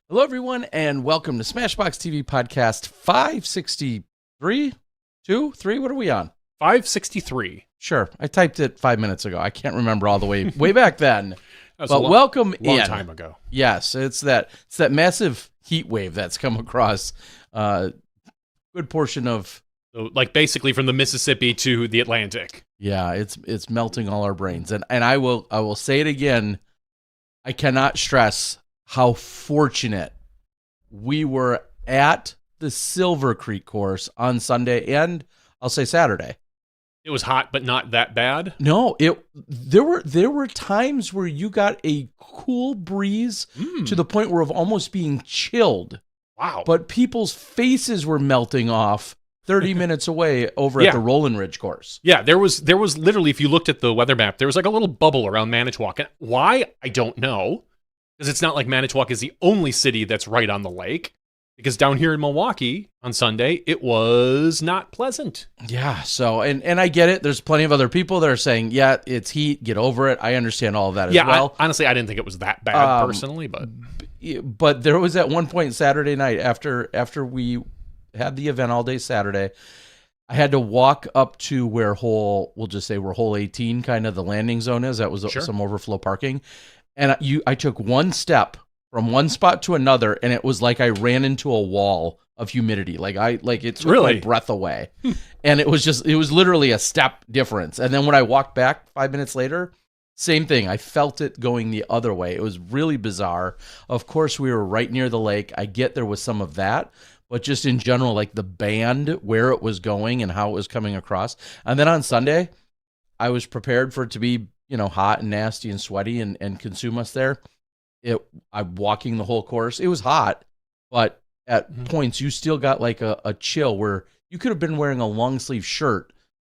Hello, everyone, and welcome to SmashBoxxTV Podcast 563? 3? What are we on? 563. Sure. I typed it 5 minutes ago. I can't remember all the way back then. That was but welcome long in. Time ago. Yes, it's that massive heat wave that's come across a good portion of... So, like basically from the Mississippi to the Atlantic. Yeah, it's melting all our brains. And I will say it again. I cannot stress how fortunate we were at the Silver Creek course on Sunday and I'll say Saturday. It was hot, but not that bad. No, there were times where you got a cool breeze to the point where of almost being chilled. Wow. But people's faces were melting off 30 minutes away over at the Rollin' Ridge course. Yeah, there was literally, if you looked at the weather map, there was like a little bubble around Manitowoc. And why? I don't know. Because it's not like Manitowoc is the only city that's right on the lake. Because down here in Milwaukee on Sunday, it was not pleasant. Yeah, so, and I get it. There's plenty of other people that are saying, yeah, it's heat, get over it. I understand all of that as well. Honestly, I didn't think it was that bad personally, but... But there was at one point Saturday night, after we had the event all day Saturday, I had to walk up to where we'll just say where hole 18, kind of the landing zone is. That was some overflow parking. And I took one step from one spot to another, and it was like I ran into a wall of humidity. It took my breath away. And it was literally a step difference. And then when I walked back 5 minutes later, same thing. I felt it going the other way. It was really bizarre. Of course, we were right near the lake. I get there was some of that, but just in general, like the band, where it was going and how it was coming across. And then on Sunday, I was prepared for it to be, hot and nasty and sweaty and consume us there. I'm walking the whole course. It was hot, but at points you still got like a chill where you could have been wearing a long sleeve shirt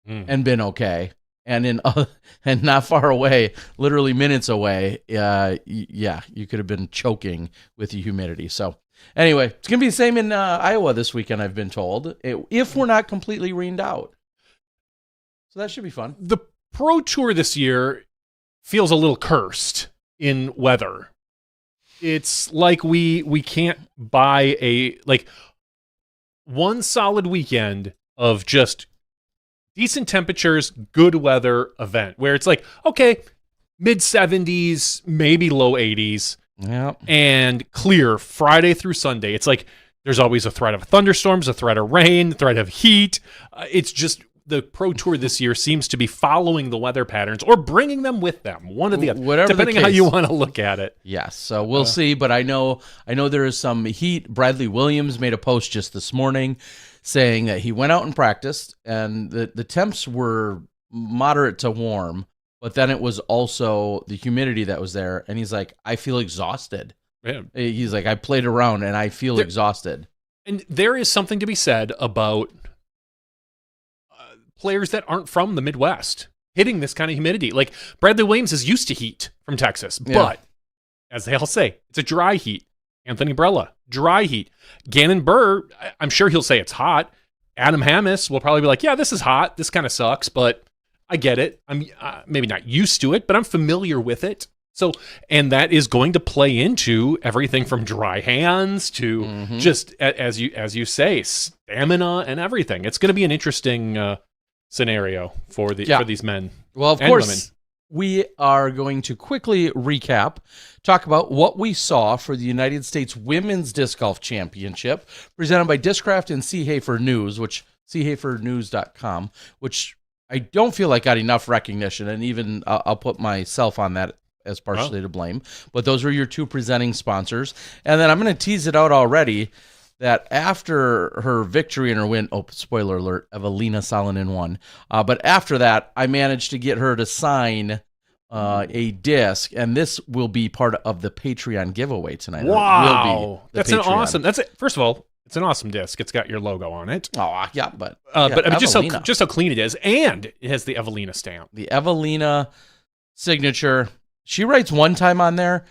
and been okay. And and not far away, literally minutes away, you could have been choking with the humidity. So anyway, it's going to be the same in Iowa this weekend, I've been told, if we're not completely rained out. So that should be fun. The Pro Tour this year feels a little cursed in weather. It's like we can't buy one solid weekend of just decent temperatures, good weather event where it's like, okay, mid 70s, maybe low 80s, and clear Friday through Sunday. It's like there's always a threat of thunderstorms, a threat of rain, a threat of heat. It's just the Pro Tour this year seems to be following the weather patterns or bringing them with them, one or the other, whatever depending on how you want to look at it. Yes, so we'll see, but I know there is some heat. Bradley Williams made a post just this morning saying that he went out and practiced, and the temps were moderate to warm, but then it was also the humidity that was there, and he's like, I feel exhausted. Yeah. He's like, I played around, and I feel exhausted. And there is something to be said about players that aren't from the Midwest hitting this kind of humidity. Like Bradley Williams is used to heat from Texas, but as they all say, it's a dry heat. Anthony Brella, dry heat. Gannon Burr, I'm sure he'll say it's hot. Adam Hammis will probably be like, yeah, this is hot. This kind of sucks, but I get it. I'm maybe not used to it, but I'm familiar with it. So, and that is going to play into everything from dry hands to just, as you say, stamina and everything. It's going to be an interesting scenario for these men. Well, of course, women. We are going to quickly talk about what we saw for the United States Women's Disc Golf Championship, presented by Discraft and Seehafer News, seehafernews.com, which I don't feel like got enough recognition, and even I'll put myself on that as partially to blame. But those were your two presenting sponsors. And then I'm going to tease it out already that after her victory and her win, spoiler alert, Eveina Salonen won. But after that, I managed to get her to sign a disc, and this will be part of the Patreon giveaway tonight. Wow, that's Patreon. First of all, it's an awesome disc. It's got your logo on it. Oh yeah, but I mean, just how clean it is, and it has the Eveina stamp, the Eveina signature. She writes one time on there.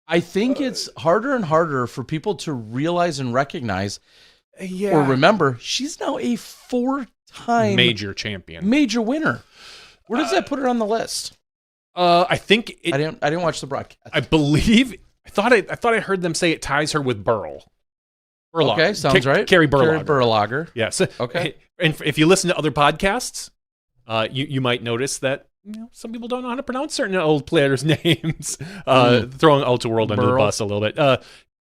I think it's harder and harder for people to realize and recognize or remember she's now a 4-time major champion, major winner. Where does that put her on the list? I think I didn't watch the broadcast. I believe I thought I heard them say it ties her with Burl. Okay, sounds right. Carrie Burlager. Carrie Burlager. Yes. Okay. And if you listen to other podcasts, you might notice that some people don't know how to pronounce certain old players' names, throwing Out to World under the bus a little bit.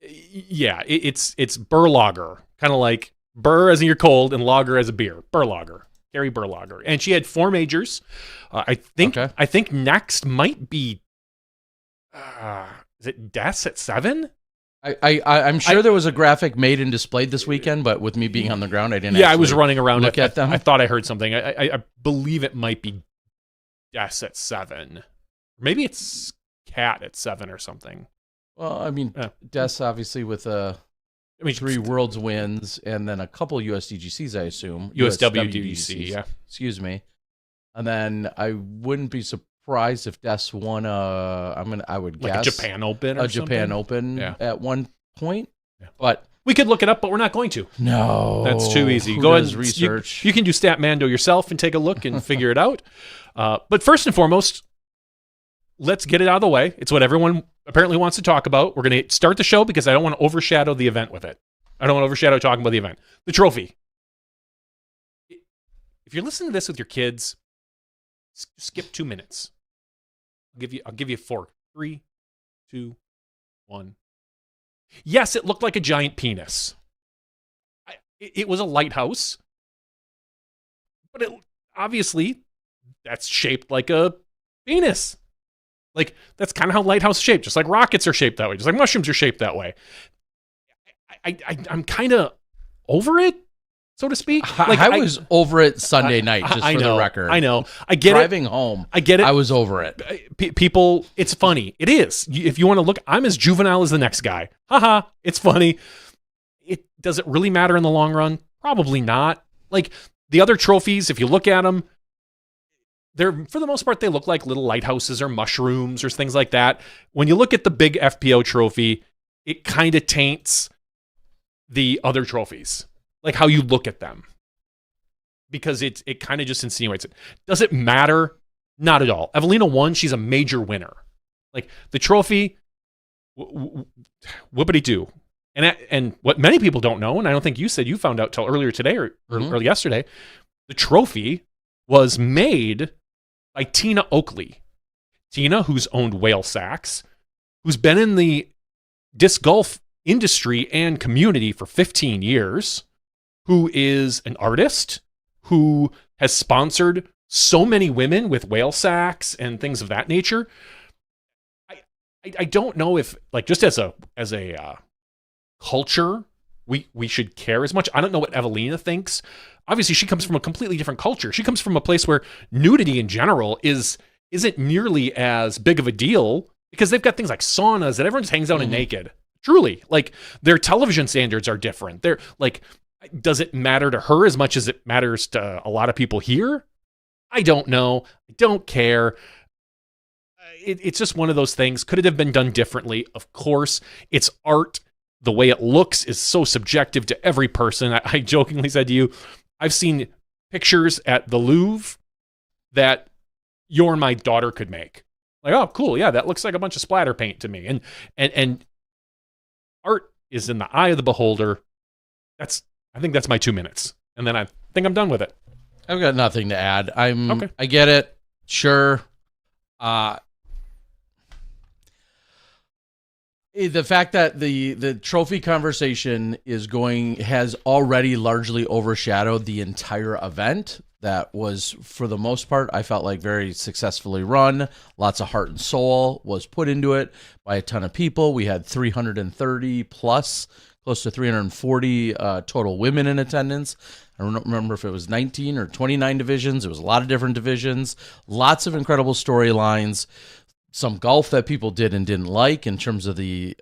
It's Burlager, kind of like Burr as in you're cold and lager as a beer. Burlager. Carrie Burlager. And she had 4 majors. I think next might be is it Des at 7? I'm sure there was a graphic made and displayed this weekend, but with me being on the ground, I didn't. Yeah, I was running around. Look at them. I thought I heard something. I believe it might be Des at 7. Maybe it's Cat at 7 or something. Well, I mean, Des obviously with 3 Worlds wins and then a couple USDGCs, I assume. USWDGC, yeah. Excuse me. And then I wouldn't be surprised if Des won I would guess a Japan Open or something. Japan Open at one point. Yeah. But we could look it up, but we're not going to. No. That's too easy. Go ahead and research. You can do Statmando yourself and take a look and figure it out. But first and foremost, let's get it out of the way. It's what everyone apparently wants to talk about. We're going to start the show because I don't want to overshadow the event with it. I don't want to overshadow talking about the event. The trophy. If you're listening to this with your kids, skip 2 minutes. I'll give you 4. 3, 2, 1. Yes, it looked like a giant penis. It was a lighthouse, but obviously that's shaped like a penis. Like, that's kind of how lighthouse is shaped, just like rockets are shaped that way, just like mushrooms are shaped that way. I'm kind of over it, so to speak. Like, I was over it Sunday night, just for the record. I know. I get Driving home, I get it. I was over it. People, it's funny. It is. If you want to look, I'm as juvenile as the next guy. Haha, it's funny. Does it really matter in the long run? Probably not. Like, the other trophies, if you look at them, they're, for the most part, they look like little lighthouses or mushrooms or things like that. When you look at the big FPO trophy, it kind of taints the other trophies, like how you look at them, because it kind of just insinuates it. Does it matter? Not at all. Eveina won. She's a major winner. Like, the trophy, whoopity-doo. And what many people don't know, and I don't think you said you found out till earlier today or early yesterday, the trophy was made by Tina Oakley. Tina, who's owned Whale Sacks, who's been in the disc golf industry and community for 15 years, who is an artist, who has sponsored so many women with Whale Sacks and things of that nature. I don't know if, like, just as a culture, we should care as much. I don't know what Eveina thinks. Obviously, she comes from a completely different culture. She comes from a place where nudity in general isn't nearly as big of a deal, because they've got things like saunas that everyone just hangs out in naked. Truly, like, their television standards are different. They're like, does it matter to her as much as it matters to a lot of people here? I don't know. I don't care. It's just one of those things. Could it have been done differently? Of course. It's art. The way it looks is so subjective to every person. I jokingly said to you, I've seen pictures at the Louvre that your and my daughter could make. Like, oh, cool. Yeah, that looks like a bunch of splatter paint to me. And art is in the eye of the beholder. I think that's my 2 minutes. And then I think I'm done with it. I've got nothing to add. Okay. I get it. Sure. The fact that the trophy conversation has already largely overshadowed the entire event. That was, for the most part, I felt like very successfully run. Lots of heart and soul was put into it by a ton of people. We had 330 plus, close to 340 total women in attendance. I don't remember if it was 19 or 29 divisions. It was a lot of different divisions. Lots of incredible storylines. Some golf that people did and didn't like in terms of the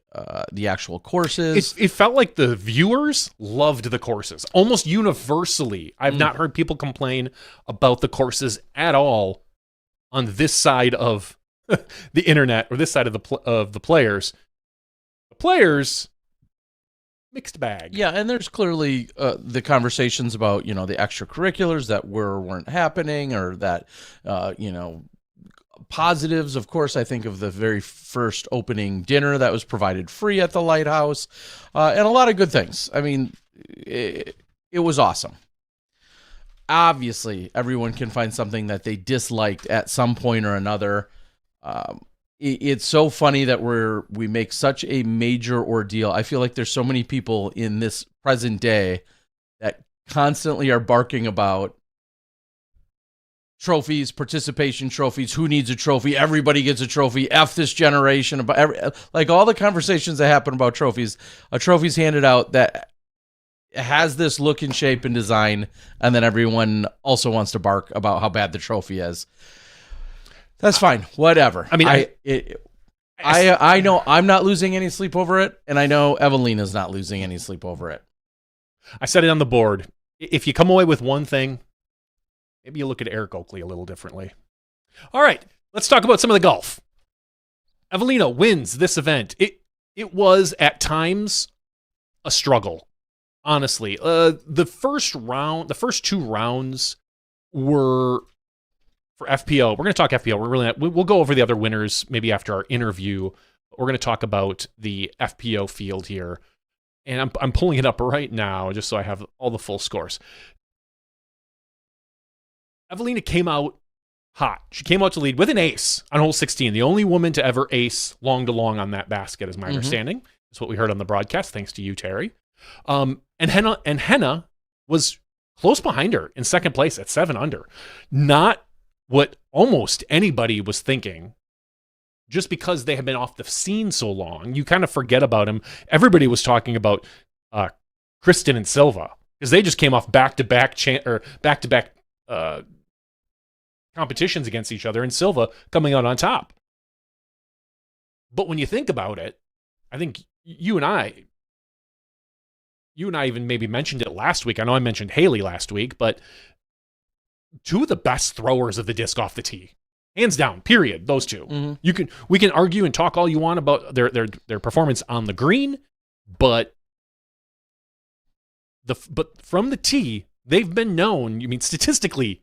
actual courses. It felt like the viewers loved the courses almost universally. I've not heard people complain about the courses at all on this side of the internet or this side of the players. The players, mixed bag. Yeah, and there's clearly the conversations about the extracurriculars that weren't happening, or that Positives, of course, I think of the very first opening dinner that was provided free at the Lighthouse, and a lot of good things. I mean, it was awesome. Obviously, everyone can find something that they disliked at some point or another. It's so funny that we make such a major ordeal. I feel like there's so many people in this present day that constantly are barking about trophies, participation trophies, who needs a trophy, everybody gets a trophy, F this generation, like all the conversations that happen about trophies. A trophy's handed out that has this look and shape and design, and then everyone also wants to bark about how bad the trophy is. That's fine, whatever. I mean, I know I'm not losing any sleep over it, and I know Evelina's not losing any sleep over it. I said it on the board. If you come away with one thing, maybe you look at Eric Oakley a little differently. All right, let's talk about some of the golf. Eveina wins this event. It was at times a struggle, honestly. The first two rounds were for FPO. We're going to talk FPO. We'll go over the other winners maybe after our interview. We're going to talk about the FPO field here. And I'm pulling it up right now just so I have all the full scores. Eveina came out hot. She came out to lead with an ace on hole 16. The only woman to ever ace long to long on that basket, is my understanding. That's what we heard on the broadcast, thanks to you, Terry. And Henna was close behind her in second place at 7 under. Not what almost anybody was thinking. Just because they have been off the scene so long, you kind of forget about them. Everybody was talking about Kristen and Silva because they just came off back-to-back competitions against each other, and Silva coming out on top. But when you think about it, I think you and I even maybe mentioned it last week. I know I mentioned Haley last week, but two of the best throwers of the disc off the tee. Hands down, period, those two. Mm-hmm. We can argue and talk all you want about their performance on the green, but from the tee, they've been known, statistically,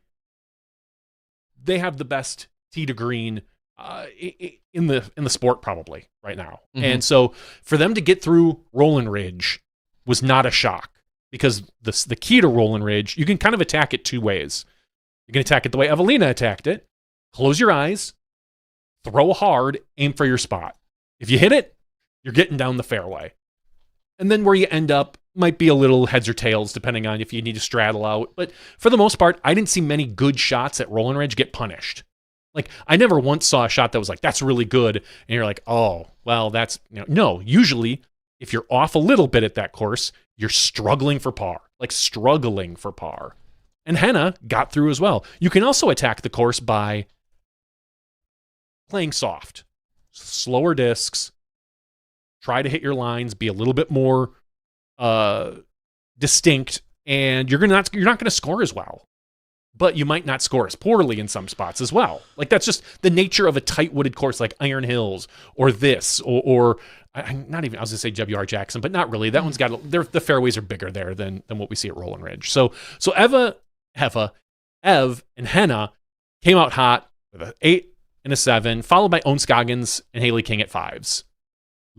they have the best tee to green in the sport probably right now. Mm-hmm. And so for them to get through Roland Ridge was not a shock, because the key to Roland Ridge, you can kind of attack it two ways. You can attack it the way Eveina attacked it. Close your eyes, throw hard, aim for your spot. If you hit it, you're getting down the fairway. And then where you end up might be a little heads or tails, depending on if you need to straddle out. But for the most part, I didn't see many good shots at Roland Ridge get punished. Like, I never once saw a shot that was like, that's really good. And you're like, oh, well, that's... No, usually, if you're off a little bit at that course, you're struggling for par. And Henna got through as well. You can also attack the course by playing soft, slower discs, try to hit your lines, be a little bit more distinct, and you're not going to score as well. But you might not score as poorly in some spots as well. Like, that's just the nature of a tight-wooded course like Iron Hills or this, or not even, I was going to say W.R. Jackson, but not really. That one's got, the fairways are bigger there than what we see at Roland Ridge. So Ev, and Henna came out hot with an 8 and a 7, followed by Ons Scoggins and Haley King at 5s.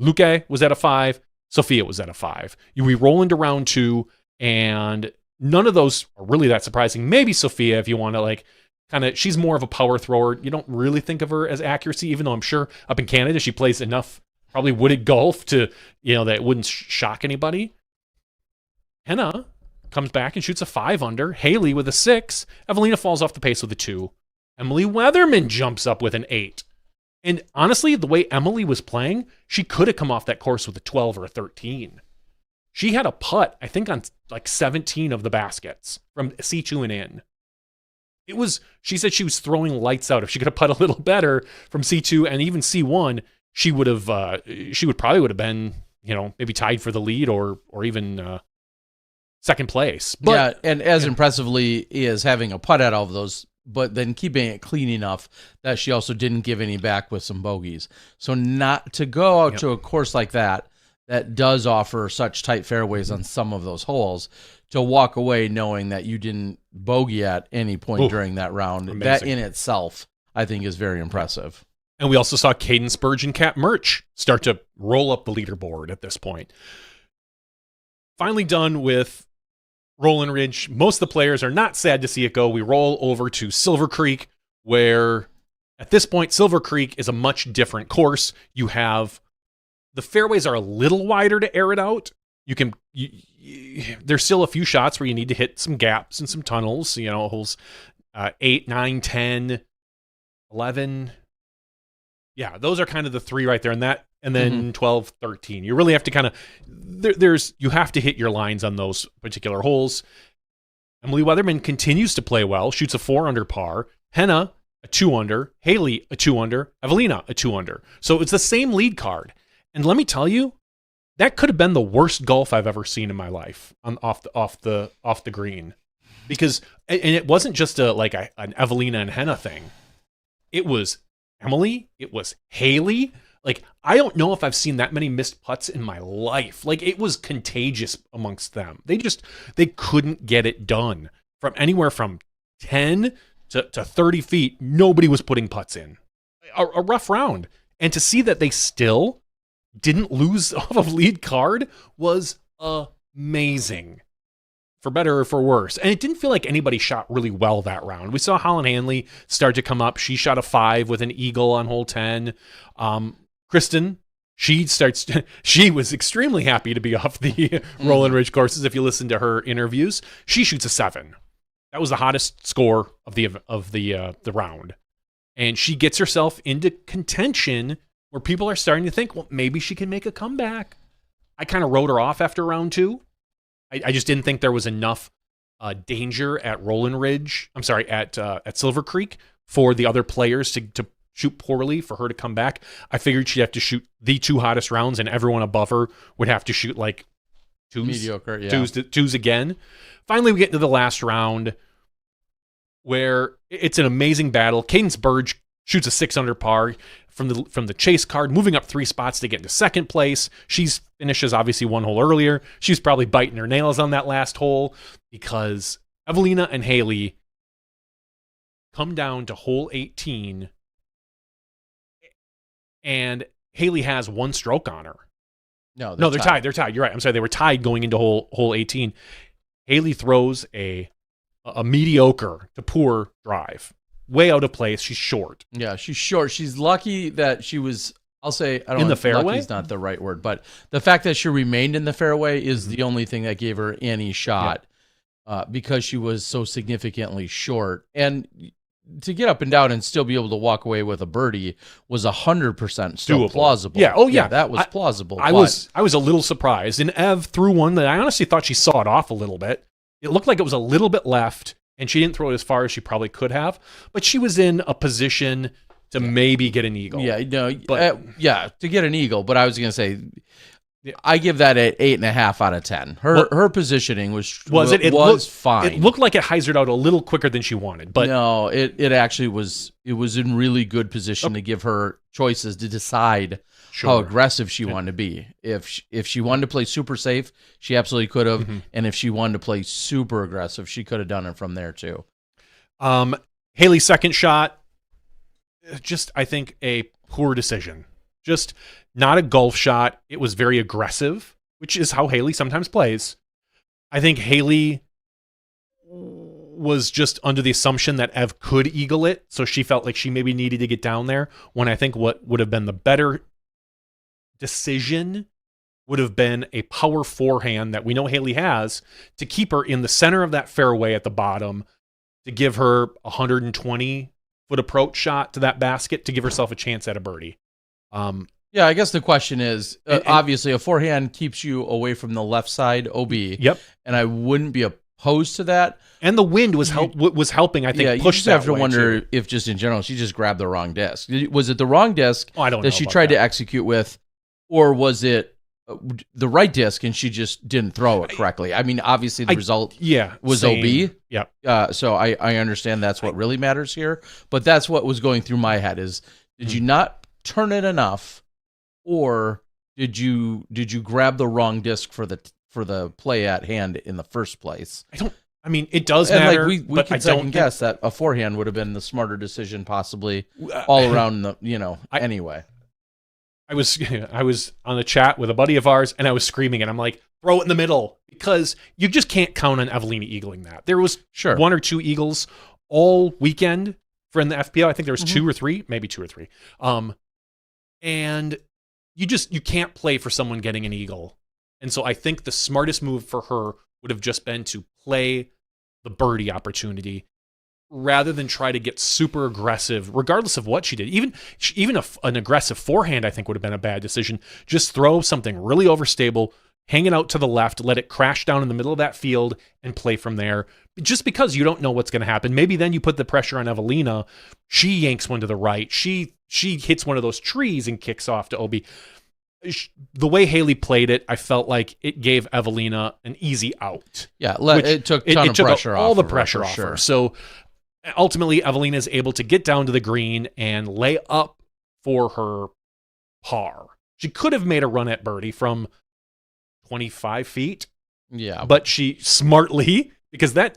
Luque was at a 5. Sophia was at a 5. We roll into round 2, and none of those are really that surprising. Maybe Sophia, if you want to she's more of a power thrower. You don't really think of her as accuracy, even though I'm sure up in Canada she plays enough probably wooded golf to, that it wouldn't shock anybody. Henna comes back and shoots a 5 under. Haley with a 6. Eveina falls off the pace with a 2. Emily Weatherman jumps up with an 8. And honestly, the way Emily was playing, she could have come off that course with a 12 or a 13. She had a putt, I think, on like 17 of the baskets from C2 and in. She said she was throwing lights out. If she could have put a little better from C2 and even C1, she would probably have been, maybe tied for the lead or even second place. But, yeah, and as impressively as having a putt at all of those, but then keeping it clean enough that she also didn't give any back with some bogeys. So not to go out to a course like that does offer such tight fairways on some of those holes, to walk away knowing that you didn't bogey at any point during that round. Amazing. That in itself, I think is very impressive. And we also saw Caden Spurge and Kat Murch start to roll up the leaderboard at this point. Finally done with Roland Ridge. Most of the players are not sad to see it go. We roll over to Silver Creek, where at this point, Silver Creek is a much different course. You have the fairways are a little wider to air it out. There's still a few shots where you need to hit some gaps and some tunnels, holes 8, 9, 10, 11. Yeah, those are kind of the three right there. And then 12, 13. You really have to kind of, you have to hit your lines on those particular holes. Emily Weatherman continues to play well, shoots a 4 under par. Henna, a 2 under. Haley, a 2 under. Eveina, a 2 under. So it's the same lead card. And let me tell you, that could have been the worst golf I've ever seen in my life off the green. Because, and it wasn't just an Eveina and Henna thing. It was Emily. It was Haley. I don't know if I've seen that many missed putts in my life. It was contagious amongst them. They couldn't get it done. From anywhere from 10 to 30 feet, nobody was putting putts in. A rough round. And to see that they still didn't lose off of lead card was amazing. For better or for worse. And it didn't feel like anybody shot really well that round. We saw Holland Hanley start to come up. She shot a 5 with an eagle on hole 10. Kristen, she was extremely happy to be off the Roland Ridge courses. If you listen to her interviews, she shoots a 7. That was the hottest score of the round. And she gets herself into contention where people are starting to think, well, maybe she can make a comeback. I kind of wrote her off after round 2. I just didn't think there was enough danger at Roland Ridge. I'm sorry, at Silver Creek for the other players to shoot poorly for her to come back. I figured she'd have to shoot the 2 hottest rounds, and everyone above her would have to shoot twos, mediocre, yeah. twos again. Finally, we get into the last round where it's an amazing battle. Caden Spurge shoots a 6 under par from the chase card, moving up 3 spots to get into second place. She finishes obviously 1 hole earlier. She was probably biting her nails on that last hole because Eveina and Haley come down to hole 18, and Haley has 1 stroke on her. No, they're tied. They're tied. You're right. I'm sorry. They were tied going into hole 18. Haley throws a mediocre to poor drive. Way out of place. She's short. Yeah, she's short. She's lucky that she was, I'll say, I don't know. In the fairway? Lucky is not the right word, but the fact that she remained in the fairway is the only thing that gave her any shot because she was so significantly short. And to get up and down and still be able to walk away with a birdie was 100% still doable. Plausible. Yeah. Oh, yeah. That was plausible. I was a little surprised. And Ev threw one that I honestly thought she saw it off a little bit. It looked like it was a little bit left, and she didn't throw it as far as she probably could have. But she was in a position to maybe get an eagle. Yeah, no, to get an eagle. But I was going to say, I give that an 8.5 out of 10. Her positioning was fine. It looked like it hyzered out a little quicker than she wanted, but no, it actually was. It was in really good position to give her choices to decide how aggressive she wanted to be. If she wanted to play super safe, she absolutely could have, and if she wanted to play super aggressive, she could have done it from there too. Haley's second shot, just I think a poor decision. Just not a golf shot. It was very aggressive, which is how Haley sometimes plays. I think Haley was just under the assumption that Ev could eagle it, so she felt like she maybe needed to get down there, when I think what would have been the better decision would have been a power forehand that we know Haley has to keep her in the center of that fairway at the bottom, to give her a 120-foot approach shot to that basket to give herself a chance at a birdie. Yeah, I guess the question is, obviously a forehand keeps you away from the left side OB. Yep. And I wouldn't be opposed to that. And the wind was helping, I think, push that way. You have to wonder if just in general she just grabbed the wrong disc. Was it the wrong disc that she tried to execute with, or was it the right disc and she just didn't throw it correctly? I mean, obviously the result was OB. Yep. So I understand that's what really matters here. But that's what was going through my head is, did you not turn it enough, or did you grab the wrong disc for the play at hand in the first place? I mean, it does And matter. we but I can don't second guess that a forehand would have been the smarter decision, possibly all around the anyway. I was on the chat with a buddy of ours, and I was screaming, and I'm like, throw it in the middle, because you just can't count on Eveina eagling that. There was one or two eagles all weekend for in the FPL. I think there was two or three, maybe two or three. And you can't play for someone getting an eagle. And so I think the smartest move for her would have just been to play the birdie opportunity rather than try to get super aggressive, regardless of what she did. Even an aggressive forehand, I think, would have been a bad decision. Just throw something really overstable, hang it out to the left, let it crash down in the middle of that field, and play from there. Just because you don't know what's going to happen. Maybe then you put the pressure on Eveina. She yanks one to the right. She hits one of those trees and kicks off to Obi. The way Haley played it, I felt like it gave Eveina an easy out. Yeah, it took all the pressure off her. So ultimately, Eveina is able to get down to the green and lay up for her par. She could have made a run at birdie from 25 feet. Yeah. But she smartly, because I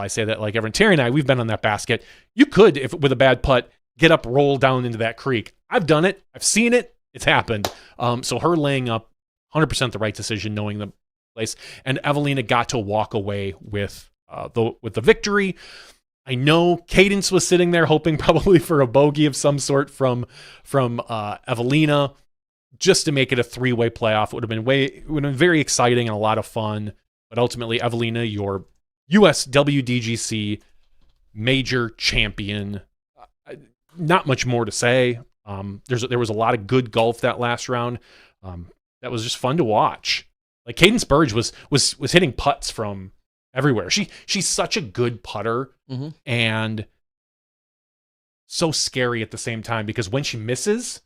say that like everyone, Terry and I, we've been on that basket. You could, if with a bad putt, get up, roll down into that creek. I've done it. I've seen it. It's happened. So her laying up, 100% the right decision, knowing the place. And Eveina got to walk away with the victory. I know Cadence was sitting there hoping probably for a bogey of some sort from Eveina, just to make it a three-way playoff. It would have been very exciting and a lot of fun. But ultimately, Eveina, your USWDGC major champion. Not much more to say. There was a lot of good golf that last round. That was just fun to watch. Like Cadence Burge was hitting putts from everywhere. She's such a good putter and so scary at the same time, because when she misses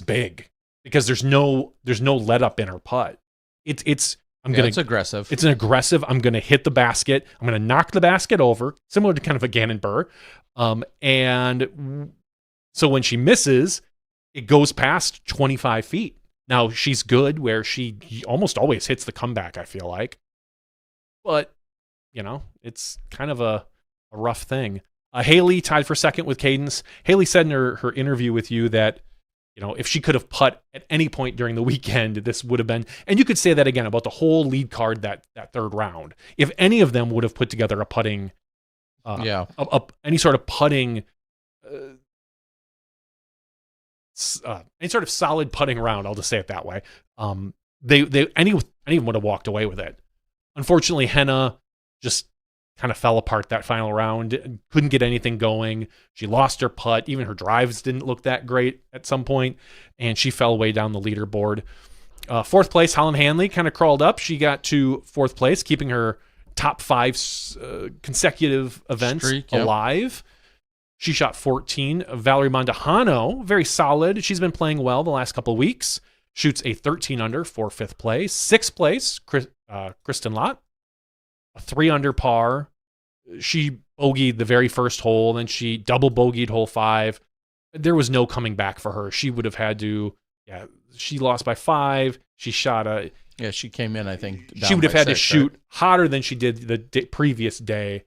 big, because there's no let up in her putt. It's aggressive. It's an aggressive. I'm gonna hit the basket. I'm gonna knock the basket over, similar to kind of a Gannon Burr. And so when she misses, it goes past 25 feet. Now she's good where she almost always hits the comeback, I feel like. But, it's kind of a rough thing. Haley tied for second with Cadence. Haley said in her interview with you that, if she could have putt at any point during the weekend, this would have been, and you could say that again about the whole lead card that third round. If any of them would have put together a putting, any sort of putting, any sort of solid putting round, I'll just say it that way. Any of them would have walked away with it. Unfortunately, Henna just kind of fell apart that final round, couldn't get anything going. She lost her putt. Even her drives didn't look that great at some point, and she fell way down the leaderboard. Fourth place, Holland Hanley kind of crawled up. She got to fourth place, keeping her top 5 consecutive events alive. She shot 14. Valerie Mondahano, very solid. She's been playing well the last couple of weeks. Shoots a 13 under for 5th place. 6th place, Kristen Lott, a 3 under par. She bogeyed the very first hole, then she double bogeyed hole 5. There was no coming back for her. She would have had to, she lost by 5. She shot she came in, I think. She would have had to shoot hotter than she did the previous day.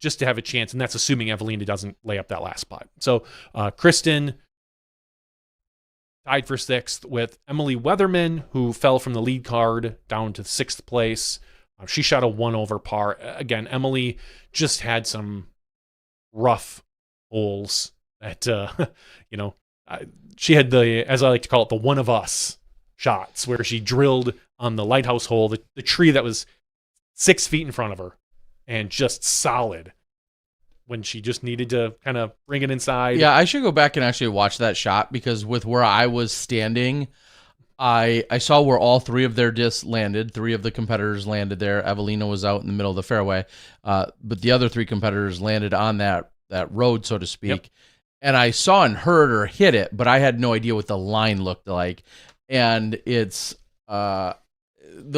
Just to have a chance, and that's assuming Eveina doesn't lay up that last spot. So Kristen tied for 6th with Emily Weatherman, who fell from the lead card down to 6th place. She shot a 1 over par. Again, Emily just had some rough holes that, she had the, as I like to call it, the one of us shots, where she drilled on the lighthouse hole, the tree that was 6 feet in front of her, and just solid when she just needed to kind of bring it inside. Yeah, I should go back and actually watch that shot, because with where I was standing, I saw where all 3 of their discs landed. 3 of the competitors landed there. Eveina was out in the middle of the fairway, but the other 3 competitors landed on that road, so to speak. Yep. And I saw and heard her hit it, but I had no idea what the line looked like. And it's the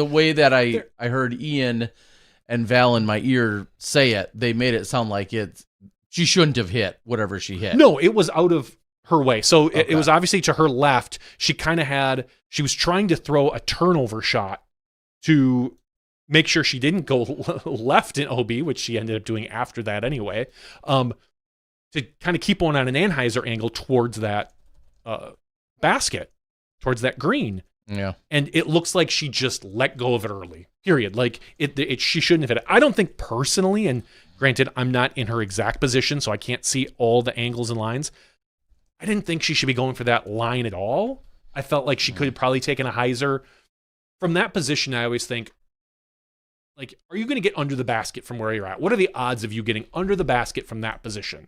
way that I heard Ian and Val in my ear say it, they made it sound like she shouldn't have hit whatever she hit. No, it was out of her way. So it was obviously to her left. She was trying to throw a turnover shot to make sure she didn't go left in OB, which she ended up doing after that anyway, to kind of keep one on an Anheuser angle towards that basket, towards that green. Yeah. And it looks like she just let go of it early, period. Like she shouldn't have hit it. I don't think personally, and granted, I'm not in her exact position, so I can't see all the angles and lines. I didn't think she should be going for that line at all. I felt like she could have probably taken a hyzer. From that position, I always think, like, are you going to get under the basket from where you're at? What are the odds of you getting under the basket from that position?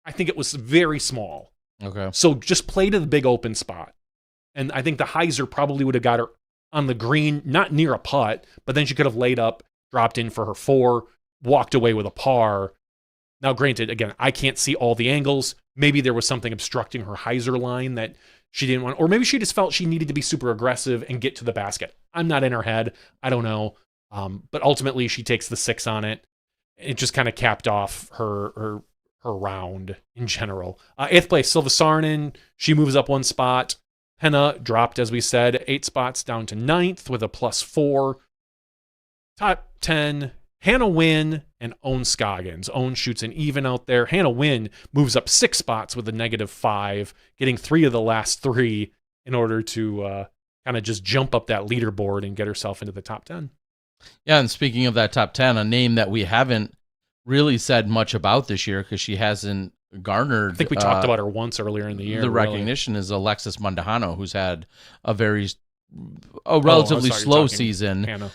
I think it was very small. Okay. So just play to the big open spot. And I think the hyzer probably would have got her on the green, not near a putt, but then she could have laid up, dropped in for her 4, walked away with a par. Now, granted, again, I can't see all the angles. Maybe there was something obstructing her hyzer line that she didn't want, or maybe she just felt she needed to be super aggressive and get to the basket. I'm not in her head. I don't know. But ultimately, she takes the 6 on it. It just kind of capped off her round in general. 8th place, Silva Sarnen. She moves up 1 spot. Henna dropped, as we said, 8 spots down to 9th with a +4. Top 10, Hannah Wynn and Owen Scoggins. Owen shoots an even out there. Hannah Wynn moves up 6 spots with a -5, getting 3 of the last 3 in order to kind of just jump up that leaderboard and get herself into the top 10. Yeah, and speaking of that top 10, a name that we haven't really said much about this year because she hasn't garnered. I think we talked about her once earlier in the year. The recognition is Alexis Mondahano, who's had a relatively slow season. Hannah.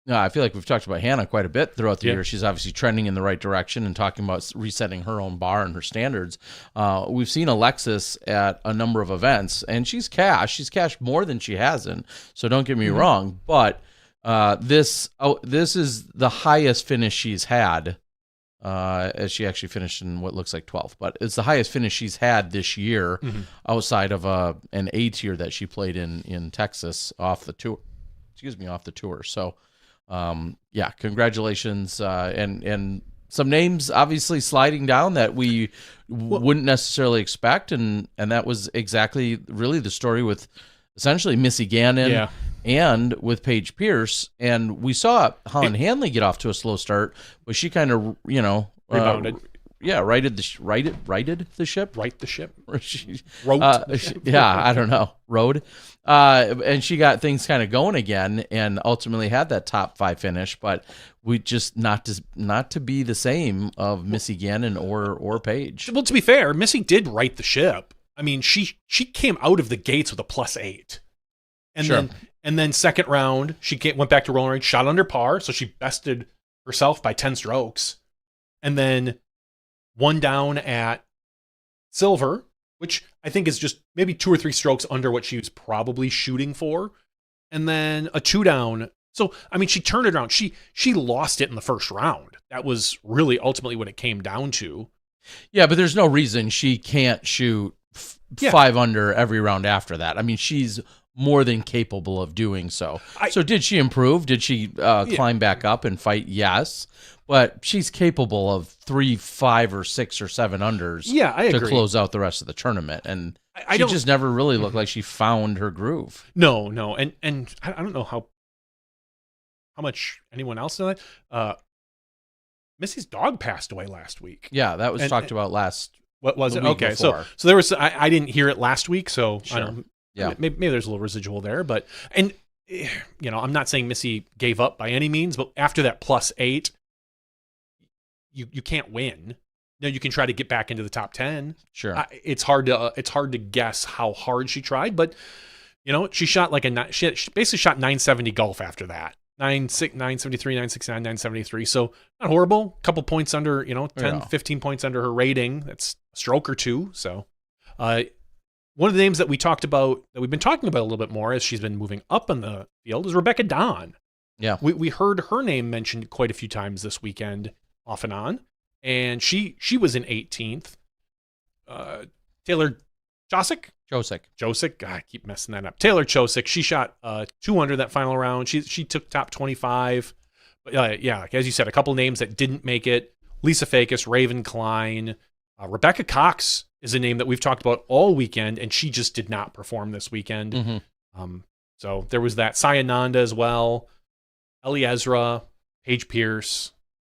I feel like we've talked about Hannah quite a bit throughout the year. She's obviously trending in the right direction and talking about resetting her own bar and her standards. We've seen Alexis at a number of events, and she's cashed. She's cashed more than she hasn't, so don't get me wrong. But this is the highest finish she's had, as she actually finished in what looks like 12th. But it's the highest finish she's had this year outside of an A tier that she played in Texas off the tour. Off the tour. So, congratulations. And some names obviously sliding down that we wouldn't necessarily expect. And that was exactly really the story with essentially Missy Gannon and with Paige Pierce. And we saw Holland Hanley get off to a slow start, but she kind of, rebounded. Righted the ship. Right the ship. Wrote the ship. I don't know. Rode. And she got things kind of going again and ultimately had that top 5 finish, but we just not to be the same of Missy Gannon or Paige. Well, to be fair, Missy did right the ship. I mean, she came out of the gates with a +8. And then second round, she went back to rolling range, shot under par, so she bested herself by 10 strokes. And then 1 down at silver, which I think is just maybe 2 or 3 strokes under what she was probably shooting for. And then a 2 down. So, I mean, she turned it around. She lost it in the first round. That was really ultimately what it came down to. Yeah, but there's no reason she can't shoot 5 under every round after that. I mean, she's more than capable of doing so. So did she improve? Did she climb back up and fight? Yes. But she's capable of 3, 5, or 6 or 7 unders I to agree. close out the rest of the tournament. And she just never really looked like she found her groove. No. And I don't know how much anyone else knows that. Missy's dog passed away last week. Yeah, that was talked about last. What was it? Okay, before. so there was. I didn't hear it last week, so Sure. I don't. Yeah, maybe there's a little residual there, but I'm not saying Missy gave up by any means, but after that +8, you can't win. Now you can try to get back into the top 10. Sure. It's hard to guess how hard she tried, but she shot she basically shot 970 golf after that. 973, 969, 973. So not horrible. Couple points under, 10, 15 points under her rating. That's a stroke or 2. So one of the names that we've been talking about a little bit more as she's been moving up in the field is Rebecca Don. Yeah. We heard her name mentioned quite a few times this weekend, off and on. And she was in 18th. Taylor Josick. God, I keep messing that up. Taylor Josick. She shot 2 under that final round. She took top 25. But as you said, a couple names that didn't make it. Lisa Fakis, Raven Klein, Rebecca Cox is a name that we've talked about all weekend, and she just did not perform this weekend. So there was that. Sayananda as well, Ellie Ezra, Paige Pierce.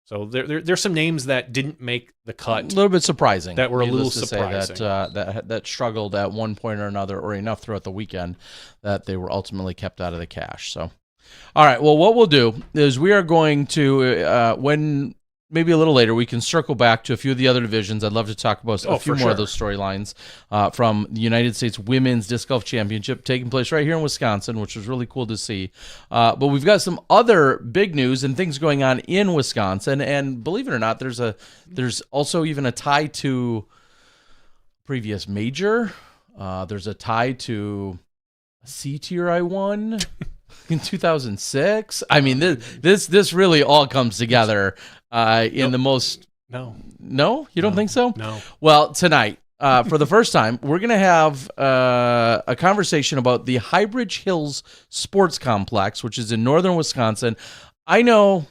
So there's some names that didn't make the cut. A little bit surprising. That were a little Needless to say surprising. that struggled at one point or another, or enough throughout the weekend that they were ultimately kept out of the cash. So, all right. Well, what we'll do is we are going to, when maybe a little later, we can circle back to a few of the other divisions. I'd love to talk about a few more of those storylines from the United States Women's Disc Golf Championship taking place right here in Wisconsin, which was really cool to see. But we've got some other big news and things going on in Wisconsin. And believe it or not, there's also even a tie to previous major. There's a tie to a C tier I won in 2006. I mean, this really all comes together in the most... No, you don't think so? No. Well, tonight, for the first time, we're going to have a conversation about the Highbridge Hills Sports Complex, which is in northern Wisconsin. I know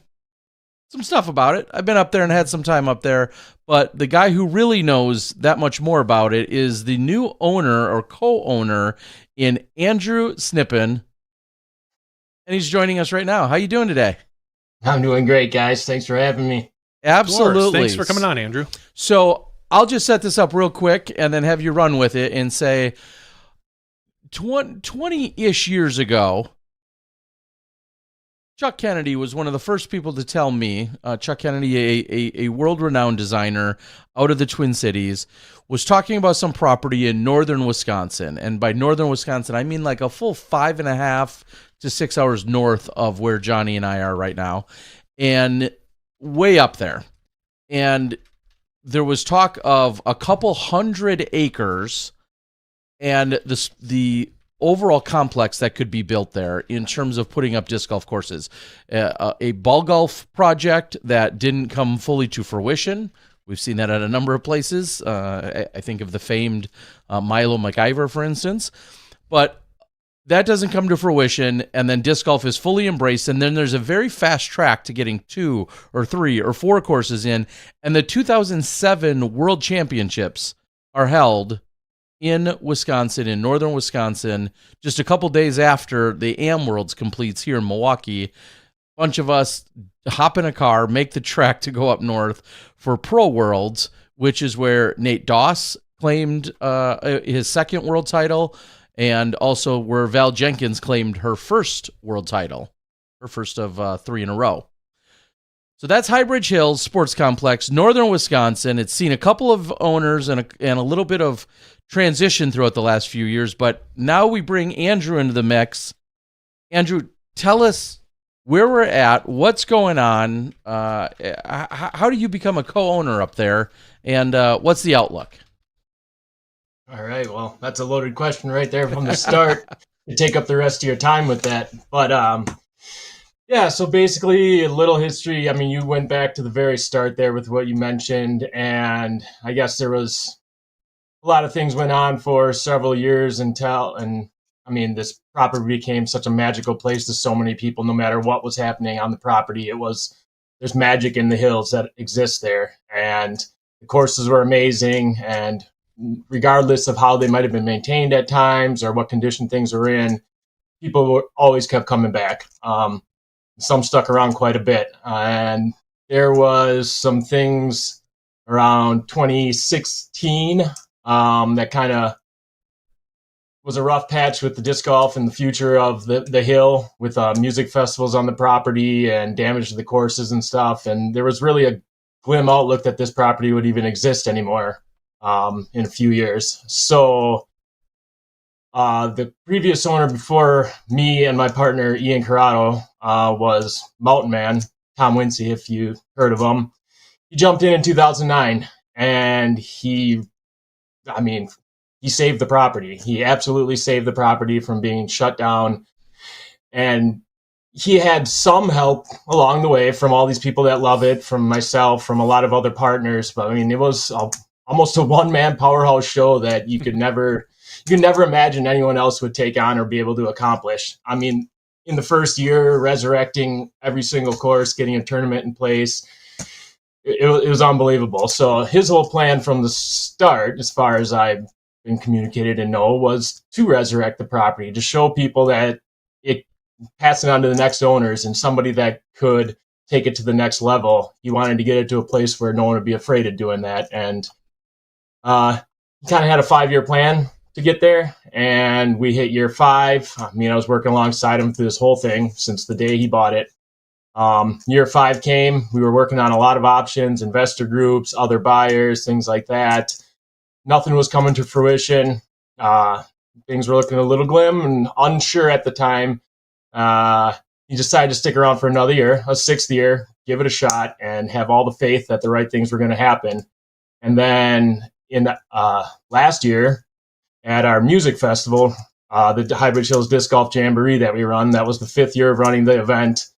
some stuff about it. I've been up there and had some time up there, but the guy who really knows that much more about it is the new owner or co-owner in Andrew Snippen, and he's joining us right now. How you doing today? I'm doing great, guys. Thanks for having me. Absolutely. Thanks for coming on, Andrew. So I'll just set this up real quick and then have you run with it and say 20-ish years ago, Chuck Kennedy was one of the first people to tell me, Chuck Kennedy, a world-renowned designer out of the Twin Cities, was talking about some property in northern Wisconsin. And by northern Wisconsin, I mean like a full 5.5 to 6 hours north of where Johnny and I are right now, and way up there. And there was talk of a couple 100 acres and the overall complex that could be built there in terms of putting up disc golf courses. A ball golf project that didn't come fully to fruition. We've seen that at a number of places. I think of the famed Milo MacIver, for instance. But that doesn't come to fruition, and then disc golf is fully embraced, and then there's a very fast track to getting 2 or 3 or 4 courses in, and the 2007 World Championships are held in Wisconsin, in northern Wisconsin, just a couple days after the AM Worlds completes here in Milwaukee. A bunch of us hop in a car, make the trek to go up north for Pro Worlds, which is where Nate Doss claimed his second world title, and also where Val Jenkins claimed her first world title, her first of 3 in a row. So that's Highbridge Hills Sports Complex, northern Wisconsin. It's seen a couple of owners and a little bit of transition throughout the last few years, but now we bring Andrew into the mix. Andrew, tell us where we're at, what's going on, how do you become a co-owner up there, and what's the outlook? All right. Well, that's a loaded question right there from the start to take up the rest of your time with that. But yeah, so basically a little history. I mean, you went back to the very start there with what you mentioned, and I guess there was a lot of things went on for several years and I mean, this property became such a magical place to so many people. No matter what was happening on the property, there's magic in the hills that exists there, and the courses were amazing. And regardless of how they might have been maintained at times or what condition things were in, people always kept coming back. Some stuck around quite a bit. And there was some things around 2016 that kind of was a rough patch with the disc golf and the future of the hill, with music festivals on the property and damage to the courses and stuff. And there was really a glim outlook that this property would even exist anymore in a few years. So the previous owner before me and my partner, Ian Corrado, was Mountain Man, Tom Wincy, if you heard of him. He jumped in 2009, and he saved the property. He absolutely saved the property from being shut down. And he had some help along the way from all these people that love it, from myself, from a lot of other partners. But I mean, it was almost a one-man powerhouse show that you could never imagine anyone else would take on or be able to accomplish. I mean, in the first year, resurrecting every single course, getting a tournament in place, it was unbelievable. So his whole plan from the start, as far as I've been communicated and know, was to resurrect the property, to show people that it passing on to the next owners and somebody that could take it to the next level. He wanted to get it to a place where no one would be afraid of doing that. And he kind of had a 5-year plan to get there. And we hit year 5. I mean, I was working alongside him through this whole thing since the day he bought it. Year 5 came. We were working on a lot of options, investor groups, other buyers, things like that. Nothing was coming to fruition. Things were looking a little glim and unsure at the time. He decided to stick around for another year, a 6th year, give it a shot, and have all the faith that the right things were going to happen. And then in last year at our music festival, the Highbridge Hills Disc Golf Jamboree that we run, that was the 5th year of running the event.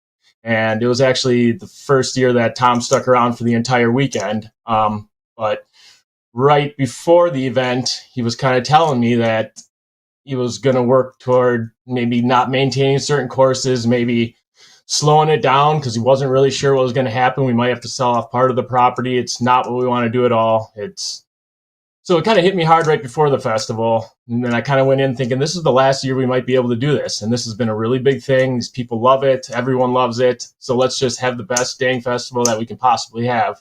And it was actually the first year that Tom stuck around for the entire weekend. But right before the event, he was kind of telling me that he was going to work toward maybe not maintaining certain courses, maybe slowing it down because he wasn't really sure what was going to happen. We might have to sell off part of the property. It's not what we want to do at all. So it kind of hit me hard right before the festival. And then I kind of went in thinking this is the last year we might be able to do this. And this has been a really big thing. These people love it. Everyone loves it. So let's just have the best dang festival that we can possibly have.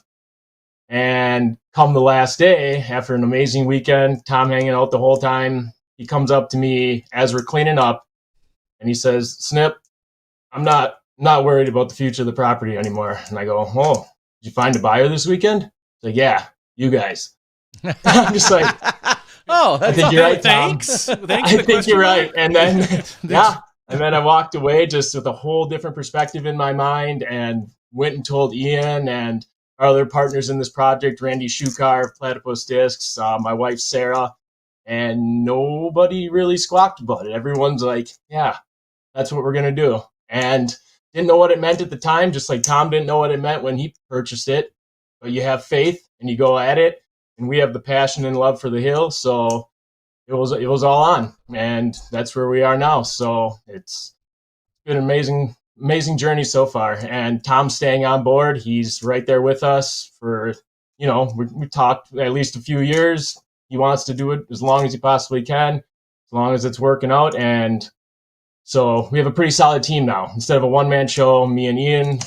And come the last day, after an amazing weekend, Tom hanging out the whole time, he comes up to me as we're cleaning up and he says, Snip, I'm not worried about the future of the property anymore. And I go, oh, did you find a buyer this weekend? He's like, yeah, you guys. I'm just like, oh, that's I think you're right, Tom. Thanks. I think you're right. And then, yeah. And then I walked away just with a whole different perspective in my mind and went and told Ian and our other partners in this project, Randy Shukar of Platypus Discs, my wife, Sarah, and nobody really squawked about it. Everyone's like, yeah, that's what we're going to do. And didn't know what it meant at the time, just like Tom didn't know what it meant when he purchased it. But you have faith and you go at it. And we have the passion and love for the hill. So it was all on. And that's where we are now. So it's been an amazing journey so far. And Tom's staying on board. He's right there with us for, we talked at least a few years. He wants to do it as long as he possibly can, as long as it's working out. And so we have a pretty solid team now. Instead of a one-man show, me and Ian,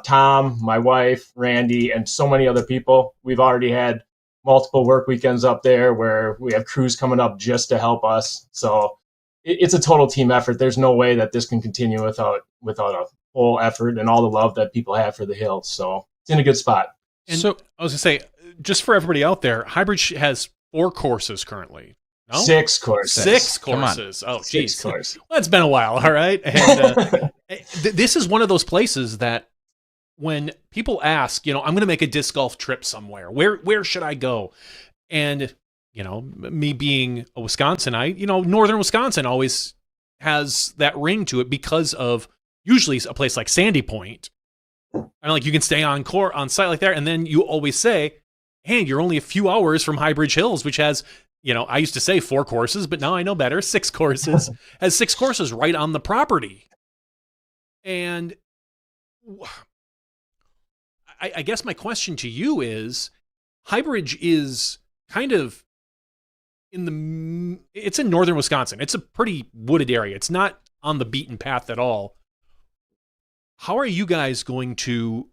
Tom, my wife, Randy, and so many other people. We've already had multiple work weekends up there where we have crews coming up just to help us. So it's a total team effort. There's no way that this can continue without a whole effort and all the love that people have for the hill. So it's in a good spot. And so I was going to say, just for everybody out there, Highbridge has 4 courses currently. No? 6 courses. 6 courses. Oh, geez. 6 courses. Well, it's been a while, all right? And this is one of those places that when people ask, I'm going to make a disc golf trip somewhere, where should I go? And, me being a Wisconsinite, northern Wisconsin always has that ring to it because of usually a place like Sandy Point. And like you can stay on site like that. And then you always say, hey, you're only a few hours from Highbridge Hills, which has, I used to say 4 courses, but now I know better. 6 courses, has 6 courses right on the property. And I guess my question to you is, Highbridge is kind of it's in northern Wisconsin. It's a pretty wooded area. It's not on the beaten path at all. How are you guys going to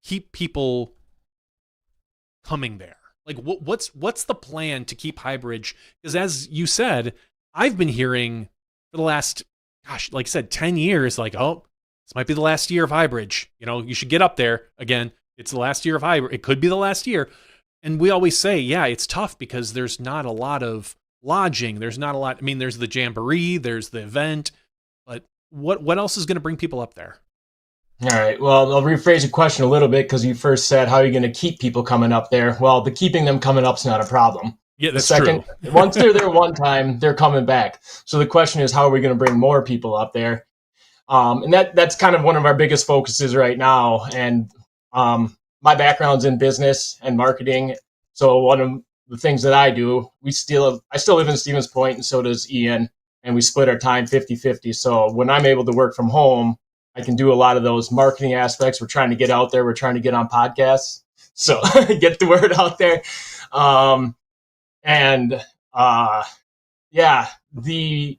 keep people coming there? Like, what's the plan to keep Highbridge? Because as you said, I've been hearing for the last, like I said, 10 years, like, oh, this might be the last year of Highbridge. You should get up there again. It's the last year of Highbridge. It could be the last year. And we always say, yeah, it's tough because there's not a lot of lodging. There's not a lot. I mean, there's the jamboree, there's the event, but what else is going to bring people up there? All right. Well, I'll rephrase the question a little bit because you first said, how are you going to keep people coming up there? Well, the keeping them coming up is not a problem. Yeah, that's true. Once they're there one time, they're coming back. So the question is, how are we going to bring more people up there? And that's kind of one of our biggest focuses right now. And my background's in business and marketing. So one of the things that I do, I still live in Stevens Point, and so does Ian. And we split our time 50-50. So when I'm able to work from home, I can do a lot of those marketing aspects. We're trying to get out there. We're trying to get on podcasts. So get the word out there. The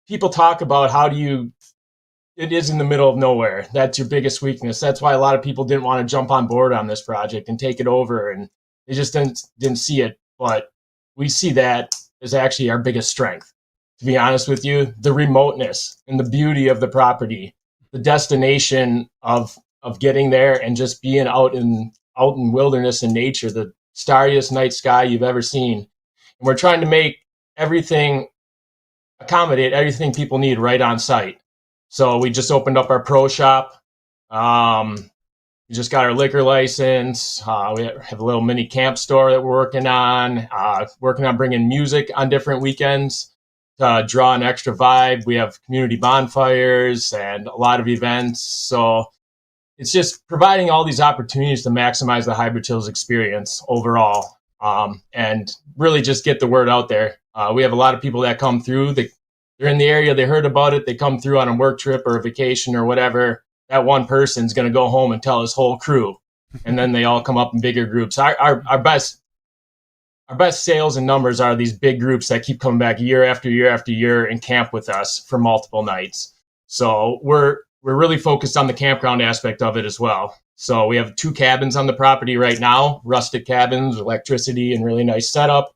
people talk about it is in the middle of nowhere. That's your biggest weakness. That's why a lot of people didn't want to jump on board on this project and take it over, and they just didn't see it. But we see that as actually our biggest strength. To be honest with you, the remoteness and the beauty of the property, the destination of getting there and just being out in wilderness and nature, the starriest night sky you've ever seen. And we're trying to make accommodate everything people need right on site. So we just opened up our pro shop. We just got our liquor license. We have a little mini camp store that we're working on bringing music on different weekends to draw an extra vibe. We have community bonfires and a lot of events. So it's just providing all these opportunities to maximize the Highbridge Hills experience overall, and really just get the word out there. We have a lot of people that come through. They're in the area, they heard about it, they come through on a work trip or a vacation or whatever. That one person's going to go home and tell his whole crew, and then they all come up in bigger groups. Our best sales and numbers are these big groups that keep coming back year after year after year and camp with us for multiple nights. So we're really focused on the campground aspect of it as well. So we have 2 cabins on the property right now, rustic cabins, electricity, and really nice setup.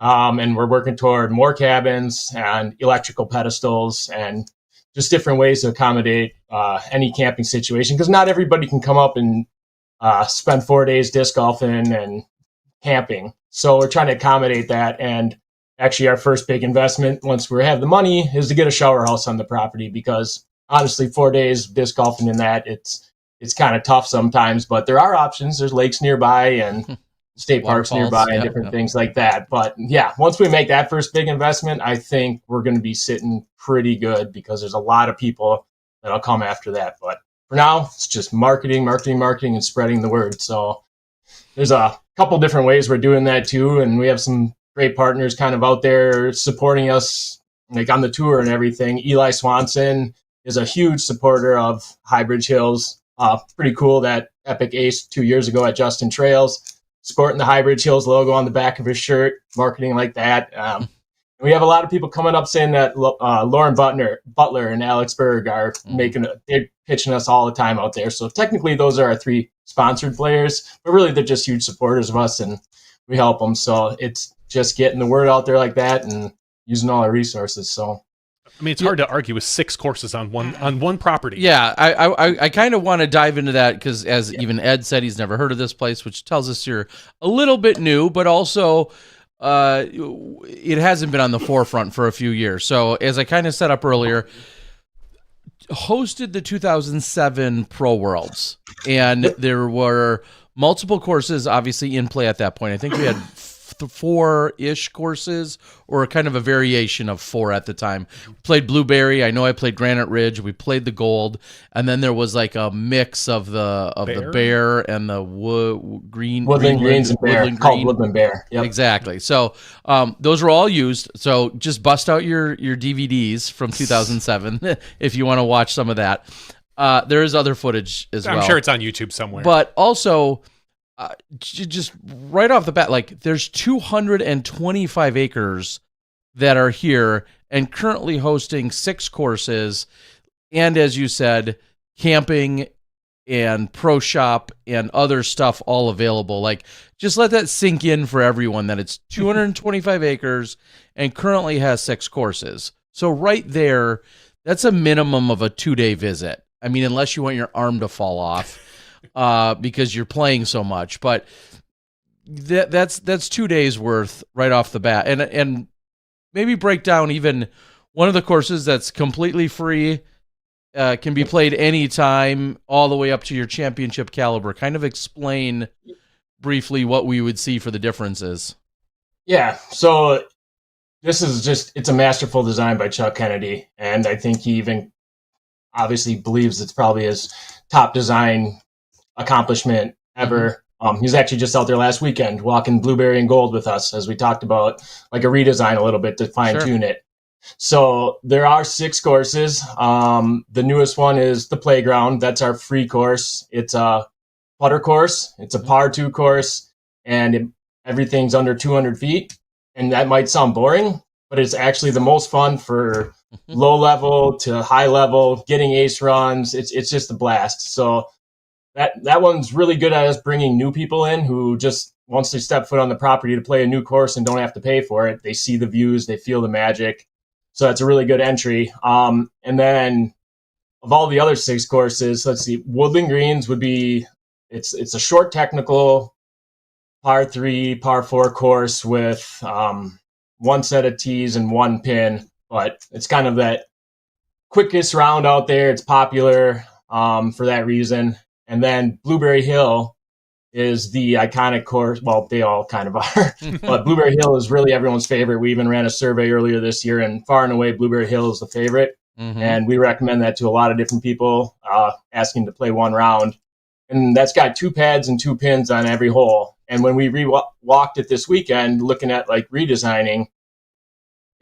And we're working toward more cabins and electrical pedestals and just different ways to accommodate any camping situation, because not everybody can come up and spend 4 days disc golfing and camping. So we're trying to accommodate that. And actually our first big investment, once we have the money, is to get a shower house on the property, because honestly, 4 days disc golfing in that, it's kind of tough sometimes, but there are options. There's lakes nearby and state parks nearby and different things like that. But yeah, once we make that first big investment, I think we're going to be sitting pretty good, because there's a lot of people that'll come after that. But for now, it's just marketing, and spreading the word. So there's a couple different ways we're doing that too. And we have some great partners kind of out there supporting us, like on the tour and everything. Eli Swanson is a huge supporter of Highbridge Hills. Pretty cool that Epic Ace 2 years ago at Justin Trails, sporting the Highbridge Hills logo on the back of his shirt, marketing like that. We have a lot of people coming up saying that Lauren Butler and Alex Berg are they're pitching us all the time out there. So technically those are our 3 sponsored players, but really they're just huge supporters of us and we help them. So it's just getting the word out there like that and using all our resources. So I mean, it's hard to argue with 6 courses on one property. Yeah, I kind of want to dive into that, because as even Ed said, he's never heard of this place, which tells us you're a little bit new, but also it hasn't been on the forefront for a few years. So as I kind of set up earlier, hosted the 2007 Pro Worlds, and there were multiple courses obviously in play at that point. I think we had 4-ish courses, or kind of a variation of 4 at the time. Played Blueberry. I know I played Granite Ridge. We played the Gold, and then there was like a mix of the Bear and the Woodland Greens and Bear, called Woodland Bear. Yep. Exactly. So those were all used. So just bust out your DVDs from 2007 if you want to watch some of that. There is other footage as well. I'm sure it's on YouTube somewhere. But also, just right off the bat, like there's 225 acres that are here and currently hosting 6 courses. And as you said, camping and pro shop and other stuff all available. Like, just let that sink in for everyone that it's 225 acres and currently has 6 courses. So right there, that's a minimum of a 2-day visit. I mean, unless you want your arm to fall off. Because you're playing so much, but that's 2 days worth right off the bat, and maybe break down even one of the courses that's completely free, can be played anytime, all the way up to your championship caliber. Kind of explain briefly what we would see for the differences. Yeah, so this is it's a masterful design by Chuck Kennedy, and I think he even obviously believes it's probably his top design accomplishment ever. He was actually just out there last weekend walking Blueberry and Gold with us, as we talked about, like a redesign a little bit to fine-tune it. So there are 6 courses. The newest one is the Playground. That's our free course. It's a putter course. It's a par 2 course, and everything's under 200 feet. And that might sound boring, but it's actually the most fun for low level to high level, getting ace runs. It's just a blast. So that one's really good at us bringing new people in who just, once they step foot on the property to play a new course and don't have to pay for it, they see the views, they feel the magic. So that's a really good entry. And then of all the other 6 courses, let's see, Woodland Greens would be, it's a short technical par 3, par 4 course with one set of tees and one pin, but it's kind of that quickest round out there. It's popular for that reason. And then Blueberry Hill is the iconic course. Well, they all kind of are, but Blueberry Hill is really everyone's favorite. We even ran a survey earlier this year, and far and away, Blueberry Hill is the favorite. And we recommend that to a lot of different people asking to play one round. And that's got 2 pads and 2 pins on every hole. And when we walked it this weekend, looking at like redesigning,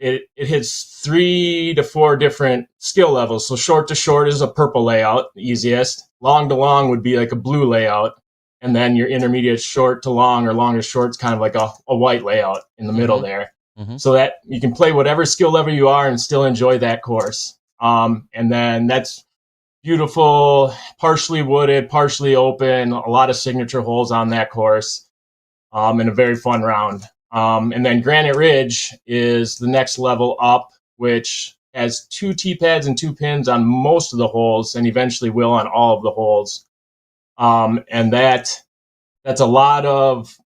it hits 3 to 4 different skill levels. So short to short is a purple layout, easiest. Long to long would be like a blue layout. And then your intermediate short to long or long to short is kind of like a white layout in the middle there. So that you can play whatever skill level you are and still enjoy that course. And then that's beautiful, partially wooded, partially open, a lot of signature holes on that course, and a very fun round. And then Granite Ridge is the next level up, which has 2 tee pads and 2 pins on most of the holes, and eventually will on all of the holes. And that's a lot of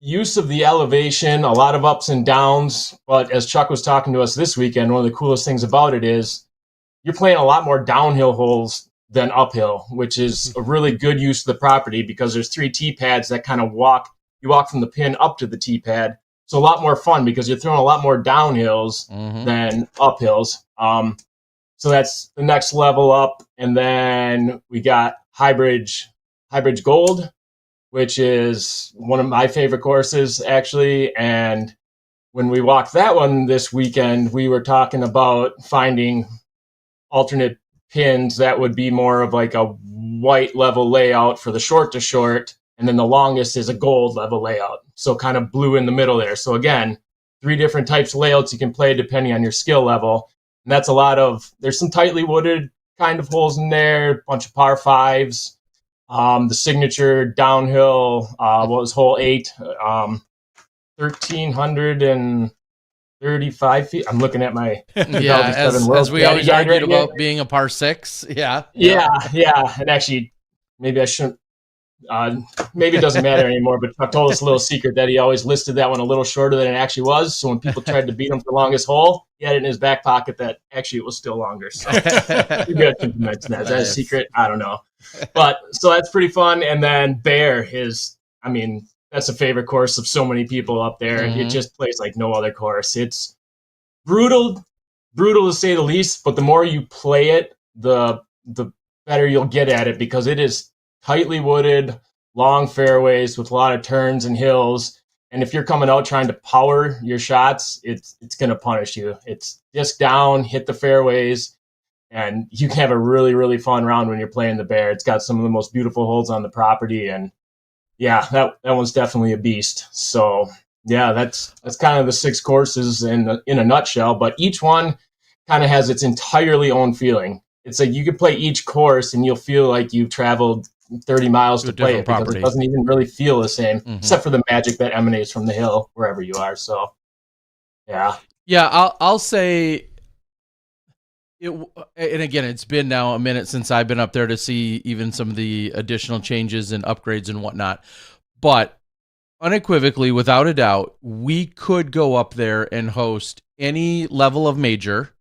use of the elevation, a lot of ups and downs. But as Chuck was talking to us this weekend, one of the coolest things about it is you're playing a lot more downhill holes than uphill, which is a really good use of the property because there's 3 tee pads that kind of you walk from the pin up to the tee pad. So a lot more fun because you're throwing a lot more downhills than uphills. So that's the next level up. And then we got Highbridge Gold, which is one of my favorite courses, actually. And when we walked that one this weekend, we were talking about finding alternate pins that would be more of like a white level layout for the short to short. And then the longest is a gold level layout. So kind of blue in the middle there. So again, 3 different types of layouts you can play depending on your skill level. And that's there's some tightly wooded kind of holes in there, a bunch of par 5s. The signature downhill was hole 8, 1,335 feet. I'm looking at my as we always argued about being a par 6. Yeah. And actually, maybe I shouldn't. Maybe it doesn't matter anymore. But Chuck told us a little secret that he always listed that one a little shorter than it actually was. So when people tried to beat him for the longest hole, he had it in his back pocket that actually it was still longer. So you got to mention that. Is that a secret? I don't know. But so that's pretty fun. And then Bear that's a favorite course of so many people up there. It just plays like no other course. It's brutal to say the least, but the more you play it, the better you'll get at it because it is tightly wooded, long fairways with a lot of turns and hills. And if you're coming out trying to power your shots, it's going to punish you. It's disc down, hit the fairways, and you can have a really, really fun round when you're playing the Bear. It's got some of the most beautiful holes on the property, and yeah, that one's definitely a beast. So yeah, that's kind of the 6 courses in a nutshell. But each one kind of has its entirely own feeling. It's like you could play each course and you'll feel like you've traveled 30 miles to play it because it doesn't even really feel the same, except for the magic that emanates from the hill wherever you are. So yeah, I'll say it. And again, it's been now a minute since I've been up there to see even some of the additional changes and upgrades and whatnot. But unequivocally, without a doubt, we could go up there and host any level of major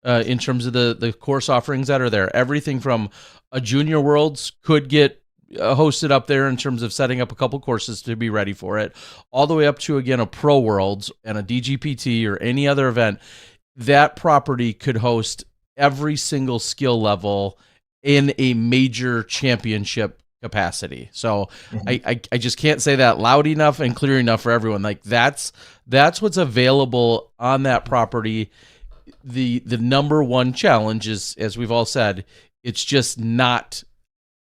in terms of the course offerings that are there. Everything from a Junior Worlds could get hosted up there in terms of setting up a couple courses to be ready for it, all the way up to, again, a Pro Worlds and a DGPT or any other event. That property could host every single skill level in a major championship capacity. So I just can't say that loud enough and clear enough for everyone. Like that's what's available on that property. The number one challenge is, as we've all said, it's just not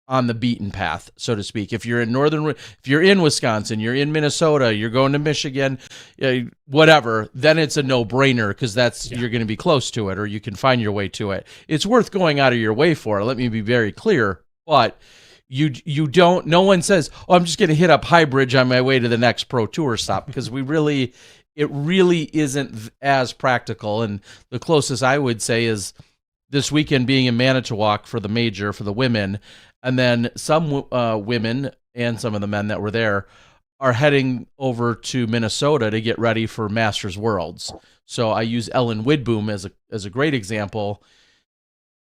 on the beaten path, so to speak. If you're in Wisconsin, you're in Minnesota, you're going to Michigan, whatever, then it's a no-brainer because you're going to be close to it or you can find your way to it. It's worth going out of your way for. Let me be very clear, but you don't. No one says, "Oh, I'm just going to hit up Highbridge on my way to the next Pro Tour stop," because it really isn't as practical. And the closest I would say is this weekend being in Manitowoc for the major for the women. And then some women and some of the men that were there are heading over to Minnesota to get ready for Masters Worlds. So I use Ellen Widboom as a great example.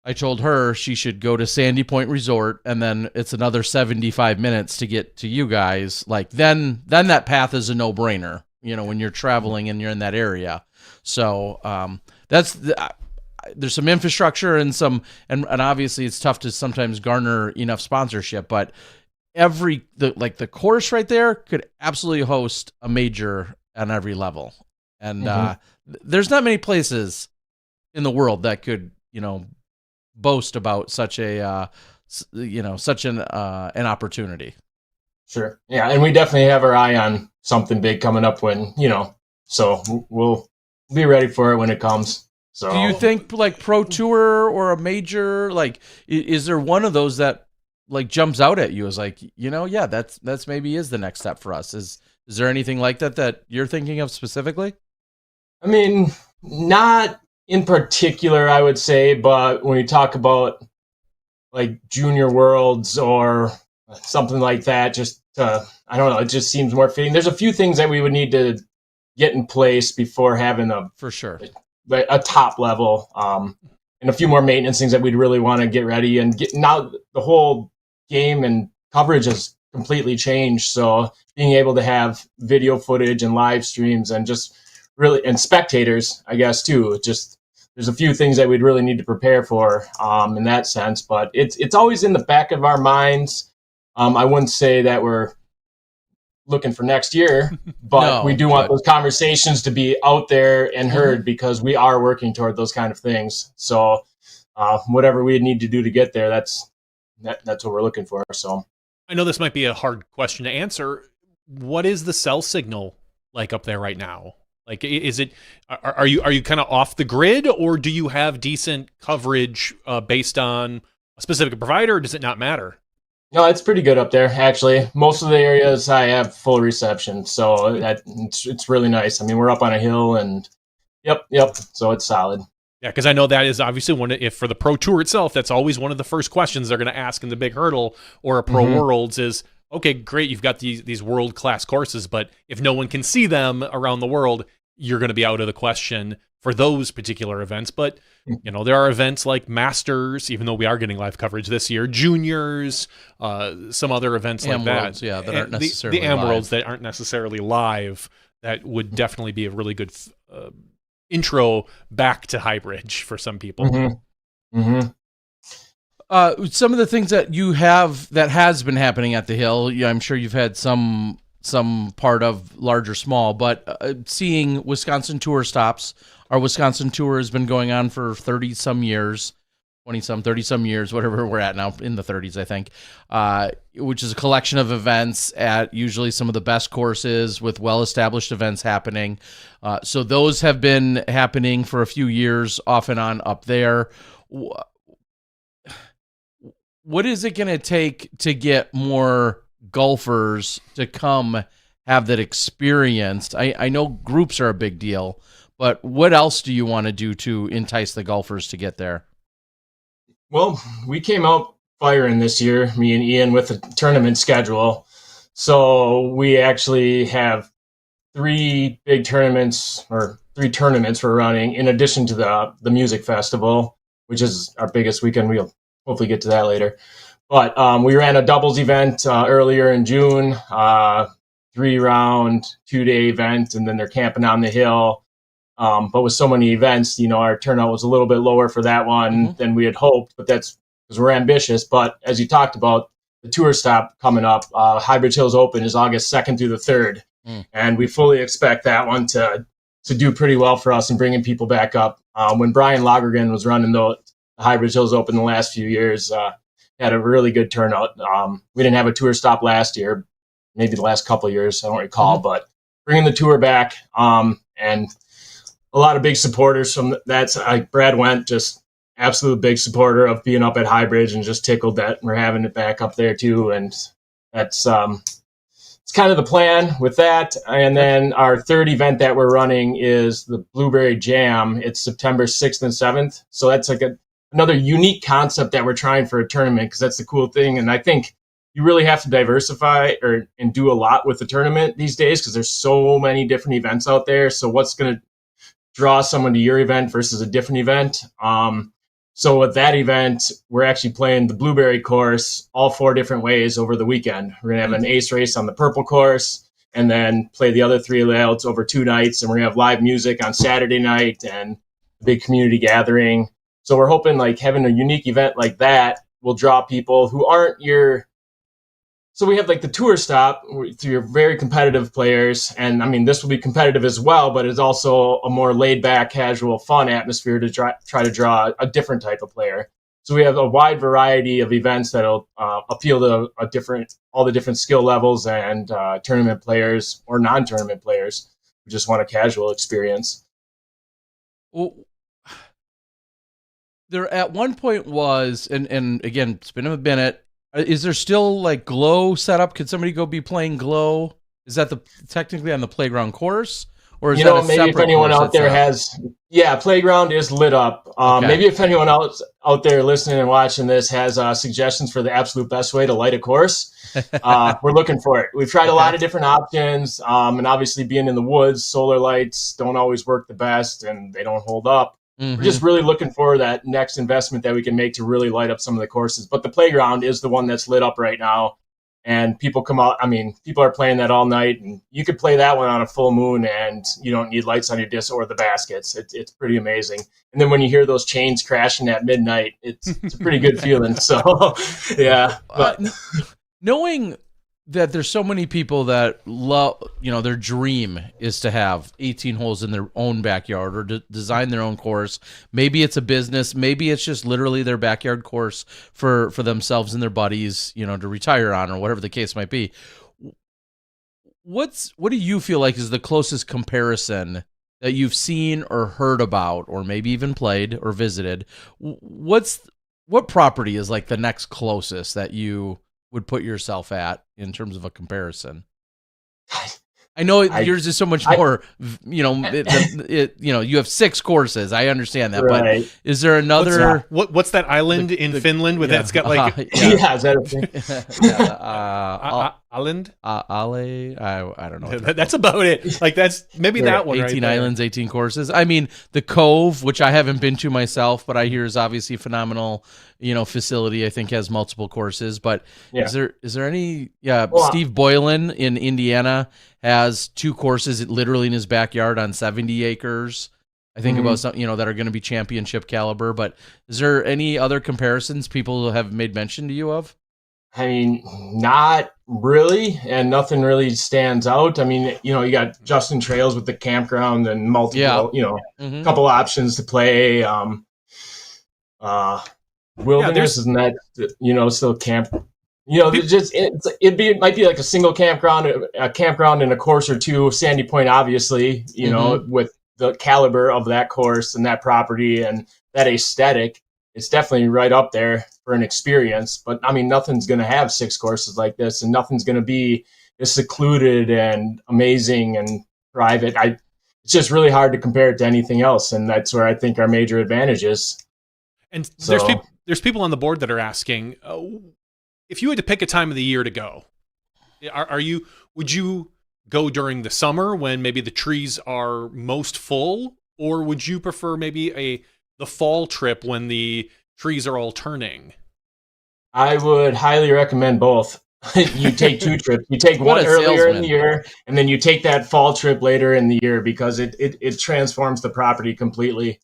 I told her she should go to Sandy Point Resort, and then it's another 75 minutes to get to you guys. Like then that path is a no-brainer, when you're traveling and you're in that area. So there's some infrastructure and obviously it's tough to sometimes garner enough sponsorship, but the course right there could absolutely host a major on every level. And there's not many places in the world that could, boast about such an opportunity. Sure. Yeah. And we definitely have our eye on something big coming up so we'll be ready for it when it comes. So, do you think like Pro Tour or a major, like, is there one of those that like jumps out at you as like, that's maybe is the next step for us? Is there anything like that you're thinking of specifically? I mean, not in particular, I would say, but when you talk about like Junior Worlds or something like that, just I don't know, it just seems more fitting. There's a few things that we would need to get in place before having for sure a top level, and a few more maintenance things that we'd really want to get ready and get. Now the whole game and coverage has completely changed. So being able to have video footage and live streams and just really, and spectators, I guess too, just there's a few things that we'd really need to prepare for, in that sense, but it's always in the back of our minds. I wouldn't say that we're looking for next year, but we do want those conversations to be out there and heard because we are working toward those kind of things. So whatever we need to do to get there, that's what we're looking for. So I know this might be a hard question to answer. What is the cell signal like up there right now? Like, are you kind of off the grid, or do you have decent coverage based on a specific provider, or does it not matter? No, it's pretty good up there, actually. Most of the areas I have full reception, so it's really nice. I mean, we're up on a hill, and yep, so it's solid. Yeah, because I know that is obviously if for the Pro Tour itself, that's always one of the first questions they're going to ask in the big hurdle or a Pro Worlds is, okay, great, you've got these world-class courses, but if no one can see them around the world, you're going to be out of the question for those particular events. But there are events like Masters, even though we are getting live coverage this year, Juniors, some other events like that. Yeah, that aren't necessarily the Worlds that aren't necessarily live. That would definitely be a really good intro back to Highbridge for some people. Some of the things that you have that has been happening at the Hill, I'm sure you've had some part of, large or small, but seeing Wisconsin Tour stops. Our Wisconsin Tour has been going on for 30-some years, 20-some, 30-some years, whatever we're at now, in the 30s, I think, which is a collection of events at usually some of the best courses with well-established events happening. So those have been happening for a few years off and on up there. What is it going to take to get more golfers to come have that experience? I know groups are a big deal, but what else do you want to do to entice the golfers to get there? Well, we came out firing this year, me and Ian, with a tournament schedule. So we actually have three tournaments we're running in addition to the music festival, which is our biggest weekend. We'll hopefully get to that later. But we ran a doubles event earlier in June, 3-round, 2-day event, and then they're camping on the hill. But with so many events, our turnout was a little bit lower for that one than we had hoped, but that's because we're ambitious. But as you talked about, the tour stop coming up, Highbridge Hills Open is August 2nd through the 3rd. And we fully expect that one to do pretty well for us in bringing people back up. When Brian Lagergren was running the Highbridge Hills Open the last few years, had a really good turnout. We didn't have a tour stop last year, maybe the last couple of years, I don't recall, but bringing the tour back, and a lot of big supporters from that. Brad Went, just absolute big supporter of being up at Highbridge, and just tickled that we're having it back up there too. And that's it's kind of the plan with that. And then our third event that we're running is the Blueberry Jam. It's September 6th and 7th. So that's like another unique concept that we're trying for a tournament, because that's the cool thing. And I think you really have to diversify and do a lot with the tournament these days, because there's so many different events out there. So what's going to draw someone to your event versus a different event? So with that event, we're actually playing the Blueberry course all 4 different ways over the weekend. We're going to have an ace race on the purple course, and then play the other 3 layouts over 2 nights. And we're going to have live music on Saturday night and a big community gathering. So we're hoping like having a unique event like that will draw people who aren't your... So we have like the tour stop through your very competitive players. And I mean, this will be competitive as well, but it's also a more laid back, casual, fun atmosphere to try to draw a different type of player. So we have a wide variety of events that'll appeal to all the different skill levels and tournament players or non-tournament players who just want a casual experience. Well, there at one point was, and again, it's been a minute. Is there still like Glow set up? Could somebody go be playing Glow? Is that technically on the playground course, or is that a maybe if anyone out there has, Playground is lit up. Okay. Maybe if anyone else out there listening and watching this has suggestions for the absolute best way to light a course, we're looking for it. We've tried a lot of different options, and obviously being in the woods, solar lights don't always work the best, and they don't hold up. We're just really looking for that next investment that we can make to really light up some of the courses. But the Playground is the one that's lit up right now. And people come out. I mean, people are playing that all night. And you could play that one on a full moon, and you don't need lights on your disc or the baskets. It's pretty amazing. And then when you hear those chains crashing at midnight, it's a pretty good feeling. So, yeah. But knowing that there's so many people that love, their dream is to have 18 holes in their own backyard or design their own course. Maybe it's a business. Maybe it's just literally their backyard course for themselves and their buddies, to retire on, or whatever the case might be. What do you feel like is the closest comparison that you've seen or heard about, or maybe even played or visited? What property is like the next closest that you would put yourself at in terms of a comparison? I know yours is so much more, you have 6 courses. I understand that, right. But is there another? What's that island in Finland with that's got like? Is that a thing? Island? I don't know. That's about it. Like that's maybe that one. 18 islands, 18 courses. I mean, the Cove, which I haven't been to myself, but I hear is obviously a phenomenal, facility. I think has multiple courses. But is there any? Yeah, well, Steve Boylan in Indiana has 2 courses literally in his backyard on 70 acres. I think about some, that are going to be championship caliber. But is there any other comparisons people have made mention to you of? I mean, not really, and nothing really stands out. I mean, you got Justin Trails with the campground and multiple, couple options to play. Wilderness isn't that, still camp. It might be like a single campground, and a course or 2. Sandy Point, obviously, with the caliber of that course and that property and that aesthetic, it's definitely right up there for an experience. But I mean, nothing's going to have 6 courses like this, and nothing's going to be as secluded and amazing and private. It's just really hard to compare it to anything else, and that's where I think our major advantage is. And there's people on the board that are asking, if you had to pick a time of the year to go, would you go during the summer when maybe the trees are most full, or would you prefer maybe the fall trip when the trees are all turning? I would highly recommend both. You take 2 trips. You take one earlier in the year, and then you take that fall trip later in the year, because it transforms the property completely.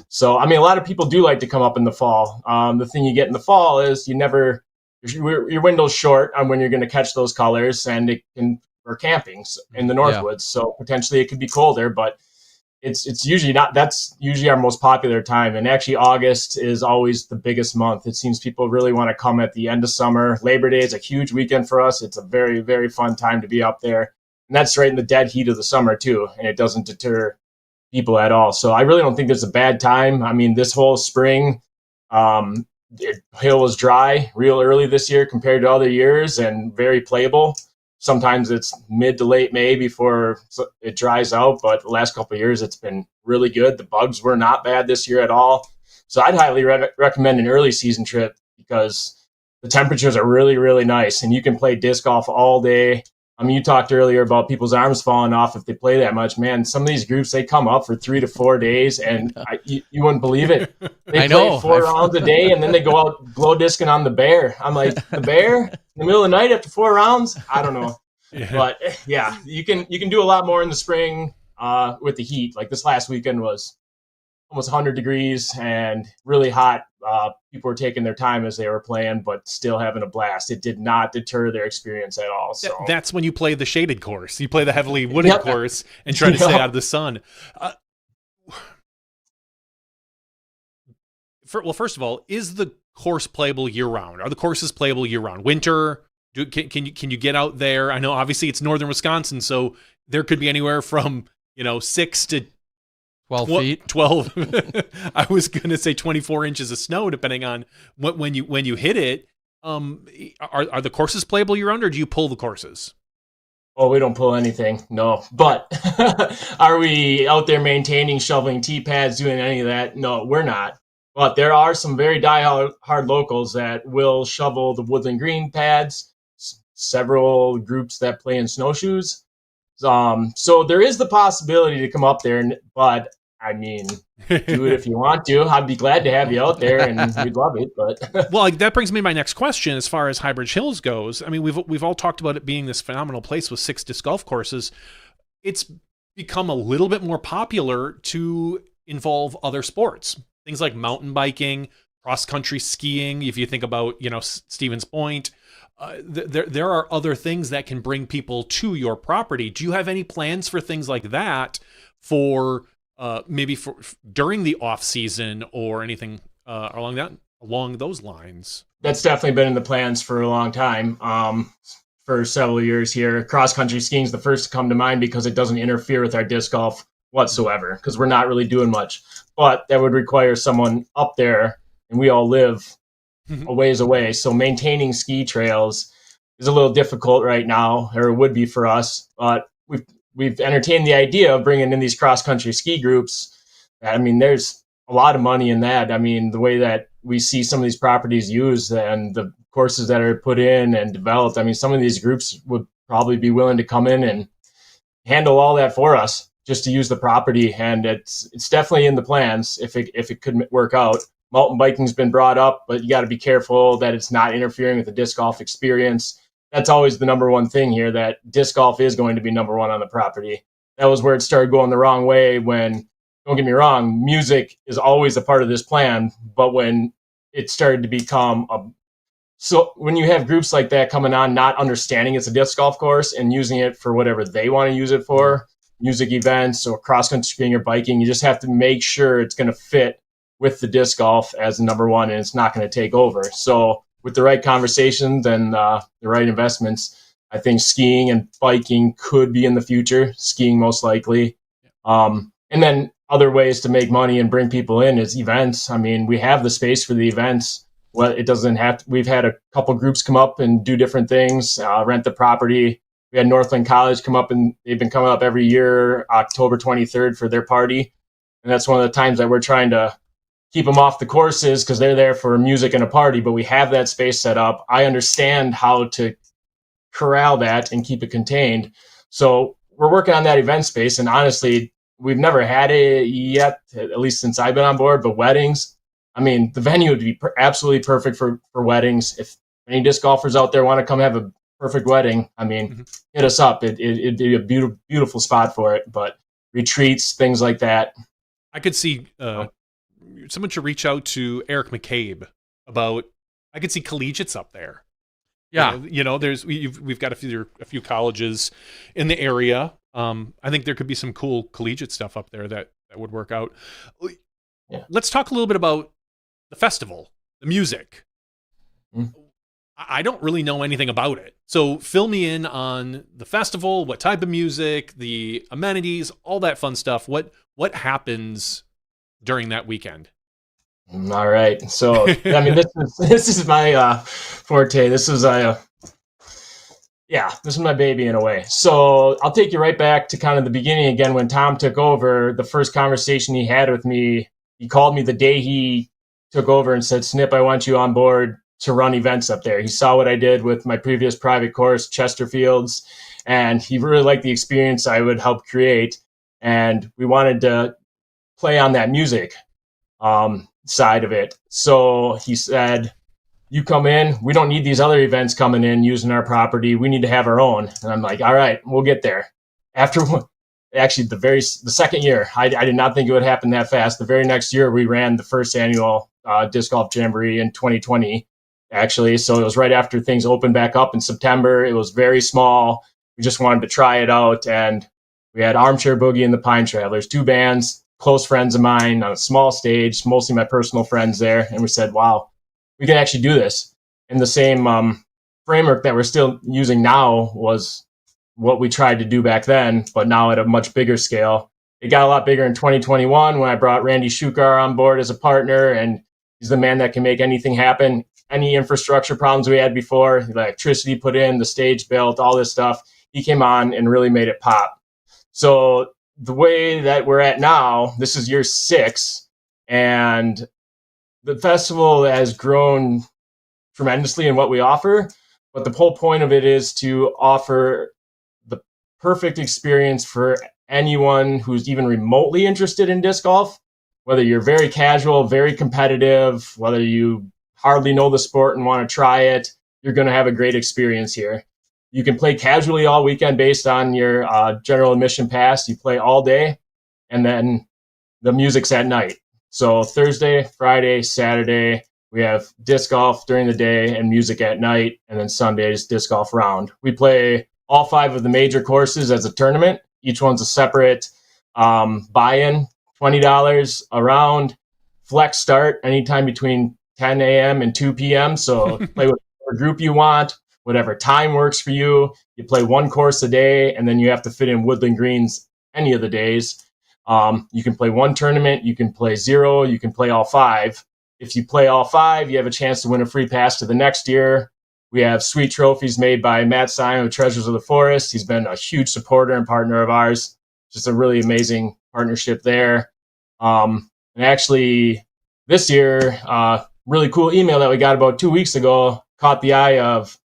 So, I mean, a lot of people do like to come up in the fall. The thing you get in the fall is your window's short on when you're going to catch those colors, and it can for camping in the Northwoods. So potentially it could be colder, but it's usually not. That's usually our most popular time, and actually August is always the biggest month. It seems people really want to come at the end of summer. Labor Day is a huge weekend for us. It's a very, very fun time to be up there, and that's right in the dead heat of the summer too, and it doesn't deter people at all. So I really don't think there's a bad time. I mean, this whole spring, hill was dry real early this year compared to other years, and very playable. Sometimes it's mid to late May before it dries out, but the last couple of years it's been really good. The bugs were not bad this year at all. So I'd highly recommend an early season trip because the temperatures are really, really nice, and you can play disc golf all day. I mean, you talked earlier about people's arms falling off if they play that much. Man, some of these groups, they come up for 3 to 4 days, and you wouldn't believe it. They play 4 rounds a day, and then they go out glow discing on the bear. I'm like, the bear? In the middle of the night after 4 rounds? I don't know. Yeah. But, yeah, you can do a lot more in the spring with the heat. Like this last weekend was almost 100 degrees and really hot. People were taking their time as they were playing, but still having a blast. It did not deter their experience at all. So that's when you play the shaded course. You play the heavily wooded course and try to stay out of the sun. First of all, is the course playable year round? Are the courses playable year round? Winter? Can you get out there? I know obviously it's northern Wisconsin, so there could be anywhere from 6 to 12 feet. 12. I was gonna say 24 inches of snow, depending on when you hit it. Are the courses playable year round, or do you pull the courses? Oh, we don't pull anything, no. But are we out there maintaining, shoveling tee pads, doing any of that? No, we're not. But there are some very die-hard locals that will shovel the woodland green pads, several groups that play in snowshoes. So there is the possibility to come up there, but I mean, do it if you want to. I'd be glad to have you out there, and we'd love it. But well, that brings me to my next question. As far as Highbridge Hills goes, I mean, we've all talked about it being this phenomenal place with 6 disc golf courses. It's become a little bit more popular to involve other sports, things like mountain biking, cross country skiing. If you think about Stevens Point. There are other things that can bring people to your property. Do you have any plans for things like that for maybe for during the off season or anything along those lines? That's definitely been in the plans for a long time. For several years here, cross country skiing is the first to come to mind because it doesn't interfere with our disc golf whatsoever because we're not really doing much. But that would require someone up there, and we all live a ways away. So maintaining ski trails is a little difficult right now, or it would be for us. But we've entertained the idea of bringing in these cross-country ski groups. I mean, there's a lot of money in that. I mean, the way that we see some of these properties used and the courses that are put in and developed, I mean, some of these groups would probably be willing to come in and handle all that for us just to use the property. And it's definitely in the plans if it could work out. Mountain biking's been brought up, but you got to be careful that it's not interfering with the disc golf experience. That's always the number one thing here, that disc golf is going to be number one on the property. That was where it started going the wrong way when, don't get me wrong, music is always a part of this plan, but when it started to become so when you have groups like that coming on, not understanding it's a disc golf course and using it for whatever they want to use it for, music events or cross-country skiing or biking, you just have to make sure it's going to fit with the disc golf as number one, and it's not going to take over. So with the right conversations and the right investments, I think skiing and biking could be in the future, skiing most likely. And then other ways to make money and bring people in is events. I mean, we have the space for the events. Well, it doesn't have to, we've had a couple groups come up and do different things, rent the property. We had Northland College come up, and they've been coming up every year, October 23rd for their party. And that's one of the times that we're trying to keep them off the courses because they're there for music and a party, but we have that space set up. I understand how to corral that and keep it contained. So we're working on that event space, and honestly, we've never had it yet, at least since I've been on board, but weddings, I mean, the venue would be absolutely perfect for weddings. If any disc golfers out there want to come have a perfect wedding, I mean, hit us up. It'd be a beautiful, beautiful spot for it, but retreats, things like that. I could see someone should reach out to Eric McCabe about. I could see collegiates up there. Yeah, we've got a few colleges in the area. I think there could be some cool collegiate stuff up there that would work out. Yeah. Let's talk a little bit about the festival, the music. Mm. I don't really know anything about it. So fill me in on the festival, what type of music, the amenities, all that fun stuff. What happens during that weekend? All right. So, I mean, this is my forte. This is my baby in a way. So I'll take you right back to kind of the beginning again when Tom took over. The first conversation he had with me, he called me the day he took over and said, Snip, I want you on board to run events up there. He saw what I did with my previous private course, Chesterfields, and he really liked the experience I would help create. And we wanted to play on that music side of it. So he said, you come in, we don't need these other events coming in using our property. We need to have our own. And I'm like, all right, we'll get there. After actually the second year, I did not think it would happen that fast. The very next year, we ran the first annual disc golf jamboree in 2020, actually. So it was right after things opened back up in September. It was very small. We just wanted to try it out. And we had Armchair Boogie and the Pine Travelers, 2 bands, close friends of mine on a small stage, mostly my personal friends there. And we said, wow, we can actually do this. And the same framework that we're still using now was what we tried to do back then, but now at a much bigger scale. It got a lot bigger in 2021 when I brought Randy Shukar on board as a partner, and he's the man that can make anything happen. Any infrastructure problems we had before, the electricity put in, the stage built, all this stuff, he came on and really made it pop. So the way that we're at now, this is year 6, and the festival has grown tremendously in what we offer, but the whole point of it is to offer the perfect experience for anyone who's even remotely interested in disc golf, whether you're very casual, very competitive, whether you hardly know the sport and want to try it, you're going to have a great experience here. You can play casually all weekend based on your general admission pass. You play all day, and then the music's at night. So Thursday, Friday, Saturday, we have disc golf during the day and music at night, and then Sunday's disc golf round. We play all 5 of the major courses as a tournament. Each one's a separate buy-in, $20 a round, flex start anytime between 10 a.m. and 2 p.m. So play with whatever group you want, whatever time works for you. You play 1 course a day, and then you have to fit in Woodland Greens any of the days. You can play 1 tournament, you can play 0, you can play all 5. If you play all 5, you have a chance to win a free pass to the next year. We have sweet trophies made by Matt Simon of Treasures of the Forest. He's been a huge supporter and partner of ours. Just a really amazing partnership there. And actually, this year, really cool email that we got about 2 weeks ago caught the eye of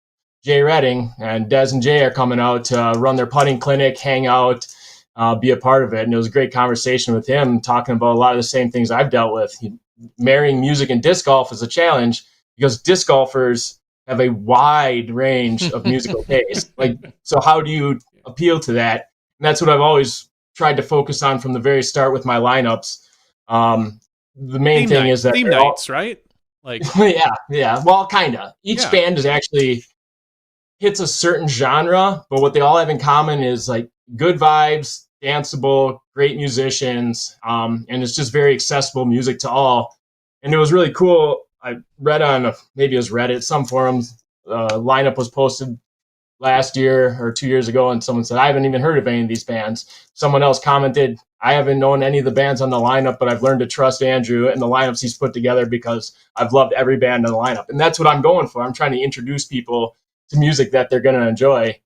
Jay Redding, and Des and Jay are coming out to run their putting clinic, hang out, be a part of it. And it was a great conversation with him, talking about a lot of the same things I've dealt with. Marrying music and disc golf is a challenge because disc golfers have a wide range of musical taste. So how do you appeal to that? And that's what I've always tried to focus on from the very start with my lineups. The main thing is that theme nights, right? yeah. Well, kind of. Each band is actually hits a certain genre, but what they all have in common is good vibes, danceable, great musicians, and it's just very accessible music to all. And it was really cool. I read on maybe it was Reddit, some forums, lineup was posted last year or 2 years ago, and someone said, I haven't even heard of any of these bands. Someone else commented, I haven't known any of the bands on the lineup, but I've learned to trust Andrew and the lineups he's put together because I've loved every band on the lineup. And that's what I'm going for. I'm trying to introduce people to music that they're going to enjoy.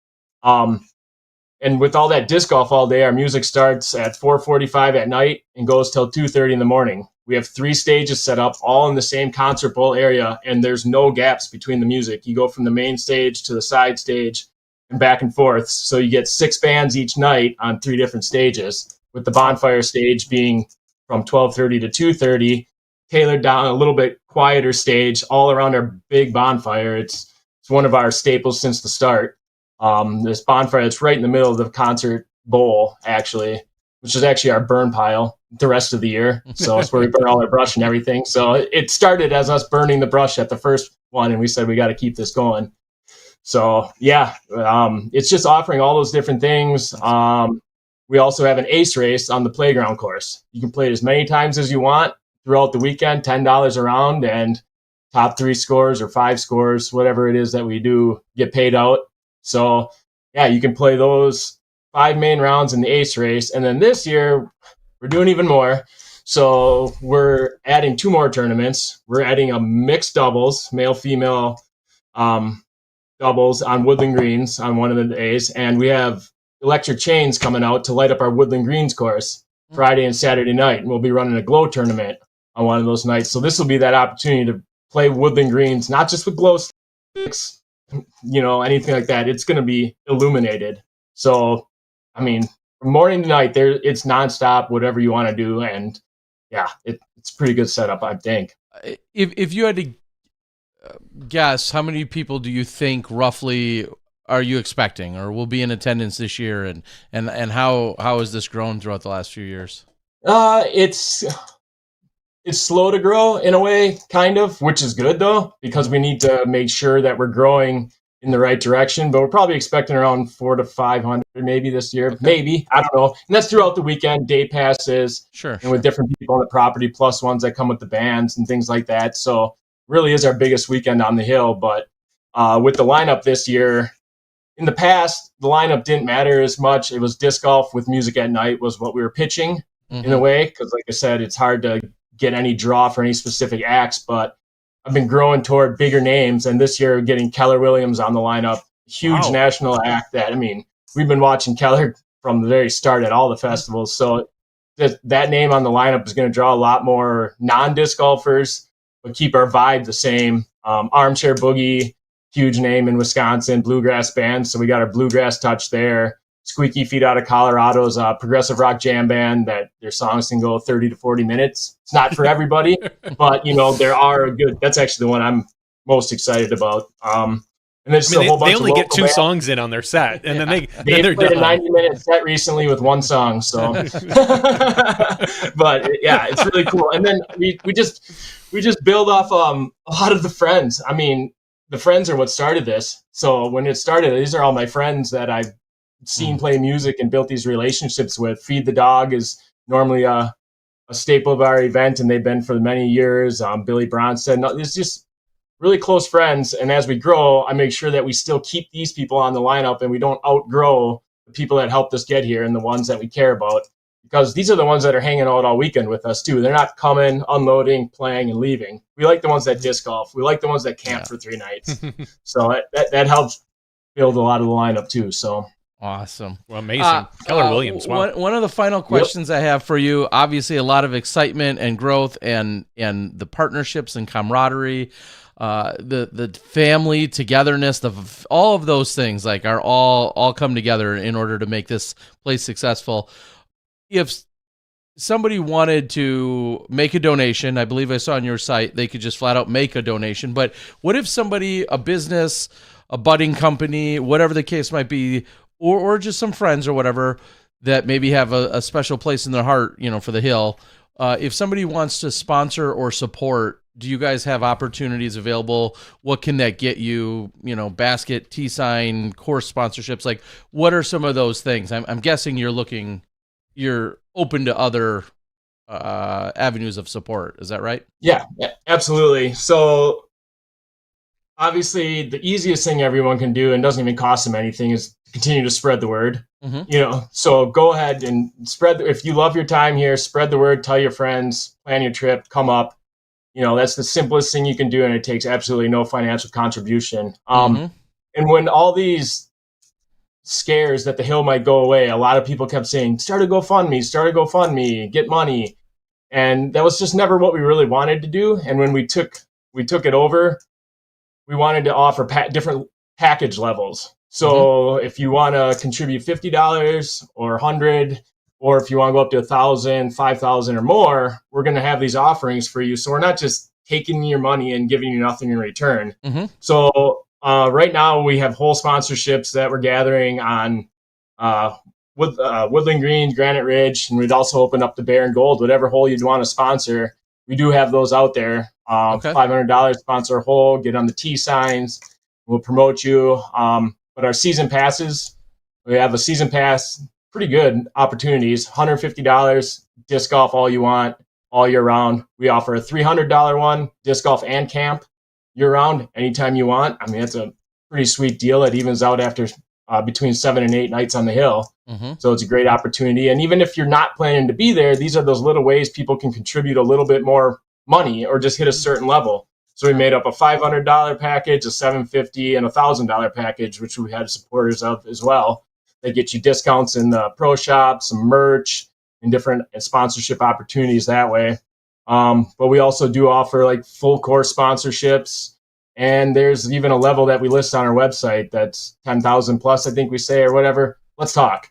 And with all that disc golf all day, our music starts at 4:45 at night and goes till 2:30 in the morning. We have 3 stages set up, all in the same concert bowl area, and there's no gaps between the music. You go from the main stage to the side stage and back and forth. So you get 6 bands each night on 3 different stages, with the bonfire stage being from 12:30 to 2:30, tailored down a little bit quieter stage all around our big bonfire. It's one of our staples since the start. This bonfire that's right in the middle of the concert bowl, actually, which is actually our burn pile the rest of the year. So it's where we burn all our brush and everything. So it started as us burning the brush at the first one, and we said we got to keep this going. So it's just offering all those different things. we also have an ace race on the playground course. You can play it as many times as you want throughout the weekend, $10 a round, and top 3 scores or 5 scores, whatever it is that we do, get paid out. So yeah, you can play those 5 main rounds in the ace race. And then this year, we're doing even more. So we're adding 2 more tournaments. We're adding a mixed doubles, male-female doubles on Woodland Greens on one of the days. And we have electric chains coming out to light up our Woodland Greens course Friday and Saturday night. And we'll be running a glow tournament on one of those nights. So this will be that opportunity to play Woodland Greens, not just with glow sticks, anything like that. It's going to be illuminated. So, I mean, from morning to night, it's nonstop, whatever you want to do. And yeah, it's a pretty good setup, I think. If you had to guess, how many people do you think roughly are you expecting or will be in attendance this year? And how has this grown throughout the last few years? It's slow to grow in a way, kind of, which is good though, because we need to make sure that we're growing in the right direction. But we're probably expecting around 400 to 500 maybe this year. Okay. Maybe, I don't know. And that's throughout the weekend, day passes, sure, and with different people on the property, plus ones that come with the bands and things like that. So really is our biggest weekend on the hill. But with the lineup this year, in the past, the lineup didn't matter as much. It was disc golf with music at night was what we were pitching in a way, because like I said, it's hard to get any draw for any specific acts, but I've been growing toward bigger names, and this year getting Keller Williams on the lineup, huge national act that, I mean, we've been watching Keller from the very start at all the festivals, so that name on the lineup is going to draw a lot more non-disc golfers, but keep our vibe the same. Armchair Boogie, huge name in Wisconsin, bluegrass band, so we got our bluegrass touch there. Squeaky Feet out of Colorado's progressive rock jam band that their songs can go 30 to 40 minutes. It's not for everybody, but there are good. That's actually the one I'm most excited about. And there's a whole bunch. They only get 2 songs in on their set, and then they're played done. a 90-minute set recently with 1 song. So, but yeah, it's really cool. And then we just build off a lot of the friends. I mean, the friends are what started this. So when it started, these are all my friends that I've seen play music and built these relationships with. Feed the Dog is normally a staple of our event, and they've been for many years. Billy Bronstead, it's just really close friends. And as we grow, I make sure that we still keep these people on the lineup and we don't outgrow the people that helped us get here and the ones that we care about, because these are the ones that are hanging out all weekend with us too. They're not coming, unloading, playing, and leaving. We like the ones that disc golf. We like the ones that camp for 3 nights. So that helps build a lot of the lineup too. So awesome. Well, amazing. Keller Williams. Wow. One of the final questions I have for you, obviously a lot of excitement and growth and the partnerships and camaraderie, the family togetherness, all of those things are all come together in order to make this place successful. If somebody wanted to make a donation, I believe I saw on your site, they could just flat out make a donation. But what if somebody, a business, a budding company, whatever the case might be, or just some friends or whatever that maybe have a special place in their heart, for the hill. If somebody wants to sponsor or support, do you guys have opportunities available? What can that get you? Basket, tee sign, course sponsorships. What are some of those things? I'm guessing you're open to other avenues of support. Is that right? Yeah, absolutely. So obviously the easiest thing everyone can do, and doesn't even cost them anything, is continue to spread the word. So go ahead and if you love your time here, spread the word, tell your friends, plan your trip, come up. That's the simplest thing you can do, and it takes absolutely no financial contribution. And when all these scares that the hill might go away, a lot of people kept saying, start a GoFundMe, get money. And that was just never what we really wanted to do. And when we took it over, we wanted to offer different package levels. So if you want to contribute $50 or $100, or if you want to go up to $1,000, $5,000 or more, we're going to have these offerings for you. So we're not just taking your money and giving you nothing in return. So right now we have whole sponsorships that we're gathering on Woodland Green, Granite Ridge, and we'd also open up the Bear and Gold, whatever hole you'd want to sponsor. We do have those out there. $500 sponsor a hole, get on the tee signs. We'll promote you. But our season passes, we have a season pass pretty good opportunities. $150 disc golf all you want all year round. We offer a $300 one, disc golf and camp year round, anytime you want. I mean, it's a pretty sweet deal. It evens out after between 7 and 8 nights on the hill. Mm-hmm. So it's a great opportunity. And even if you're not planning to be there, these are those little ways people can contribute a little bit more money or just hit a certain level. So we made up a $500 package, a $750, and a $1,000 package, which we had supporters of as well. They get you discounts in the pro shop, some merch, and different sponsorship opportunities that way. But we also do offer like full course sponsorships. And there's even a level that we list on our website that's 10,000 plus, I think we say, or whatever. Let's talk.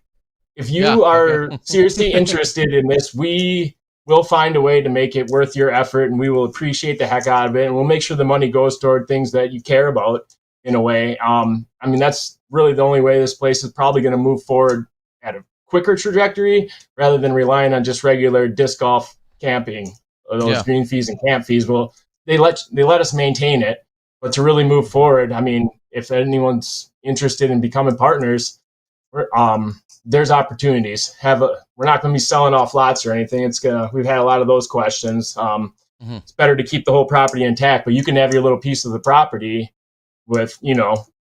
If you are seriously interested in this, we will find a way to make it worth your effort, and we will appreciate the heck out of it. And we'll make sure the money goes toward things that you care about in a way. I mean, that's really the only way this place is probably going to move forward at a quicker trajectory rather than relying on just regular disc golf camping. Those green fees and camp fees, well, they let us maintain it. But to really move forward, I mean, if anyone's interested in becoming partners, there's opportunities. We're not going to be selling off lots or anything. We've had a lot of those questions. It's better to keep the whole property intact, but you can have your little piece of the property with,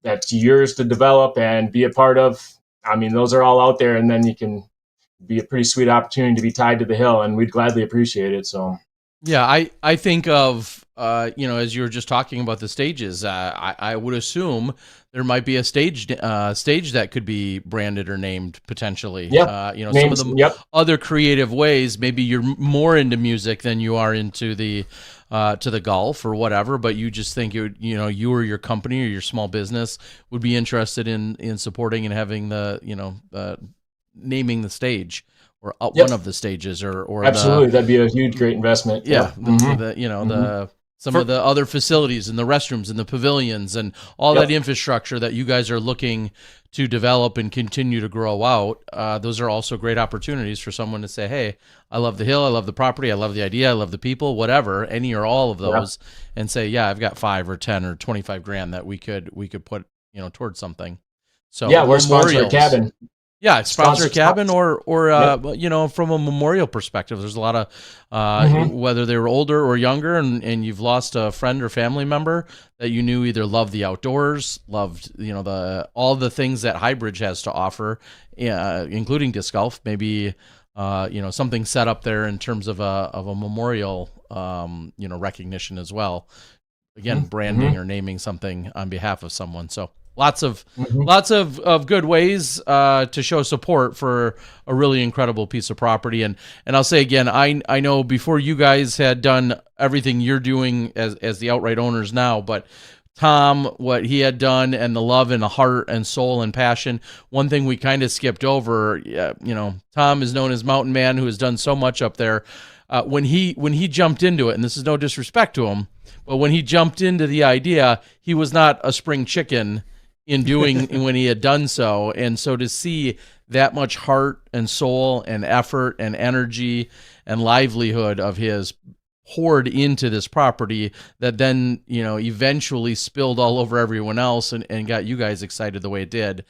that's yours to develop and be a part of. I mean, those are all out there, and then you can be a pretty sweet opportunity to be tied to the hill, and we'd gladly appreciate it. So. Yeah, I think of, as you were just talking about the stages, I would assume there might be a stage that could be branded or named potentially. Yep. Some of the other creative ways, maybe you're more into music than you are into the to the golf or whatever, but you just think you or your company or your small business would be interested in supporting and having naming the stage. Or one of the stages, or absolutely, that'd be a huge, great investment. Yeah, some of the other facilities and the restrooms and the pavilions and all that infrastructure that you guys are looking to develop and continue to grow out. Those are also great opportunities for someone to say, "Hey, I love the hill, I love the property, I love the idea, I love the people, whatever, any or all of those," and say, "Yeah, I've got 5 or 10 or 25 grand that we could put towards something." So we're sponsoring a cabin. Yeah, sponsor a cabin or from a memorial perspective, there's a lot of, whether they were older or younger and you've lost a friend or family member that you knew either loved the outdoors, loved, all the things that Highbridge has to offer, including disc golf, maybe, something set up there in terms of a memorial, recognition as well. Again, branding or naming something on behalf of someone. So lots of good ways to show support for a really incredible piece of property. And I'll say again, I know before you guys had done everything you're doing as the outright owners now, but Tom, what he had done and the love and the heart and soul and passion, one thing we kind of skipped over, Tom is known as Mountain Man, who has done so much up there. When he jumped into it, and this is no disrespect to him, but when he jumped into the idea, he was not a spring chicken in doing when he had done so. And so to see that much heart and soul and effort and energy and livelihood of his poured into this property that then, eventually spilled all over everyone else and got you guys excited the way it did,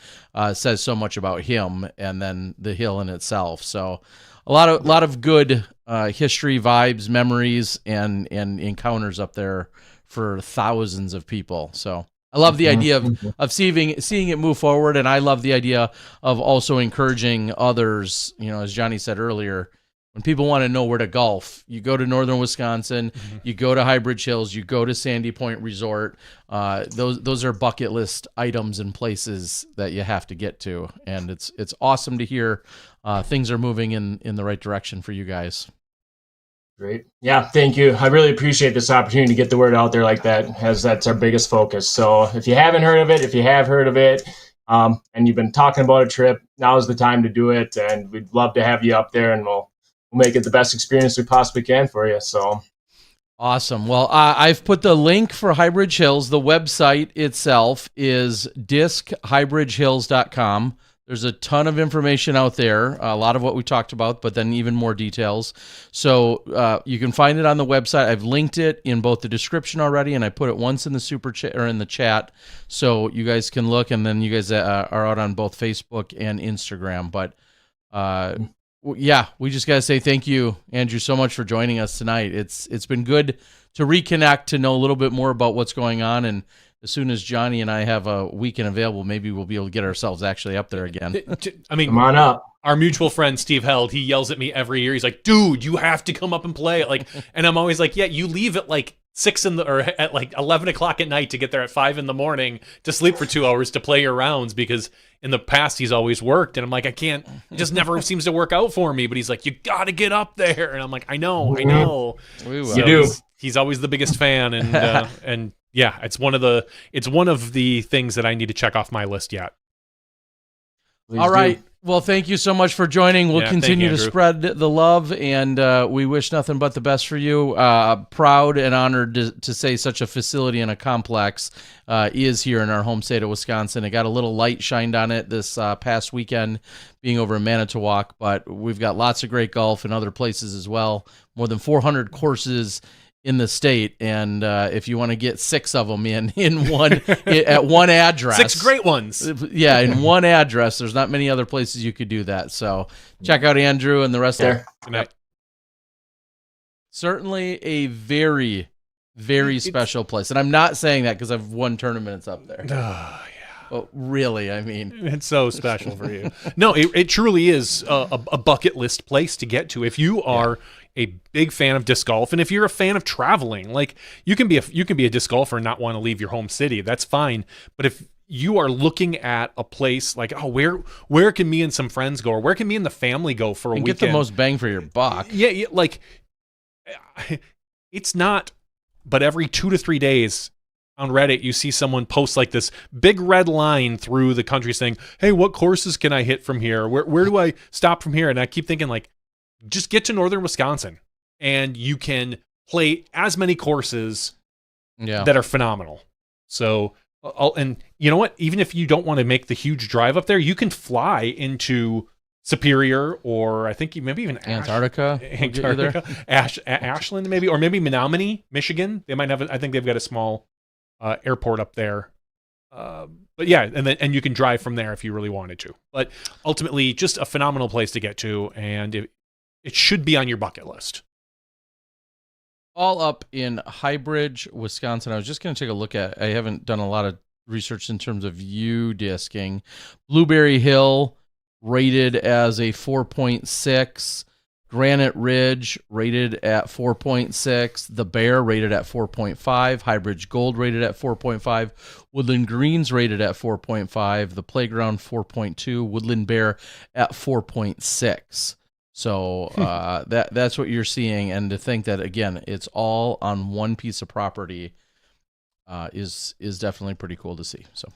says so much about him and then the hill in itself. So a lot of good history, vibes, memories, and encounters up there for thousands of people. So I love the idea of seeing it move forward, and I love the idea of also encouraging others. As Johnny said earlier, when people want to know where to golf, you go to northern Wisconsin, you go to Highbridge Hills, you go to Sandy Point Resort. Those are bucket list items and places that you have to get to, and it's awesome to hear things are moving in the right direction for you guys. Great. Yeah, thank you. I really appreciate this opportunity to get the word out there like that, as that's our biggest focus. So if you haven't heard of it, if you have heard of it, and you've been talking about a trip, now is the time to do it. And we'd love to have you up there, and we'll make it the best experience we possibly can for you. So awesome. Well, I've put the link for Highbridge Hills. The website itself is dischighbridgehills.com. There's a ton of information out there, a lot of what we talked about, but then even more details. So you can find it on the website. I've linked it in both the description already, and I put it once in the super chat or in the chat, so you guys can look. And then you guys are out on both Facebook and Instagram. But Yeah, we just got to say thank you, Andrew, so much for joining us tonight. It's been good to reconnect, to know a little bit more about what's going on, and as soon as Johnny and I have a weekend available, maybe we'll be able to get ourselves actually up there again. I mean, come on up. Our mutual friend Steve Held, he yells at me every year. He's like, "Dude, you have to come up and play." And I'm always like, "Yeah, you leave at like 6 or at like 11 o'clock at night to get there at 5 a.m. to sleep for 2 hours to play your rounds," because in the past he's always worked, and I'm like, I can't. It just never seems to work out for me. But he's like, "You got to get up there," and I'm like, I know. We will. You do. He's always the biggest fan, and yeah, it's one of the things that I need to check off my list yet. Please All right. do. Well, thank you so much for joining. We'll Yeah, continue thank you, to Andrew. spread the love, and we wish nothing but the best for you. Proud and honored to say such a facility and a complex is here in our home state of Wisconsin. It got a little light shined on it this past weekend being over in Manitowoc, but we've got lots of great golf in other places as well. More than 400 courses in the state, and if you want to get 6 of them in one at one address, 6 great ones. Yeah, in one address, there's not many other places you could do that. So check out Andrew and the rest of There. Good night. certainly a very, very special place, and I'm not saying that because I've won tournaments up there. Yeah. But really, I mean, It's so special for you. No, it truly is a bucket list place to get to. If you are a big fan of disc golf, and if you're a fan of traveling, like you can be a disc golfer and not want to leave your home city. That's fine. But if you are looking at a place like, oh, where can me and some friends go, or where can me and the family go for a and weekend? get the most bang for your buck. Yeah, like it's not. But every 2 to 3 days on Reddit, you see someone post like this big red line through the country saying, "Hey, what courses can I hit from here? Where do I stop from here?" And I keep thinking, like, just get to northern Wisconsin, and you can play as many courses that are phenomenal. So, and you know what? Even if you don't want to make the huge drive up there, you can fly into Superior, or I think maybe even Antarctica, Ashland, maybe, or maybe Menominee, Michigan. They might have. I think they've got a small airport up there. But yeah, and you can drive from there if you really wanted to. But ultimately, just a phenomenal place to get to, and it should be on your bucket list. All up in Highbridge, Wisconsin. I was just going to take a look at. I haven't done a lot of research in terms of disking. Blueberry Hill rated as a 4.6. Granite Ridge rated at 4.6. The Bear rated at 4.5. Highbridge Gold rated at 4.5. Woodland Greens rated at 4.5. The Playground 4.2. Woodland Bear at 4.6. So that's what you're seeing. And to think that, again, it's all on one piece of property is definitely pretty cool to see. So,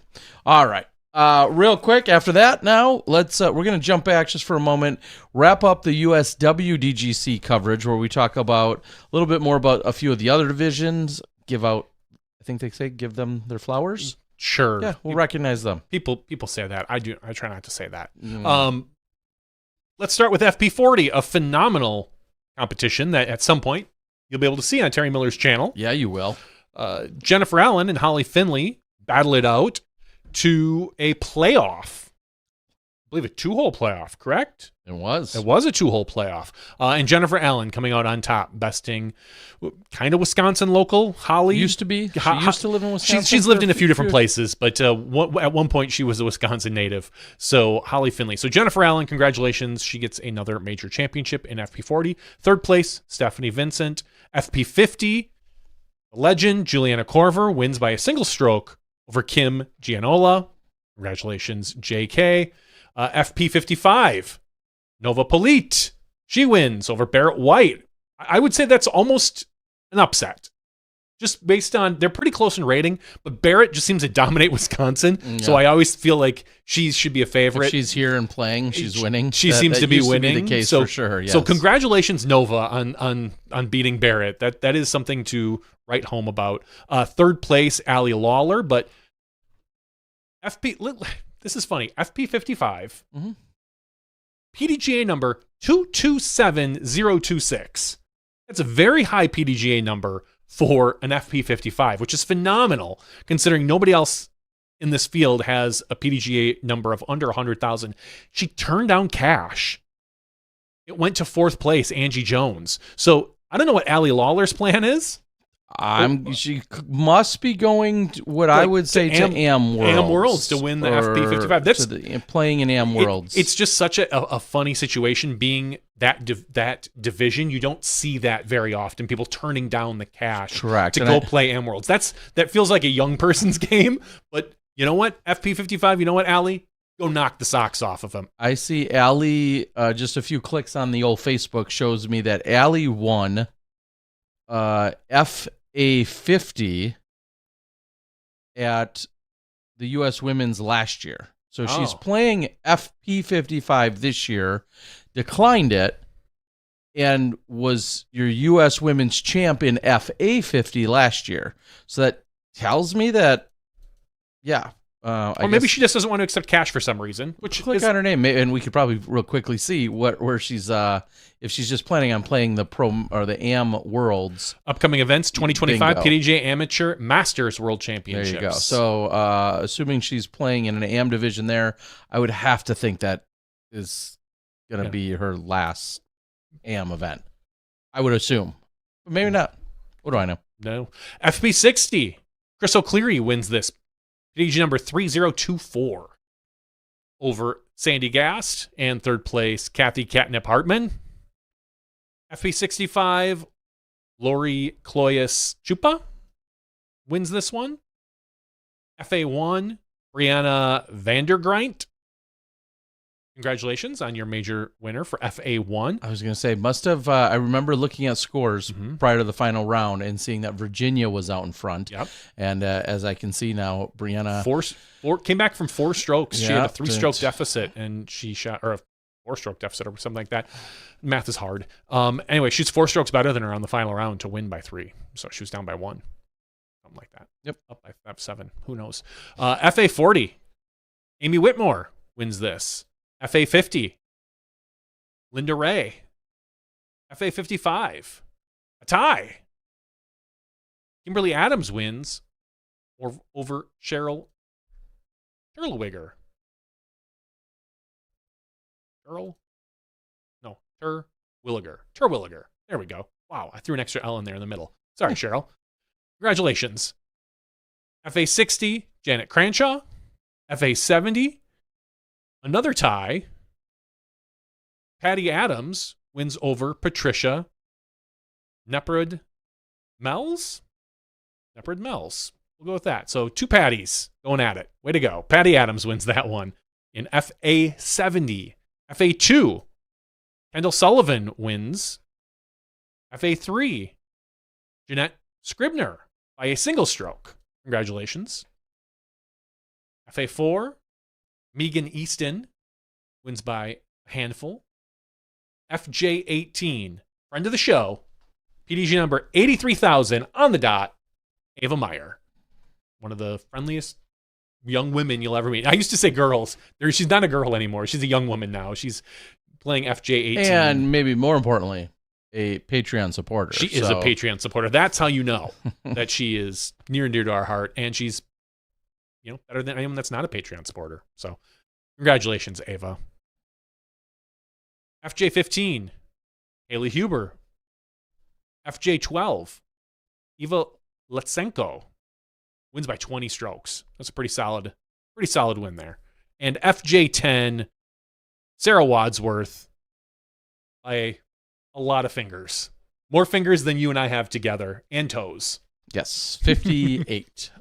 all right. Real quick after that, now we're going to jump back just for a moment, wrap up the USWDGC coverage where we talk about a little bit more about a few of the other divisions, give them their flowers. Sure. Yeah, we'll recognize them. People say that. I try not to say that. Let's start with FP40, a phenomenal competition that at some point you'll be able to see on Terry Miller's channel. Yeah, you will. Jennifer Allen and Holly Finley battle it out to a playoff. I believe a 2-hole playoff, correct? It was. It was a 2-hole playoff. And Jennifer Allen coming out on top, besting kind of Wisconsin local. Holly Used to be. She used to live in Wisconsin. She's lived in a few different places, but at one point she was a Wisconsin native. So Holly Finley. So Jennifer Allen, congratulations. She gets another major championship in FP40. Third place, Stephanie Vincent. FP50, legend Juliana Corver wins by a single stroke over Kim Gianola. Congratulations, JK. FP55, Nova Polite. She wins over Barrett White. I would say that's almost an upset. Just based on, they're pretty close in rating, but Barrett just seems to dominate Wisconsin. Yeah. So I always feel like she should be a favorite. If she's here and playing, she's winning. She seems to be winning. To be the case for sure. Yes. So congratulations, Nova, on beating Barrett. That is something to write home about. Third place, Allie Lawler, but this is funny. FP55, PDGA number 227026. That's a very high PDGA number for an FP55, which is phenomenal considering nobody else in this field has a PDGA number of under 100,000. She turned down cash It went to 4th place, Angie Jones. So I don't know what Allie Lawler's plan is. She must be going to what I would say to Am Worlds. Am Worlds to win the FP55. That's playing in Am Worlds. It's just such a funny situation being that division. You don't see that very often. People turning down the cash to go play Am Worlds. That feels like a young person's game. But you know what? FP55. You know what, Allie? Go knock the socks off of him. I see Allie. Just a few clicks on the old Facebook shows me that Allie won FA50 at the U.S. Women's last year. So she's playing FP55 this year, declined it, and was your U.S. Women's champ in FA50 last year. So that tells me that, or maybe she just doesn't want to accept cash for some reason. Which click on her name, and we could probably real quickly see where she's if she's just planning on playing the Pro or the Am Worlds. Upcoming events: 2025 PDGA Amateur Masters World Championships. There you go. So assuming she's playing in an Am division there, I would have to think that is going to be her last Am event. I would assume, but maybe not. What do I know? No. FP60. Chris O'Cleary wins this. PDG number 3024 over Sandy Gast, and 3rd place Kathy Catnip Hartman. FP65, Lori Cloyes Chupa wins this one. FA1, Brianna Vandergrint. Congratulations on your major winner for FA1. I was going to say, must have, I remember looking at scores prior to the final round and seeing that Virginia was out in front. Yep. And as I can see now, Brianna... Four came back from 4 strokes. She had a 3-stroke deficit, and she shot, or a 4-stroke deficit or something like that. Math is hard. Anyway, she's 4 strokes better than her on the final round to win by 3. So she was down by 1. Something like that. Yep. Up by 7. Who knows? FA40, Amy Whitmore wins this. FA50, Linda Ray. FA55, a tie. Kimberly Adams wins over Cheryl Terwilliger. Terwilliger. There we go. Wow, I threw an extra L in there in the middle. Sorry, Cheryl. Congratulations. FA60, Janet Cranshaw. FA70, another tie. Patty Adams wins over Patricia Neprud Mells. We'll go with that. So 2 Patties going at it. Way to go. Patty Adams wins that one in FA70. FA2, Kendall Sullivan wins. FA3, Jeanette Scribner by a single stroke. Congratulations. FA4, Megan Easton wins by a handful. FJ18, friend of the show, PDG number 83,000 on the dot, Ava Meyer. One of the friendliest young women you'll ever meet. I used to say girls. She's not a girl anymore. She's a young woman now. She's playing FJ18. And maybe more importantly, a Patreon supporter. She is a Patreon supporter. That's how you know that she is near and dear to our heart. And she's, better than anyone that's not a Patreon supporter. So congratulations, Ava. FJ15, Haley Huber. FJ12, Eva Letsenko wins by 20 strokes. That's a pretty solid win there. And FJ10, Sarah Wadsworth by a lot of fingers. More fingers than you and I have together, and toes. Yes, 58.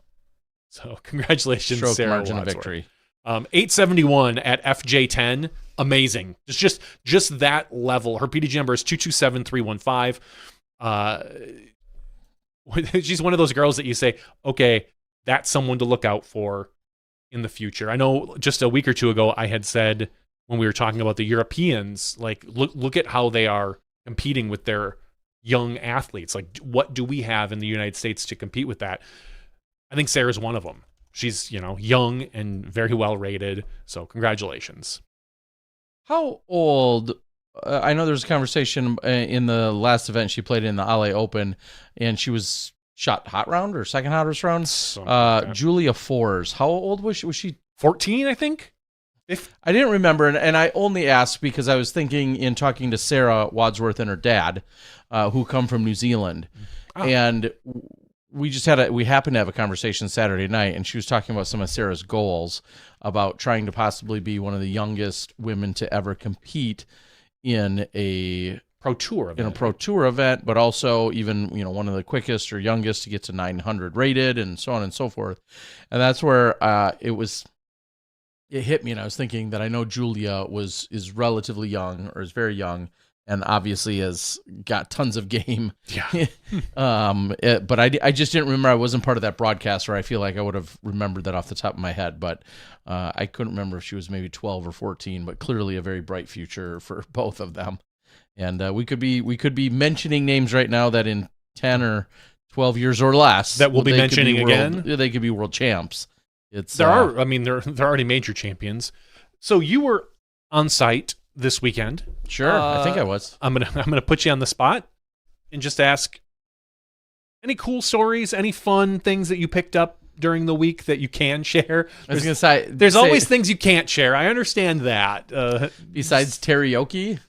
So congratulations, Stroke Sarah margin Wadsworth. of victory. 871 at FJ10. Amazing. Just that level. Her PDG number is 227315. She's one of those girls that you say, okay, that's someone to look out for in the future. I know just a week or two ago I had said when we were talking about the Europeans, like look at how they are competing with their young athletes. Like, what do we have in the United States to compete with that? I think Sarah's one of them. She's, young and very well rated. So congratulations. How old? I know there's a conversation in the last event she played in the LA Open, and she was shot hot round or second hottest round. Julia Fours. How old was she? Was she 14? I think I didn't remember, and I only asked because I was thinking in talking to Sarah Wadsworth and her dad, who come from New Zealand, and we happened to have a conversation Saturday night, and she was talking about some of Sarah's goals about trying to possibly be one of the youngest women to ever compete in a Pro Tour event, but also even one of the quickest or youngest to get to 900 rated, and so on and so forth. And that's where it hit me, and I was thinking that I know Julia is relatively young, or is very young, and obviously has got tons of game. Yeah. But I just didn't remember. I wasn't part of that broadcast, or I feel like I would have remembered that off the top of my head. But I couldn't remember if she was maybe 12 or 14. But clearly a very bright future for both of them. And we could be mentioning names right now that in 10 or 12 years or less that we'll be mentioning again. They could be world champs. They're already major champions. So you were on site this weekend. Sure, I think I was. I'm gonna put you on the spot and just ask any cool stories, any fun things that you picked up during the week that you can share. I was gonna say there's always things you can't share. I understand that. Besides karaoke.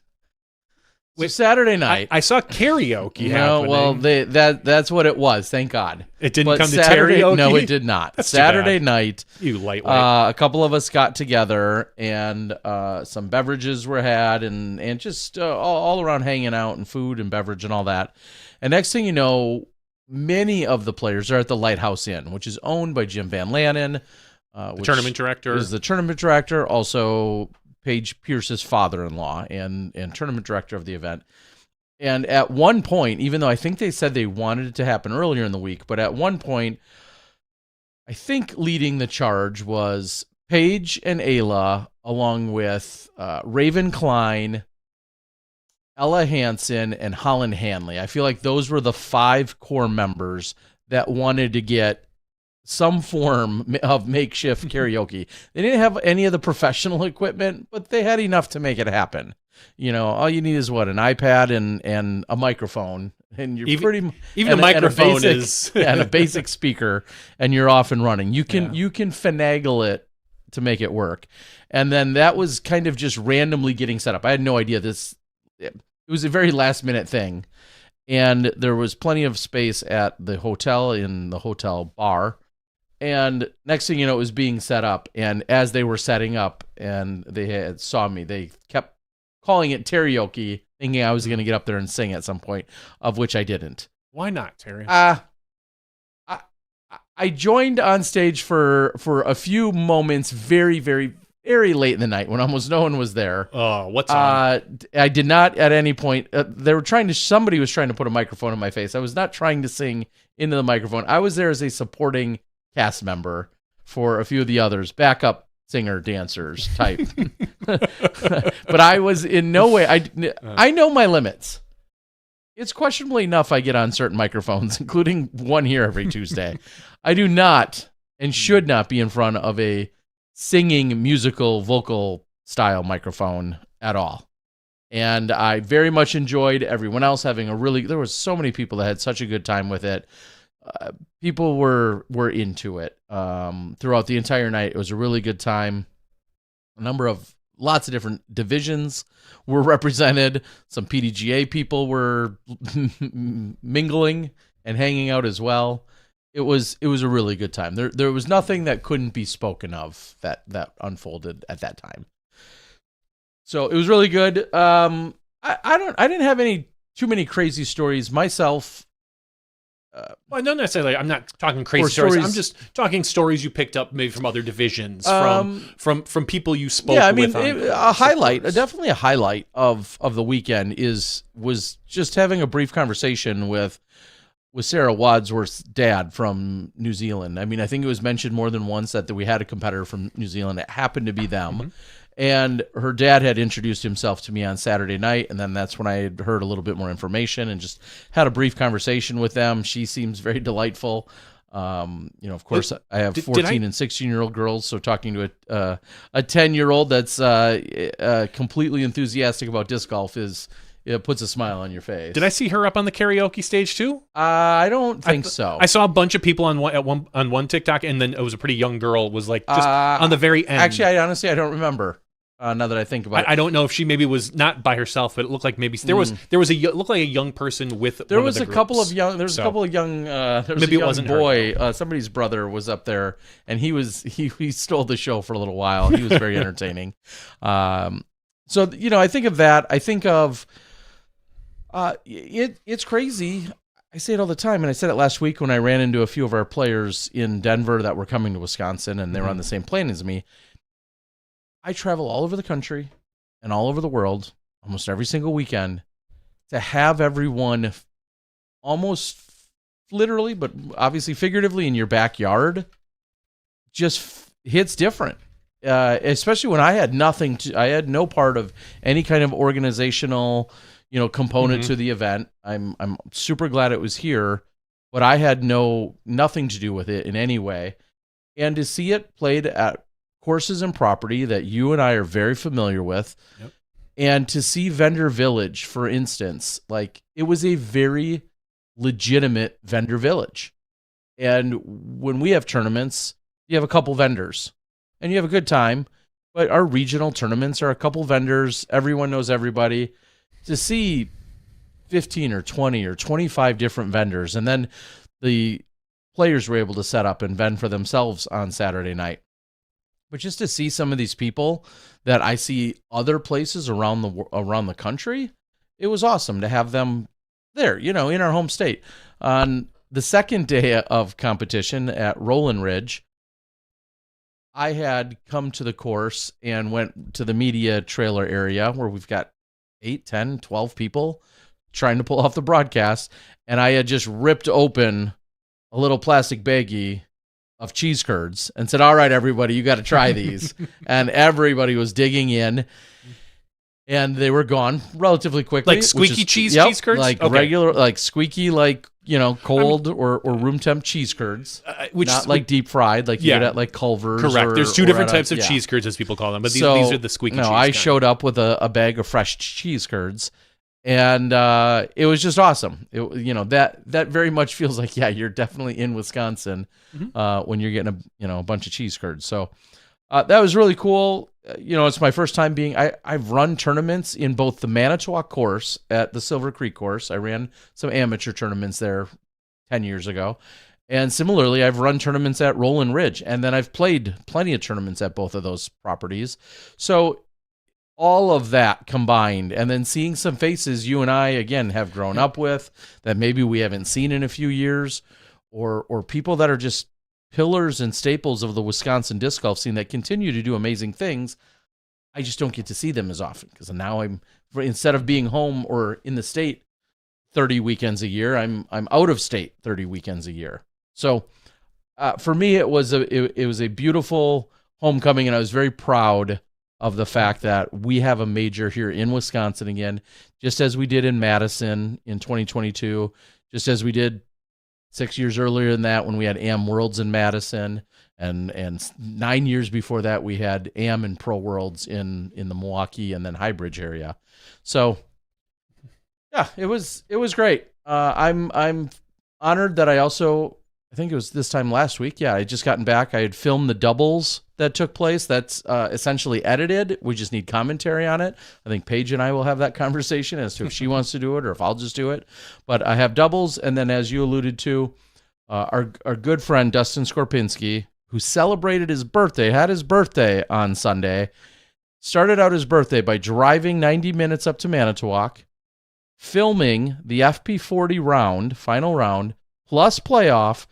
Saturday night, I saw karaoke. No, well, that's what it was. Thank God. It didn't come to Saturday, karaoke. No, it did not. That's Saturday night, you lightweight. A couple of us got together, and some beverages were had, and just all around hanging out, and food and beverage and all that. And next thing you know, many of the players are at the Lighthouse Inn, which is owned by Jim Van Lannen, the tournament director. Is the tournament director, also Paige Pierce's father-in-law and tournament director of the event. And at one point, even though I think they said they wanted it to happen earlier in the week, but at one point, I think leading the charge was Paige and Ayla, along with Raven Klein, Ella Hansen, and Holland Hanley. I feel like those were the 5 core members that wanted to get some form of makeshift karaoke. They didn't have any of the professional equipment, but they had enough to make it happen. All you need is an iPad and a microphone, and you're even a microphone and a basic speaker, and you're off and running. You can finagle it to make it work. And then that was kind of just randomly getting set up. I had no idea it was a very last minute thing. And there was plenty of space at the hotel, in the hotel bar. And next thing you know, it was being set up. And as they were setting up and they saw me, they kept calling it karaoke, thinking I was going to get up there and sing at some point, of which I didn't. Why not, Terry? I joined on stage for a few moments very, very, very late in the night when almost no one was there. Oh, what's on? I did not at any point. Somebody was trying to put a microphone in my face. I was not trying to sing into the microphone. I was there as a supporting cast member for a few of the others, backup singer, dancers type. But I was in no way. I know my limits. It's questionably enough I get on certain microphones, including one here every Tuesday. I do not and should not be in front of a singing musical vocal style microphone at all. And I very much enjoyed everyone else having there was so many people that had such a good time with it. People were into it throughout the entire night. It was a really good time. Lots of different divisions were represented. Some PDGA people were mingling and hanging out as well. It was a really good time. There was nothing that couldn't be spoken of that unfolded at that time. So it was really good. I didn't have too many crazy stories myself. Well, not necessarily. I'm not talking crazy stories. I'm just talking stories you picked up maybe from other divisions, from people you spoke with. Yeah, I mean, definitely a highlight of the weekend was just having a brief conversation with Sarah Wadsworth's dad from New Zealand. I mean, I think it was mentioned more than once that we had a competitor from New Zealand. It happened to be them. Mm-hmm. And her dad had introduced himself to me on Saturday night, and then that's when I had heard a little bit more information and just had a brief conversation with them. She seems very delightful. Of course, I have 14 and 16-year-old girls, so talking to a 10-year-old that's completely enthusiastic about disc golf is it puts a smile on your face. Did I see her up on the karaoke stage too? I don't think so. I saw a bunch of people on one TikTok, and then it was a pretty young girl was like just on the very end. Actually, I don't remember. Now that I think about it, I don't know if she maybe was not by herself, but it looked like maybe there was looked like a young person with. There was a couple of young. There was a couple of young. There was maybe a young it wasn't boy. Somebody's brother was up there, and he stole the show for a little while. He was very entertaining. So I think of that. I think of It's crazy. I say it all the time, and I said it last week when I ran into a few of our players in Denver that were coming to Wisconsin, and they were on the same plane as me. I travel all over the country and all over the world almost every single weekend. To have everyone almost literally, but obviously figuratively in your backyard just hits different. Especially when I had I had no part of any kind of organizational, component to the event. I'm super glad it was here, but I had nothing to do with it in any way. And to see it played at courses and property that you and I are very familiar with, and to see Vendor Village, for instance, like it was a very legitimate vendor village. And when we have tournaments, you have a couple vendors and you have a good time, but our regional tournaments are a couple vendors. Everyone knows everybody. To see 15 or 20 or 25 different vendors, and then the players were able to set up and vend for themselves on Saturday night. But just to see some of these people that I see other places around the country, it was awesome to have them there, in our home state. On the second day of competition at Roland Ridge, I had come to the course and went to the media trailer area where we've got 8, 10, 12 people trying to pull off the broadcast, and I had just ripped open a little plastic baggie of cheese curds and said, all right, everybody, you got to try these. And everybody was digging in, and they were gone relatively quickly. Like squeaky cheese curds? Like regular, like squeaky, cold or room temp cheese curds, which not like deep fried, like you get at like Culver's. Correct. There's two different types of cheese curds, as people call them, but these are the squeaky cheese. No, I showed up with a bag of fresh cheese curds, and it was just awesome. That very much feels like, you're definitely in Wisconsin when you're getting a bunch of cheese curds. So that was really cool. It's my first time I've run tournaments in both the Manitowoc course at the Silver Creek course. I ran some amateur tournaments there 10 years ago. And similarly, I've run tournaments at Roland Ridge, and then I've played plenty of tournaments at both of those properties. So all of that combined, and then seeing some faces you and I, again, have grown up with that maybe we haven't seen in a few years, or people that are just pillars and staples of the Wisconsin disc golf scene that continue to do amazing things. I just don't get to see them as often because now instead of being home or in the state 30 weekends a year, I'm out of state 30 weekends a year. So for me, it was a beautiful homecoming, and I was very proud of the fact that we have a major here in Wisconsin again, just as we did in Madison in 2022, just as we did 6 years earlier than that when we had AM Worlds in Madison, and 9 years before that we had AM and Pro Worlds in the Milwaukee and then Highbridge area. So yeah, it was great. I'm honored that I think it was this time last week. Yeah, I had just gotten back. I had filmed the doubles that took place. That's essentially edited. We just need commentary on it. I think Paige and I will have that conversation as to if she wants to do it or if I'll just do it. But I have doubles, and then as you alluded to, our good friend Dustin Skorpinski, who celebrated his birthday, had his birthday on Sunday, started out his birthday by driving 90 minutes up to Manitowoc, filming the FP40 final round, plus playoff,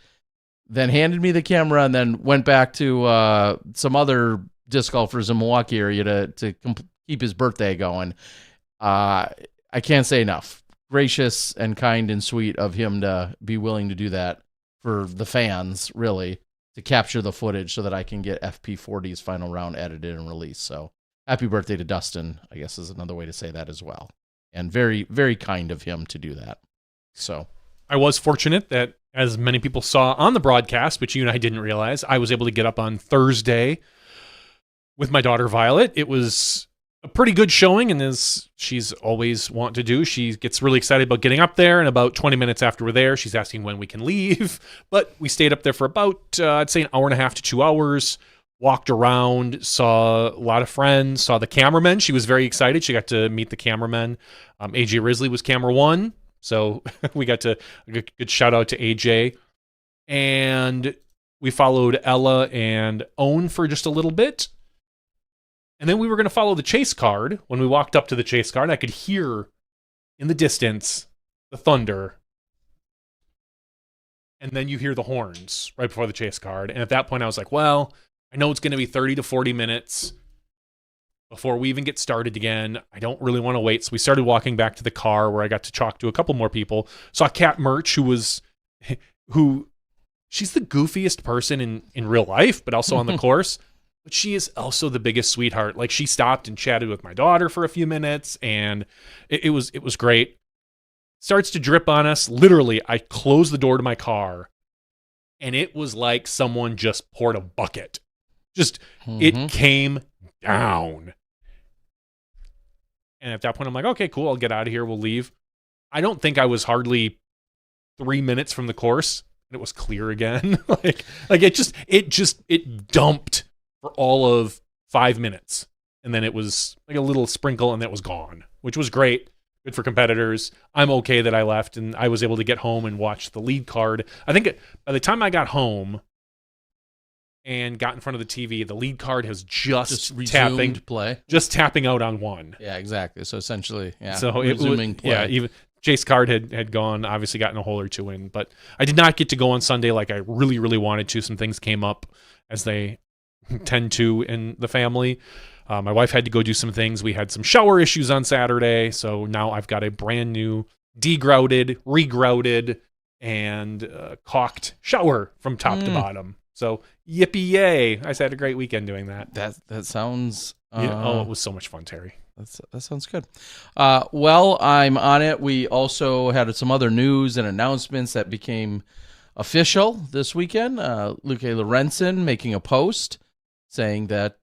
then handed me the camera and then went back to some other disc golfers in Milwaukee area to keep his birthday going. I can't say enough. Gracious and kind and sweet of him to be willing to do that for the fans, really, to capture the footage so that I can get FP40's final round edited and released. So happy birthday to Dustin, I guess is another way to say that as well. And very, very kind of him to do that. So I was fortunate that, as many people saw on the broadcast, but you and I didn't realize, I was able to get up on Thursday with my daughter Violet. It was a pretty good showing, and as she's always want to do, she gets really excited about getting up there, and about 20 minutes after we're there, she's asking when we can leave. But we stayed up there for about, I'd say, an hour and a half to 2 hours, walked around, saw a lot of friends, saw the cameramen. She was very excited. She got to meet the cameramen. AJ Risley was camera one, so we got to a good shout out to AJ. And we followed Ella and Owen for just a little bit. And then we were going to follow the chase card. When we walked up to the chase card, I could hear in the distance the thunder. And then you hear the horns right before the chase card. And at that point, I was like, well, I know it's going to be 30 to 40 minutes before we even get started again. I don't really want to wait. So we started walking back to the car where I got to talk to a couple more people. Saw Kat Merch, who she's the goofiest person in real life, but also on the course. But she is also the biggest sweetheart. Like, she stopped and chatted with my daughter for a few minutes, and it was great. Starts to drip on us. Literally, I closed the door to my car, and it was like someone just poured a bucket. It came down. And at that point, I'm like, okay, cool. I'll get out of here. We'll leave. I don't think I was hardly 3 minutes from the course, and it was clear again. like it dumped for all of 5 minutes. And then it was like a little sprinkle, and that was gone, which was great. Good for competitors. I'm okay that I left, and I was able to get home and watch the lead card. I think by the time I got home and got in front of the TV, the lead card has just tapping out on one. Yeah, exactly. So essentially, yeah. So resuming play. Yeah, even Chase card had gone, obviously gotten a hole or two in, but I did not get to go on Sunday like I really, really wanted to. Some things came up, as they tend to in the family. My wife had to go do some things. We had some shower issues on Saturday, so now I've got a brand new degrouted, regrouted, and caulked shower from top to bottom. So yippee yay! I had a great weekend doing that. That sounds. It was so much fun, Terry. That sounds good. Well, I'm on it. We also had some other news and announcements that became official this weekend. Luque Lorenzen making a post saying that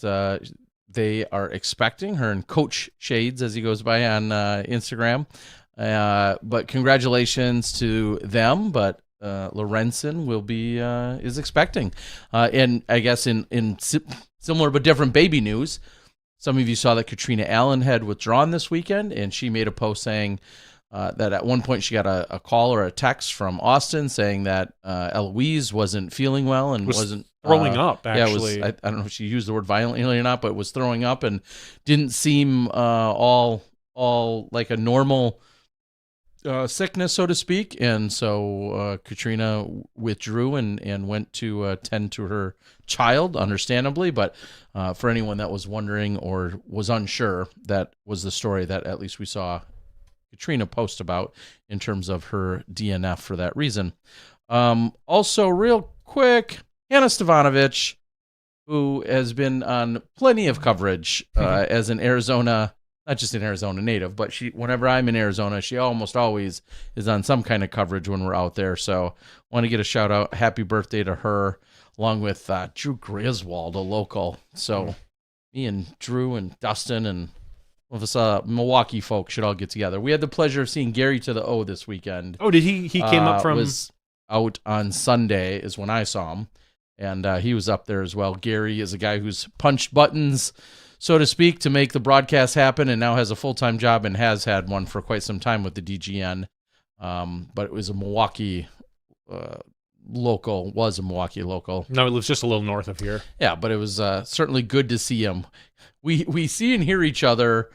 they are expecting her and Coach Shades, as he goes by on Instagram. But congratulations to them. But Lorenzen will be is expecting, and I guess in similar but different baby news. Some of you saw that Katrina Allen had withdrawn this weekend, and she made a post saying that at one point she got a call or a text from Austin saying that Eloise wasn't feeling well and wasn't throwing up, actually. Yeah, I don't know if she used the word violently or not, but was throwing up and didn't seem all like a normal sickness, so to speak. And so Katrina withdrew and went to tend to her child, understandably. But for anyone that was wondering or was unsure, that was the story that at least we saw Katrina post about in terms of her DNF for that reason. Also, real quick, Hannah Stevanovic, who has been on plenty of coverage as an Arizona, not just an Arizona native, but whenever I'm in Arizona, she almost always is on some kind of coverage when we're out there. So want to get a shout out. Happy birthday to her, along with Drew Griswold, a local. So me and Drew and Dustin and of us Milwaukee folks should all get together. We had the pleasure of seeing Gary to the O this weekend. Oh, did he came up from... was out on Sunday is when I saw him, and he was up there as well. Gary is a guy who's punched buttons, so to speak, to make the broadcast happen, and now has a full-time job and has had one for quite some time with the DGN. But it was a Milwaukee local. No, it lives just a little north of here. Yeah, but it was certainly good to see him. We see and hear each other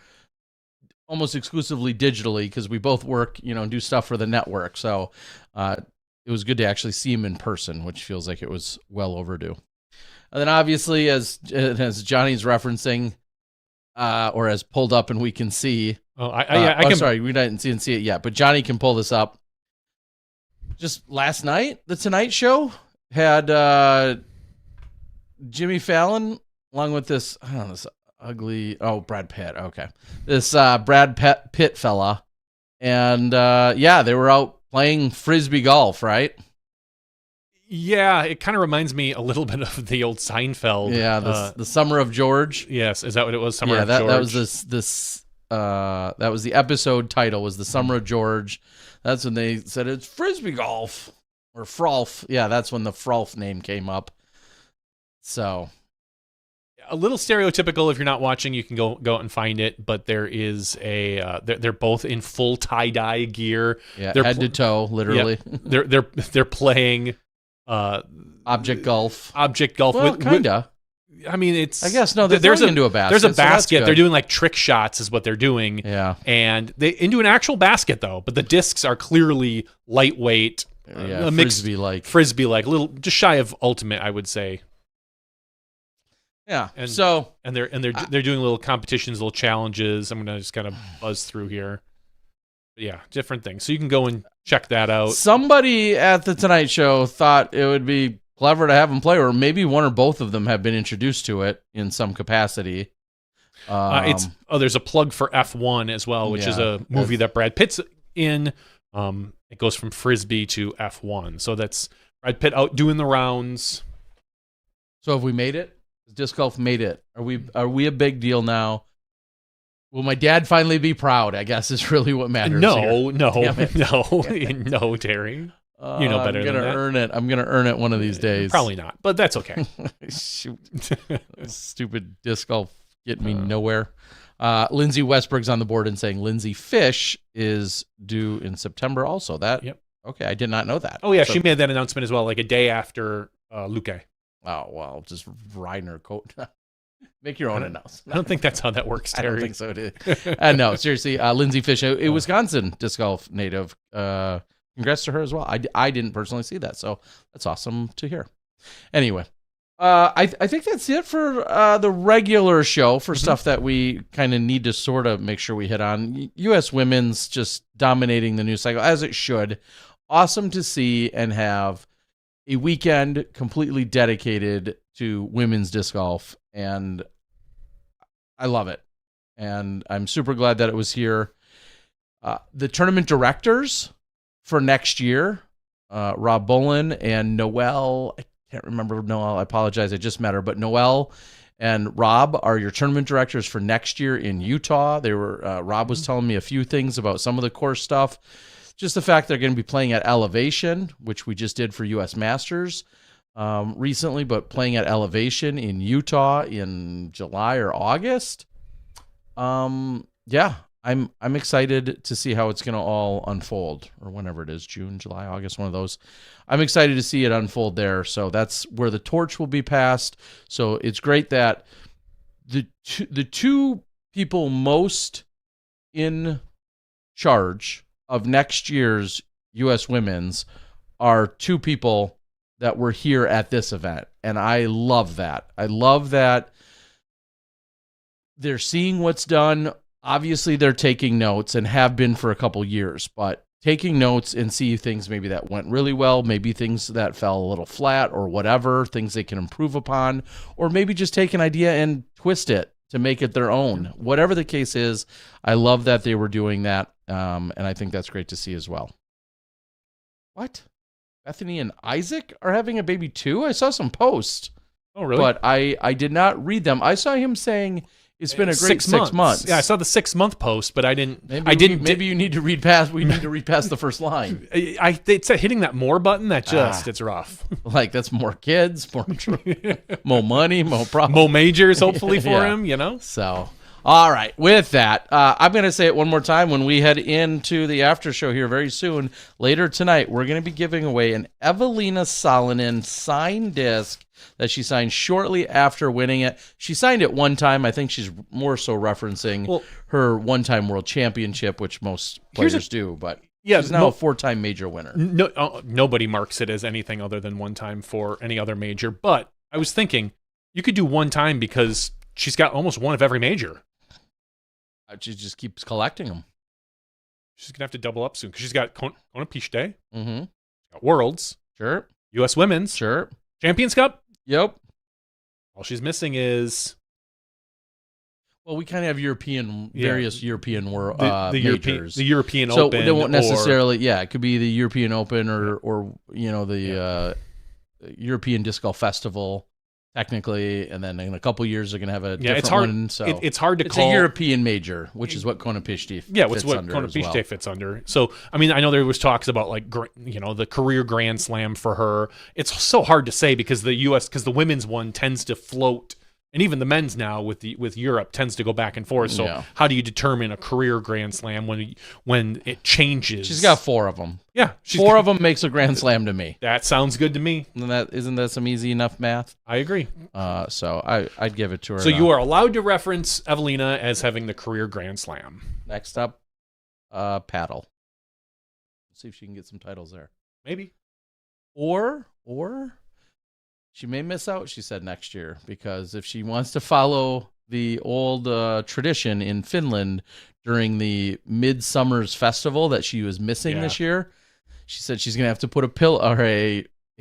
almost exclusively digitally because we both work, and do stuff for the network. So it was good to actually see him in person, which feels like it was well overdue. And then obviously, as Johnny's referencing, or as pulled up and we can see. Sorry, we didn't see it yet, but Johnny can pull this up. Just last night, The Tonight Show had Jimmy Fallon along with this, I don't know, this ugly, Brad Pitt. Okay. This Brad Pitt fella. And they were out playing Frisbee golf, right? Yeah, it kind of reminds me a little bit of the old Seinfeld. Yeah, the Summer of George. Yes, is that what it was? Summer of that George. that was the episode title, was the Summer of George. That's when they said it's frisbee golf or frolf. Yeah, that's when the frolf name came up. So a little stereotypical. If you're not watching, you can go out and find it. But there is they're both in full tie-dye gear. yeah, They're head to toe, literally. Yeah, they're playing Object golf. Well, kinda. I mean, it's. I guess no. They're there's throwing into a basket. There's a so that's basket. good. They're doing like trick shots, is what they're doing. Yeah. And they into an actual basket though, but the discs are clearly lightweight. Yeah, mixed frisbee-like, little, just shy of ultimate, I would say. Yeah. And so they're doing little competitions, little challenges. I'm gonna just kind of buzz through here. But yeah, different things. So you can go and check that out. somebody at the Tonight Show thought it would be clever to have them play, or maybe one or both of them have been introduced to it in some capacity. There's a plug for F1 as well, which is a movie that Brad Pitt's in. It goes from Frisbee to F1. So that's Brad Pitt out doing the rounds. So have we made it? Disc golf made it. Are we a big deal now? Will my dad finally be proud? I guess is really what matters. No, here. no, Terry. You know better than that. I'm gonna earn it one of these days. Probably not, but that's okay. Shoot. Stupid disc golf get me nowhere. Lindsay Westbrook's on the board and saying Lindsay Fish is due in September also. Okay, I did not know that. Oh yeah, she made that announcement as well, like a day after Luque. Oh, well, just riding her coat. Make your own announcement. I don't think that's how that works, Terry. I don't think so, dude. No, seriously, Lindsay Fish, a Wisconsin disc golf native. Congrats to her as well. I didn't personally see that, so that's awesome to hear. Anyway, I think that's it for the regular show for stuff that we kind of need to sort of make sure we hit on. U.S. Women's just dominating the news cycle, as it should. Awesome to see and have a weekend completely dedicated to women's disc golf, and I love it. And I'm super glad that it was here. The tournament directors for next year, Rob Bolin and Noelle, I can't remember Noelle, I apologize, I just met her, but Noelle and Rob are your tournament directors for next year in Utah. They were Rob was telling me a few things about some of the course stuff. Just the fact they're going to be playing at Elevation, which we just did for U.S. Masters recently, but playing at Elevation in Utah in July or August. Yeah, I'm excited to see how it's going to all unfold, or whenever it is, June, July, August, one of those. I'm excited to see it unfold there. So that's where the torch will be passed. So it's great that the two people most in charge of next year's U.S. Women's are two people that were here at this event. And I love that. I love that they're seeing what's done. Obviously, they're taking notes and have been for a couple years, but taking notes and see things maybe that went really well, maybe things that fell a little flat or whatever, things they can improve upon, or maybe just take an idea and twist it to make it their own. Whatever the case is, I love that they were doing that. And I think that's great to see as well. What? Bethany and Isaac are having a baby too? I saw some posts. Oh, really? But I did not read them. I saw him saying it's been a great 6 months. Yeah, I saw the 6 month post, but I didn't. Maybe you need to read past. We need to read past the first line. It's hitting that more button that it's rough. Like that's more kids, more money, more problems, more majors, hopefully for him. You know. So. All right. With that, I'm going to say it one more time when we head into the after show here very soon. Later tonight, we're going to be giving away an Eveina Salonen signed disc that she signed shortly after winning it. She signed it one time. I think she's more so referencing her one-time world championship, which most players do. But she's now a 4-time major winner. Nobody marks it as anything other than one time for any other major. But I was thinking you could do one time because she's got almost one of every major. She just keeps collecting them. She's going to have to double up soon because she's got Kona Piste, got Worlds, sure, U.S. Women's, sure, Champions Cup. Yep. All she's missing is... Well, we kind of have various European majors. The European so Open. So they won't necessarily, it could be the European Open or the European Disc Golf Festival, technically, and then in a couple years they're going to have a different it's hard. one. So it's hard to it's call a European major, which is what Kona Pishti what's what Kona Pishti fits under. So I mean, I know there was talks about like the career Grand Slam for her. It's so hard to say because the women's one tends to float. And even the men's now with Europe tends to go back and forth. So how do you determine a career Grand Slam when it changes? She's got 4 of them. Yeah, four of them makes a Grand Slam to me. That sounds good to me. And isn't that some easy enough math? I agree. So I'd give it to her. So you are allowed to reference Eveina as having the career Grand Slam. Next up, paddle. Let's see if she can get some titles there. Maybe. Or she may miss out, she said, next year, because if she wants to follow the old tradition in Finland during the Midsummer's Festival that she was missing this year, she said she's going to have to put a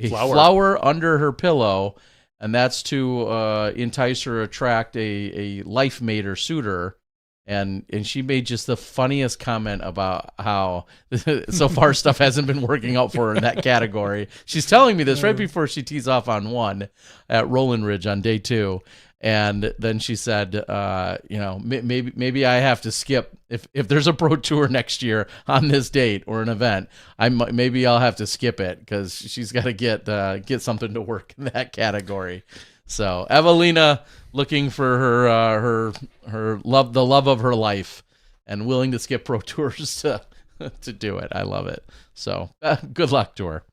flower under her pillow, and that's to entice her, attract a life mate or suitor. And she made just the funniest comment about how so far stuff hasn't been working out for her in that category. She's telling me this right before she tees off on 1 at Roland Ridge on day 2. And then she said, maybe I have to skip if there's a pro tour next year on this date or an event. Maybe I'll have to skip it because she's got to get something to work in that category. So Eveina looking for her love, the love of her life, and willing to skip pro tours to do it. I love it. So good luck to her.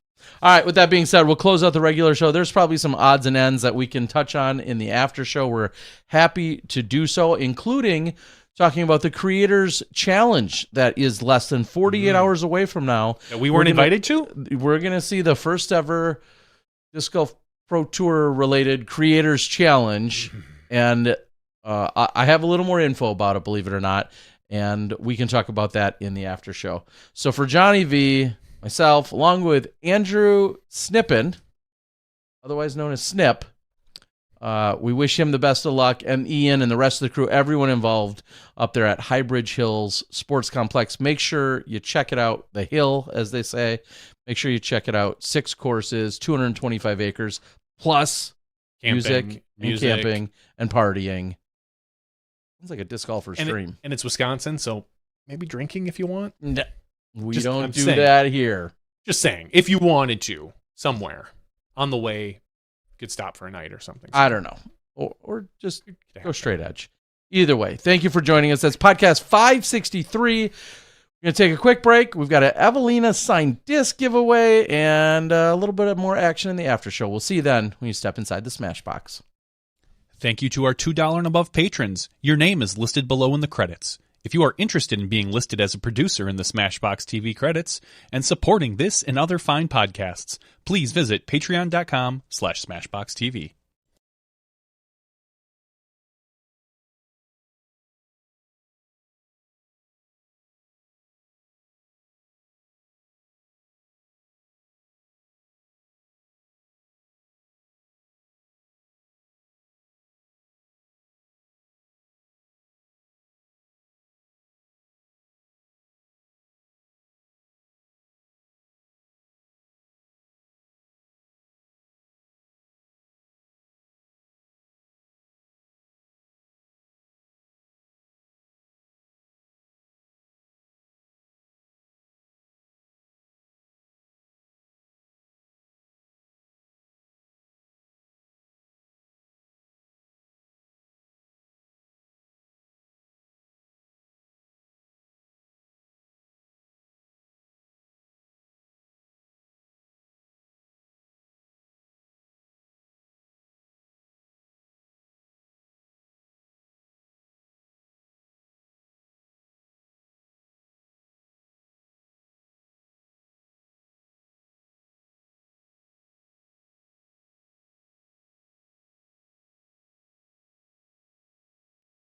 All right. With that being said, we'll close out the regular show. There's probably some odds and ends that we can touch on in the after show. We're happy to do so, including talking about the Creators Challenge that is less than 48 hours away from now. That we weren't invited to? We're going to see the first ever Disc Golf Pro Tour related Creators Challenge, and I have a little more info about it, believe it or not, and we can talk about that in the after show. So for Johnny V, myself, along with Andrew Snippen, otherwise known as Snip, we wish him the best of luck, and Ian and the rest of the crew, everyone involved up there at Highbridge Hills Sports Complex. Make sure you check it out, the hill, as they say. Make sure you check it out. 6 courses, 225 acres, plus music, and camping, and partying. Sounds like a disc golfer's dream. And it's Wisconsin, so maybe drinking if you want. No, we don't do that here. Just saying, if you wanted to, somewhere on the way, you could stop for a night or something. I don't know. Or just go straight edge. Either way, thank you for joining us. That's podcast 563. We're going to take a quick break. We've got an Eveina signed disc giveaway and a little bit of more action in the after show. We'll see you then when you step inside the Smashbox. Thank you to our $2 and above patrons. Your name is listed below in the credits. If you are interested in being listed as a producer in the SmashBoxxTV credits and supporting this and other fine podcasts, please visit patreon.com/SmashBoxxTV.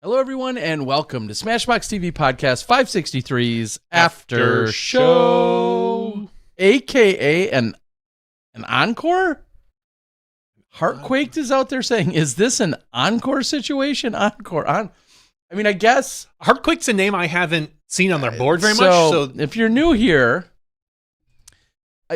Hello, everyone, and welcome to SmashBoxxTV Podcast 563's After Show, a.k.a. an encore? Heartquaked is out there saying, is this an encore situation? Encore. I mean, I guess. Heartquake's a name I haven't seen on their board very much. So if you're new here,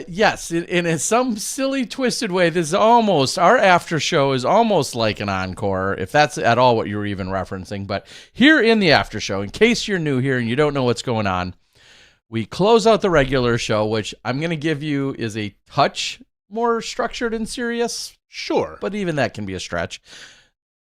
Yes, in some silly, twisted way, this is almost, our after show is almost like an encore, if that's at all what you were even referencing. But here in the after show, in case you're new here and you don't know what's going on, we close out the regular show, which I'm going to give you is a touch more structured and serious. Sure. But even that can be a stretch.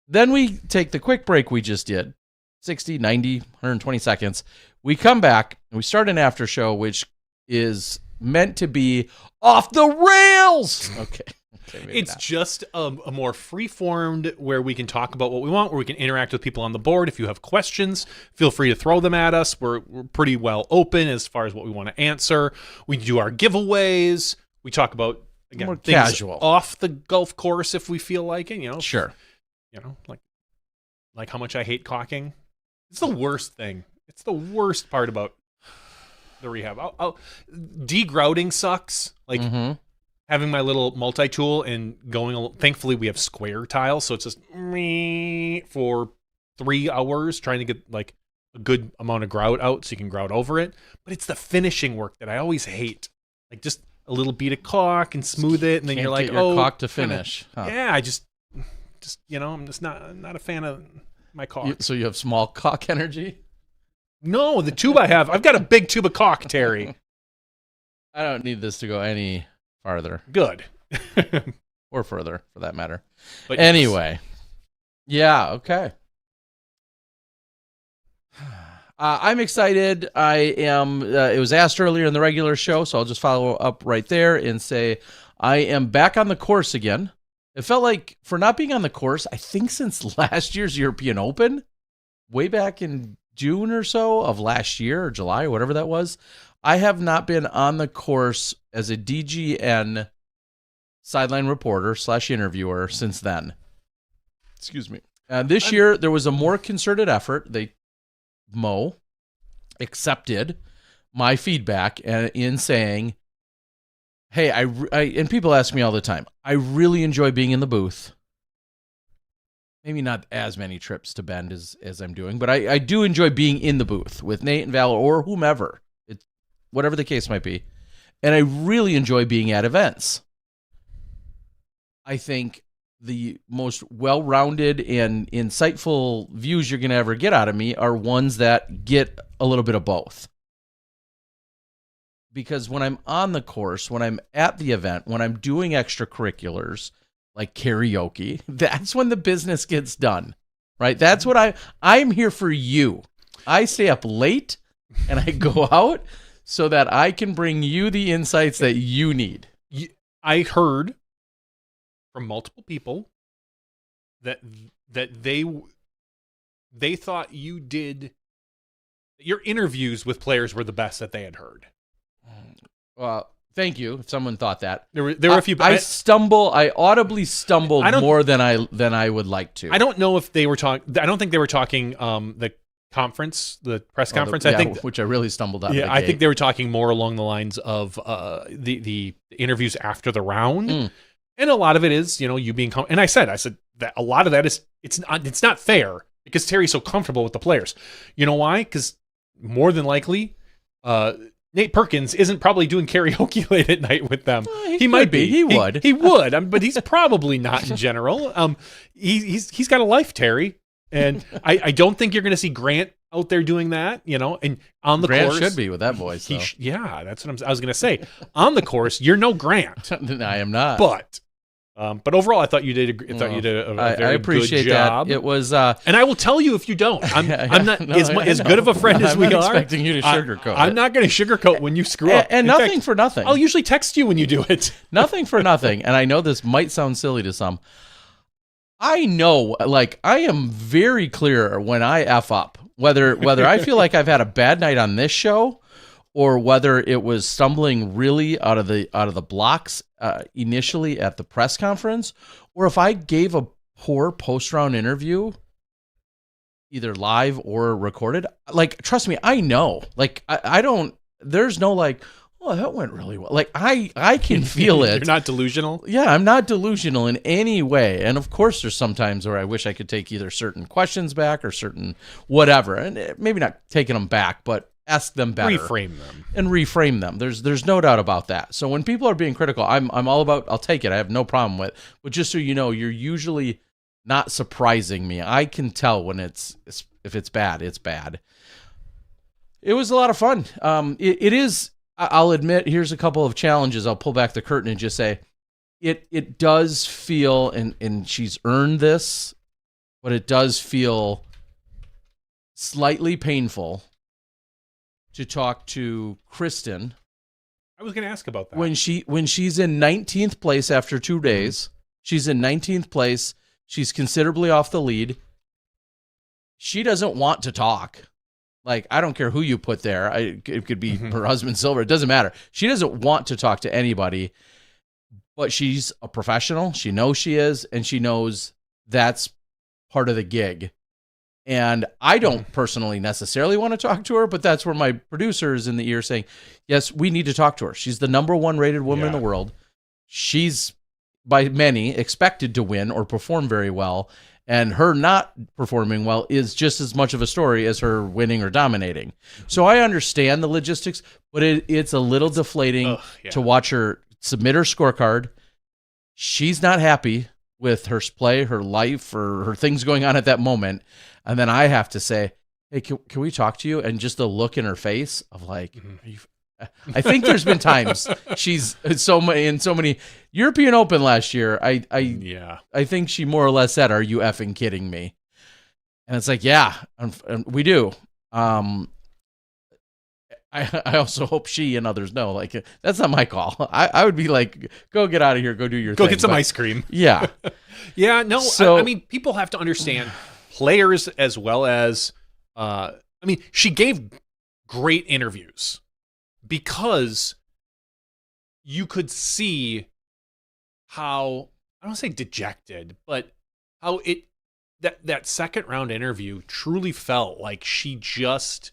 Then we take the quick break we just did, 60, 90, 120 seconds. We come back and we start an after show, which is meant to be off the rails. Okay. It's not. just a more free-formed where we can talk about what we want, where we can interact with people on the board. If you have questions, feel free to throw them at us. We're pretty well open as far as what we want to answer. We do our giveaways. We talk about, again, more things casual off the golf course if we feel like it. You know, Sure. You know, like how much I hate caulking. It's the worst thing. It's the worst part about the rehab. Degrouting sucks. Like having my little multi-tool and going. Thankfully, we have square tile, so it's just for 3 hours trying to get like a good amount of grout out, so you can grout over it. But it's the finishing work that I always hate. Like just a little bead of caulk and smooth it, and then you're like, oh, caulk to finish. Yeah, I just you know, I'm just not a fan of my caulk. So you have small caulk energy? No, the tube I've got a big tube of caulk, Terry. I don't need this to go any farther. Good. Or further, for that matter. But anyway. Yeah, okay. I'm excited. I am. It was asked earlier in the regular show, so I'll just follow up right there and say I am back on the course again. It felt like, for not being on the course, I think since last year's European Open, way back in June or so of last year, or July, or whatever that was, I have not been on the course as a DGN sideline reporter / interviewer since then. Excuse me. This year, there was a more concerted effort. Mo accepted my feedback in saying, hey, and people ask me all the time, I really enjoy being in the booth. Maybe not as many trips to Bend as I'm doing, but I do enjoy being in the booth with Nate and Valor or whomever, whatever the case might be. And I really enjoy being at events. I think the most well-rounded and insightful views you're going to ever get out of me are ones that get a little bit of both. Because when I'm on the course, when I'm at the event, when I'm doing extracurriculars like karaoke, that's when the business gets done, right? That's what I'm here for you. I stay up late and I go out so that I can bring you the insights that you need. I heard from multiple people that they thought you did, your interviews with players were the best that they had heard. Well, thank you. If someone thought that, there were a few. I audibly stumbled more than I would like to. I don't know if they were talking. I don't think they were talking the conference, the press conference. I think, which I really stumbled out. Yeah, I think they were talking more along the lines of the interviews after the round, and a lot of it is, you know, you being. And I said that a lot of that is it's not fair because Terry's so comfortable with the players. You know why? Because more than likely, Nate Perkins isn't probably doing karaoke late at night with them. He might be. He would. He would. But he's probably not in general. He's got a life, Terry, and I don't think you're going to see Grant out there doing that. You know, and on the Grant course, should be with that voice. Yeah, that's what I was going to say. On the course, you're no Grant. I am not. But overall, I thought you did. A very I appreciate good job. That. It was, and I will tell you if you don't. I'm not as good of a friend as we are. I'm not expecting you to sugarcoat. I'm not going to sugarcoat when you screw up. And nothing for nothing. I'll usually text you when you do it. Nothing for nothing. And I know this might sound silly to some. I know, like, I am very clear when I F up, whether I feel like I've had a bad night on this show, or whether it was stumbling really out of the blocks initially at the press conference, or if I gave a poor post-round interview, either live or recorded. Like, trust me, I know. Like, I don't. There's no like, oh, that went really well. Like, I can feel it. You're not delusional? Yeah, I'm not delusional in any way. And of course, there's some times where I wish I could take either certain questions back or certain whatever, and maybe not taking them back, but ask them better. Reframe them. There's no doubt about that. So when people are being critical, I'm all about, I'll take it. I have no problem with. But just so you know, you're usually not surprising me. I can tell when if it's bad, it's bad. It was a lot of fun. It is. I'll admit, here's a couple of challenges. I'll pull back the curtain and just say, it does feel, and she's earned this, but it does feel slightly painful to talk to Kristen. I was going to ask about that. When she's in 19th place after 2 days, she's in 19th place. She's considerably off the lead. She doesn't want to talk. Like, I don't care who you put there. It could be her husband, Silver. It doesn't matter. She doesn't want to talk to anybody, but she's a professional. She knows she is, and she knows that's part of the gig. And I don't personally necessarily want to talk to her, but that's where my producer is in the ear saying, yes, we need to talk to her. She's the number one rated woman in the world. She's, by many, expected to win or perform very well. And her not performing well is just as much of a story as her winning or dominating. So I understand the logistics, but it's a little deflating to watch her submit her scorecard. She's not happy with her play, her life, or her things going on at that moment. And then I have to say, hey, can we talk to you? And just the look in her face of like, are you... I think there's been times she's in so many European Open last year. I think she more or less said, "Are you effing kidding me?" And it's like, yeah, we do. I also hope she and others know, like, that's not my call. I would be like, go get out of here, go do your thing. Go get some ice cream. Yeah, yeah. No, so, I mean, people have to understand players as well as. I mean, she gave great interviews. Because you could see how, I don't want to say dejected, but how that second round interview truly felt like she just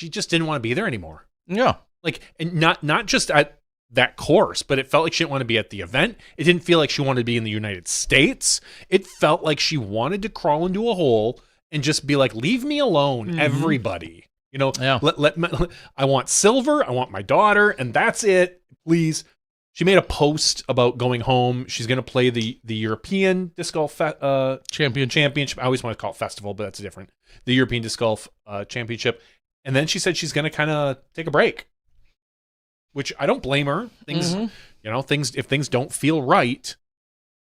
didn't want to be there anymore. Yeah. Like, and not just at that course, but it felt like she didn't want to be at the event. It didn't feel like she wanted to be in the United States. It felt like she wanted to crawl into a hole and just be like, leave me alone, everybody. You know, I want Silver, I want my daughter, and that's it, please. She made a post about going home. She's going to play the European Disc Golf Championship. I always want to call it festival, but that's different. The European Disc Golf Championship. And then she said she's going to kind of take a break, which I don't blame her. If things don't feel right,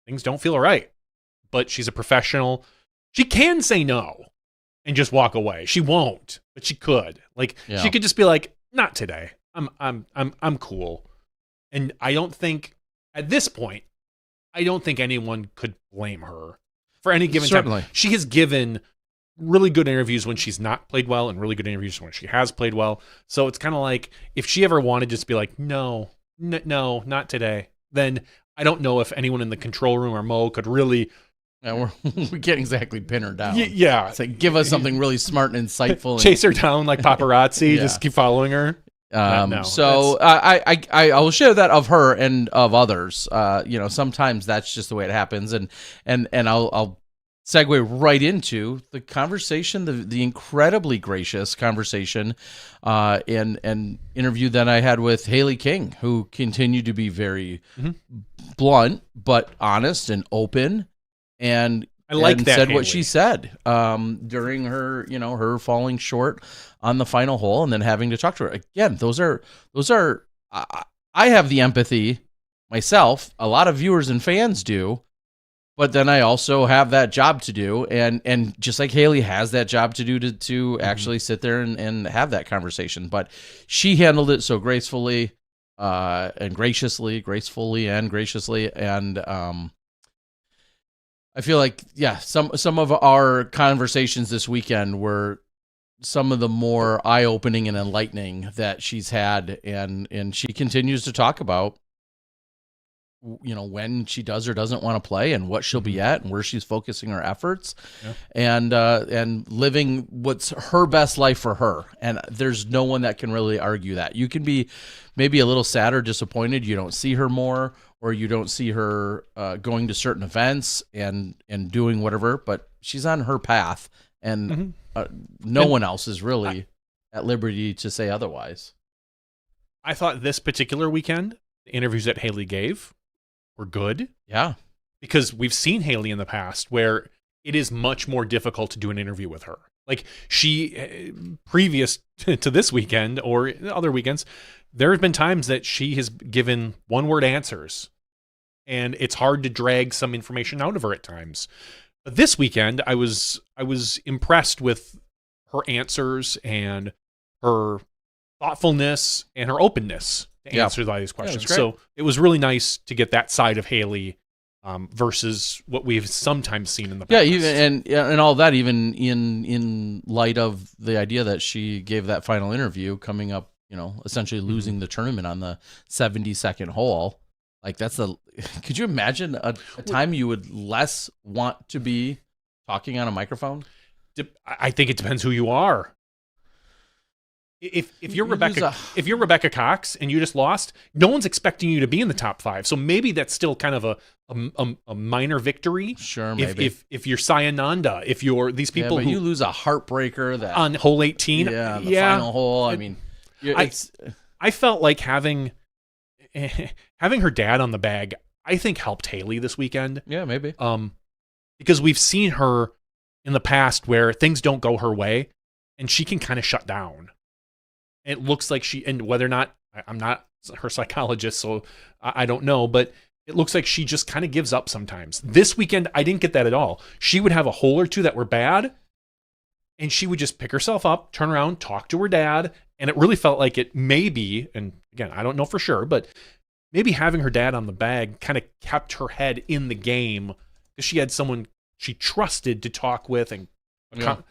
things don't feel right. But she's a professional. She can say no and just walk away. She won't, but she could. She could just be like, "Not today. I'm cool." And I don't think at this point, anyone could blame her for any given time. She has given really good interviews when she's not played well and really good interviews when she has played well. So it's kind of like if she ever wanted to just be like, no, not today, then I don't know if anyone in the control room or Mo could really. Yeah, we can't exactly pin her down. Yeah. It's like, give us something really smart and insightful. Chase her down like paparazzi. Just keep following her. So I will share that of her and of others. Sometimes that's just the way it happens. And I'll segue right into the conversation, the incredibly gracious conversation and interview that I had with Haley King, who continued to be very blunt, but honest and open. And I like that said Haley. What she said during her, her falling short on the final hole and then having to talk to her. Again, those are I have the empathy myself. A lot of viewers and fans do, but then I also have that job to do. And just like Haley has that job to do to actually sit there and have that conversation. But she handled it so gracefully and graciously. And I feel like, some of our conversations this weekend were some of the more eye-opening and enlightening that she's had, and she continues to talk about, when she does or doesn't want to play and what she'll be at and where she's focusing her efforts and living what's her best life for her. And there's no one that can really argue that. You can be maybe a little sad or disappointed you don't see her more, or you don't see her going to certain events and doing whatever, but she's on her path, and no one else is really. at liberty to say otherwise. I thought this particular weekend, the interviews that Haley gave were good. Yeah. Because we've seen Haley in the past where it is much more difficult to do an interview with her. Like she, previous to this weekend or other weekends, there have been times that she has given one-word answers, and it's hard to drag some information out of her at times. But this weekend, I was impressed with her answers and her thoughtfulness and her openness to answer all these questions. So it was really nice to get that side of Haley versus what we've sometimes seen in the past. Yeah, and all that, even in light of the idea that she gave that final interview coming up, essentially losing the tournament on the 72nd hole. Like could you imagine a time you would less want to be talking on a microphone? I think it depends who you are. If you're Rebecca Cox and you just lost, no one's expecting you to be in the top 5. So maybe that's still kind of a minor victory. Sure, maybe. If you're Sayananda, if you're these people who you lose a heartbreaker that on hole 18, the final hole. I mean, I felt like having her dad on the bag, I think helped Haley this weekend. Yeah, maybe. Because we've seen her in the past where things don't go her way, and she can kind of shut down. It looks like and whether or not, I'm not her psychologist, so I don't know, but it looks like she just kind of gives up sometimes. This weekend, I didn't get that at all. She would have a hole or two that were bad, and she would just pick herself up, turn around, talk to her dad, and it really felt like it maybe, and again, I don't know for sure, but maybe having her dad on the bag kind of kept her head in the game because she had someone she trusted to talk with, and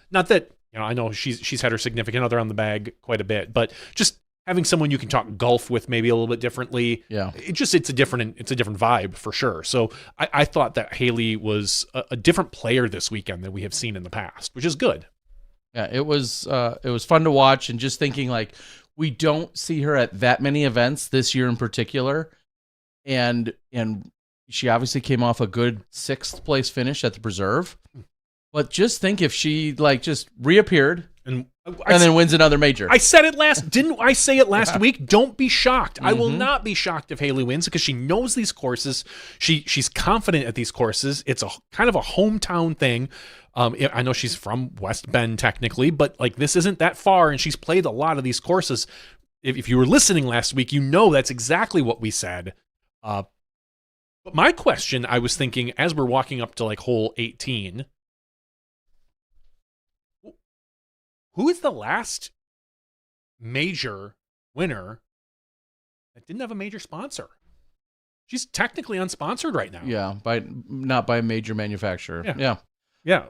not that, I know she's had her significant other on the bag quite a bit, but just having someone you can talk golf with maybe a little bit differently. Yeah. It's a different vibe for sure. So I thought that Haley was a different player this weekend than we have seen in the past, which is good. Yeah, it was fun to watch, and just thinking like we don't see her at that many events this year in particular, and she obviously came off a good 6th place finish at the Preserve. But just think if she just reappeared and then wins another major. I said it didn't I say it last week? Don't be shocked. I will not be shocked if Haley wins because she knows these courses. She's confident at these courses. It's a kind of a hometown thing. I know she's from West Bend technically, but this isn't that far, and she's played a lot of these courses. If you were listening last week, that's exactly what we said. But my question, I was thinking as we're walking up to hole 18, who is the last major winner that didn't have a major sponsor? She's technically unsponsored right now. Yeah, not by a major manufacturer. Yeah.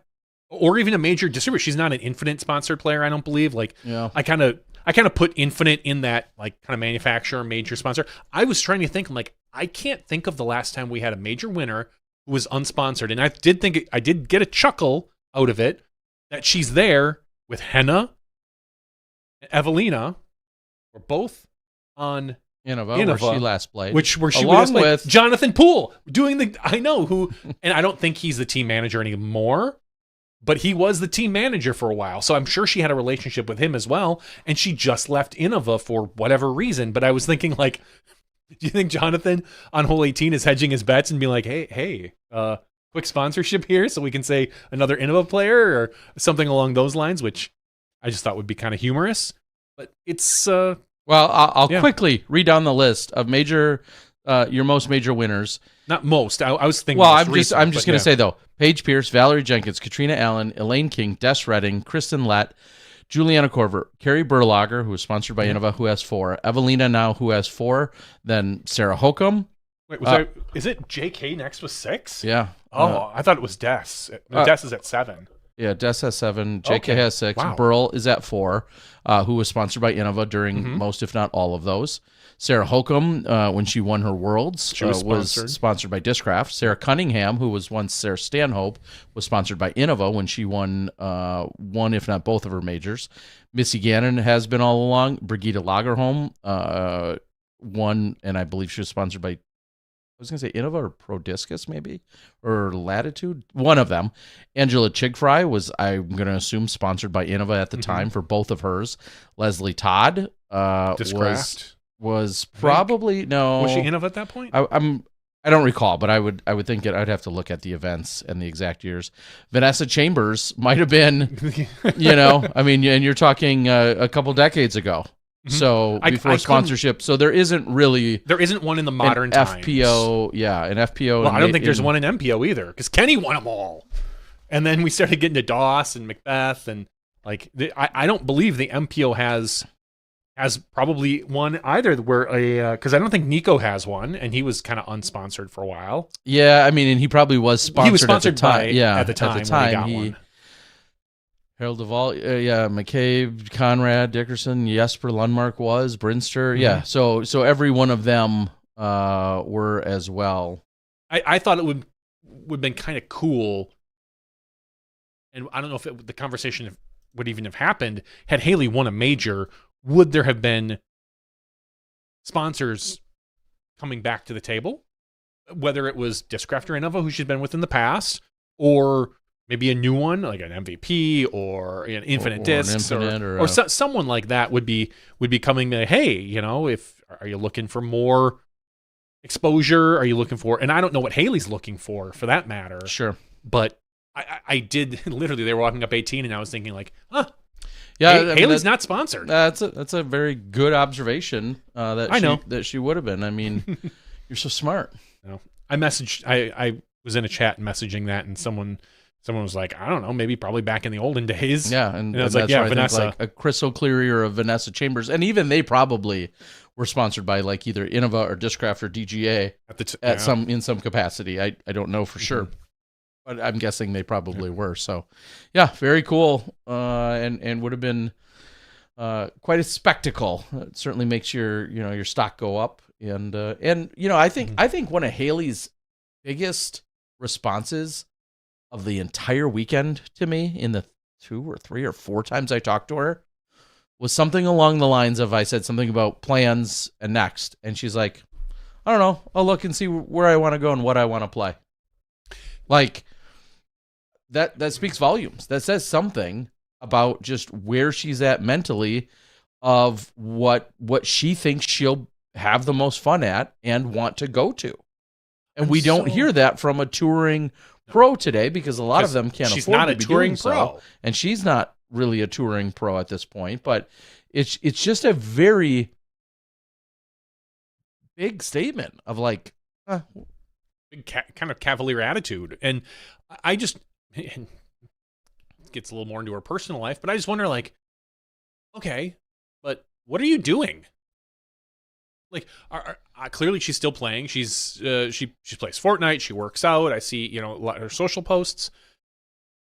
Or even a major distributor. She's not an Infinite sponsored player, I don't believe. I kind of put Infinite in that kind of manufacturer, major sponsor. I was trying to think, I can't think of the last time we had a major winner who was unsponsored. And I did get a chuckle out of it that she's there with Henna and Eveina. We're both on Innova, where she last played. Where she along with Jonathan Poole doing and I don't think he's the team manager anymore, but he was the team manager for a while. So I'm sure she had a relationship with him as well. And she just left Innova for whatever reason. But I was thinking do you think Jonathan on hole 18 is hedging his bets and be like, hey, quick sponsorship here so we can say another Innova player or something along those lines, which I just thought would be kind of humorous. But it's well, I'll quickly read down the list of your most major winners. Not most. I was thinking. Well, I'm just going to say though: Paige Pierce, Valerie Jenkins, Katrina Allen, Elaine King, Des Redding, Kristen Lett, Juliana Corver, Carrie Berlager, who is sponsored by Innova, who has 4. Eveina now, who has 4. Then Sarah Holcomb. Wait, is it JK next with 6? Yeah. Oh, I thought it was Des. Des is at 7. Yeah, Des has 7. JK has 6. Wow. Burl is at 4, who was sponsored by Innova during most, if not all, of those. Sarah Holcomb, when she won her Worlds, was sponsored by Discraft. Sarah Cunningham, who was once Sarah Stanhope, was sponsored by Innova when she won one, if not both, of her majors. Missy Gannon has been all along. Brigitte Lagerholm won, and I believe she was sponsored by was going to say Innova or Pro Discus maybe, or Latitude, one of them. Angela Chigfry was, I'm going to assume, sponsored by Innova at the time for both of hers. Leslie Todd was probably, no. Was she Innova at that point? I don't recall, but I would think I'd have to look at the events and the exact years. Vanessa Chambers might have been, I mean, and you're talking a couple decades ago. So before sponsorship, so there isn't one in the modern times. FPO, an FPO. Well, I don't think there's one in MPO either, because Kenny won them all, and then we started getting to DOS and Macbeth, and like I don't believe the MPO has probably one either. Where because I don't think Nico has one, and he was kind of unsponsored for a while. Yeah, I mean, and he probably was sponsored. He was sponsored at the time when he got one. Harold Duvall, McCabe, Conrad, Dickerson, Jesper Lundmark was, Brinster, So every one of them were as well. I thought it would have been kind of cool, and I don't know if the conversation would even have happened had Haley won a major. Would there have been sponsors coming back to the table, whether it was Discraft or Innova, who she's been with in the past, or maybe a new one like an MVP or an Infinite Discs or someone like that would be coming to, hey, are you looking for more exposure? Are you looking for, and I don't know what Haley's looking for that matter. Sure. But I did literally, they were walking up 18 and I was thinking like, Haley's not sponsored. That's a very good observation that she would have been. I mean, you're so smart. I was in a chat messaging that, and someone was like, I don't know, maybe probably back in the olden days. Yeah, and I was like, Vanessa. Like a Chris O'Cleary or a Vanessa Chambers. And even they probably were sponsored by like either Innova or Discraft or DGA in some capacity. I don't know for sure, but I'm guessing they probably were. So, yeah, very cool, and would have been quite a spectacle. It certainly makes your stock go up. And I think one of Haley's biggest responses of the entire weekend to me in the 2 or 3 or 4 times I talked to her was something along the lines of, I said something about plans and next. And she's like, I don't know. I'll look and see where I want to go and what I want to play. Like that speaks volumes. That says something about just where she's at mentally of what she thinks she'll have the most fun at and want to go to. And we don't hear that from a touring pro today because a lot of them can't afford to be touring pro, and she's not really a touring pro at this point. But it's just a very big statement of like kind of cavalier attitude, and I just it gets a little more into her personal life, but I just wonder, like, okay, but what are you doing? Like, clearly she's still playing. She plays Fortnite. She works out. I see, a lot of her social posts.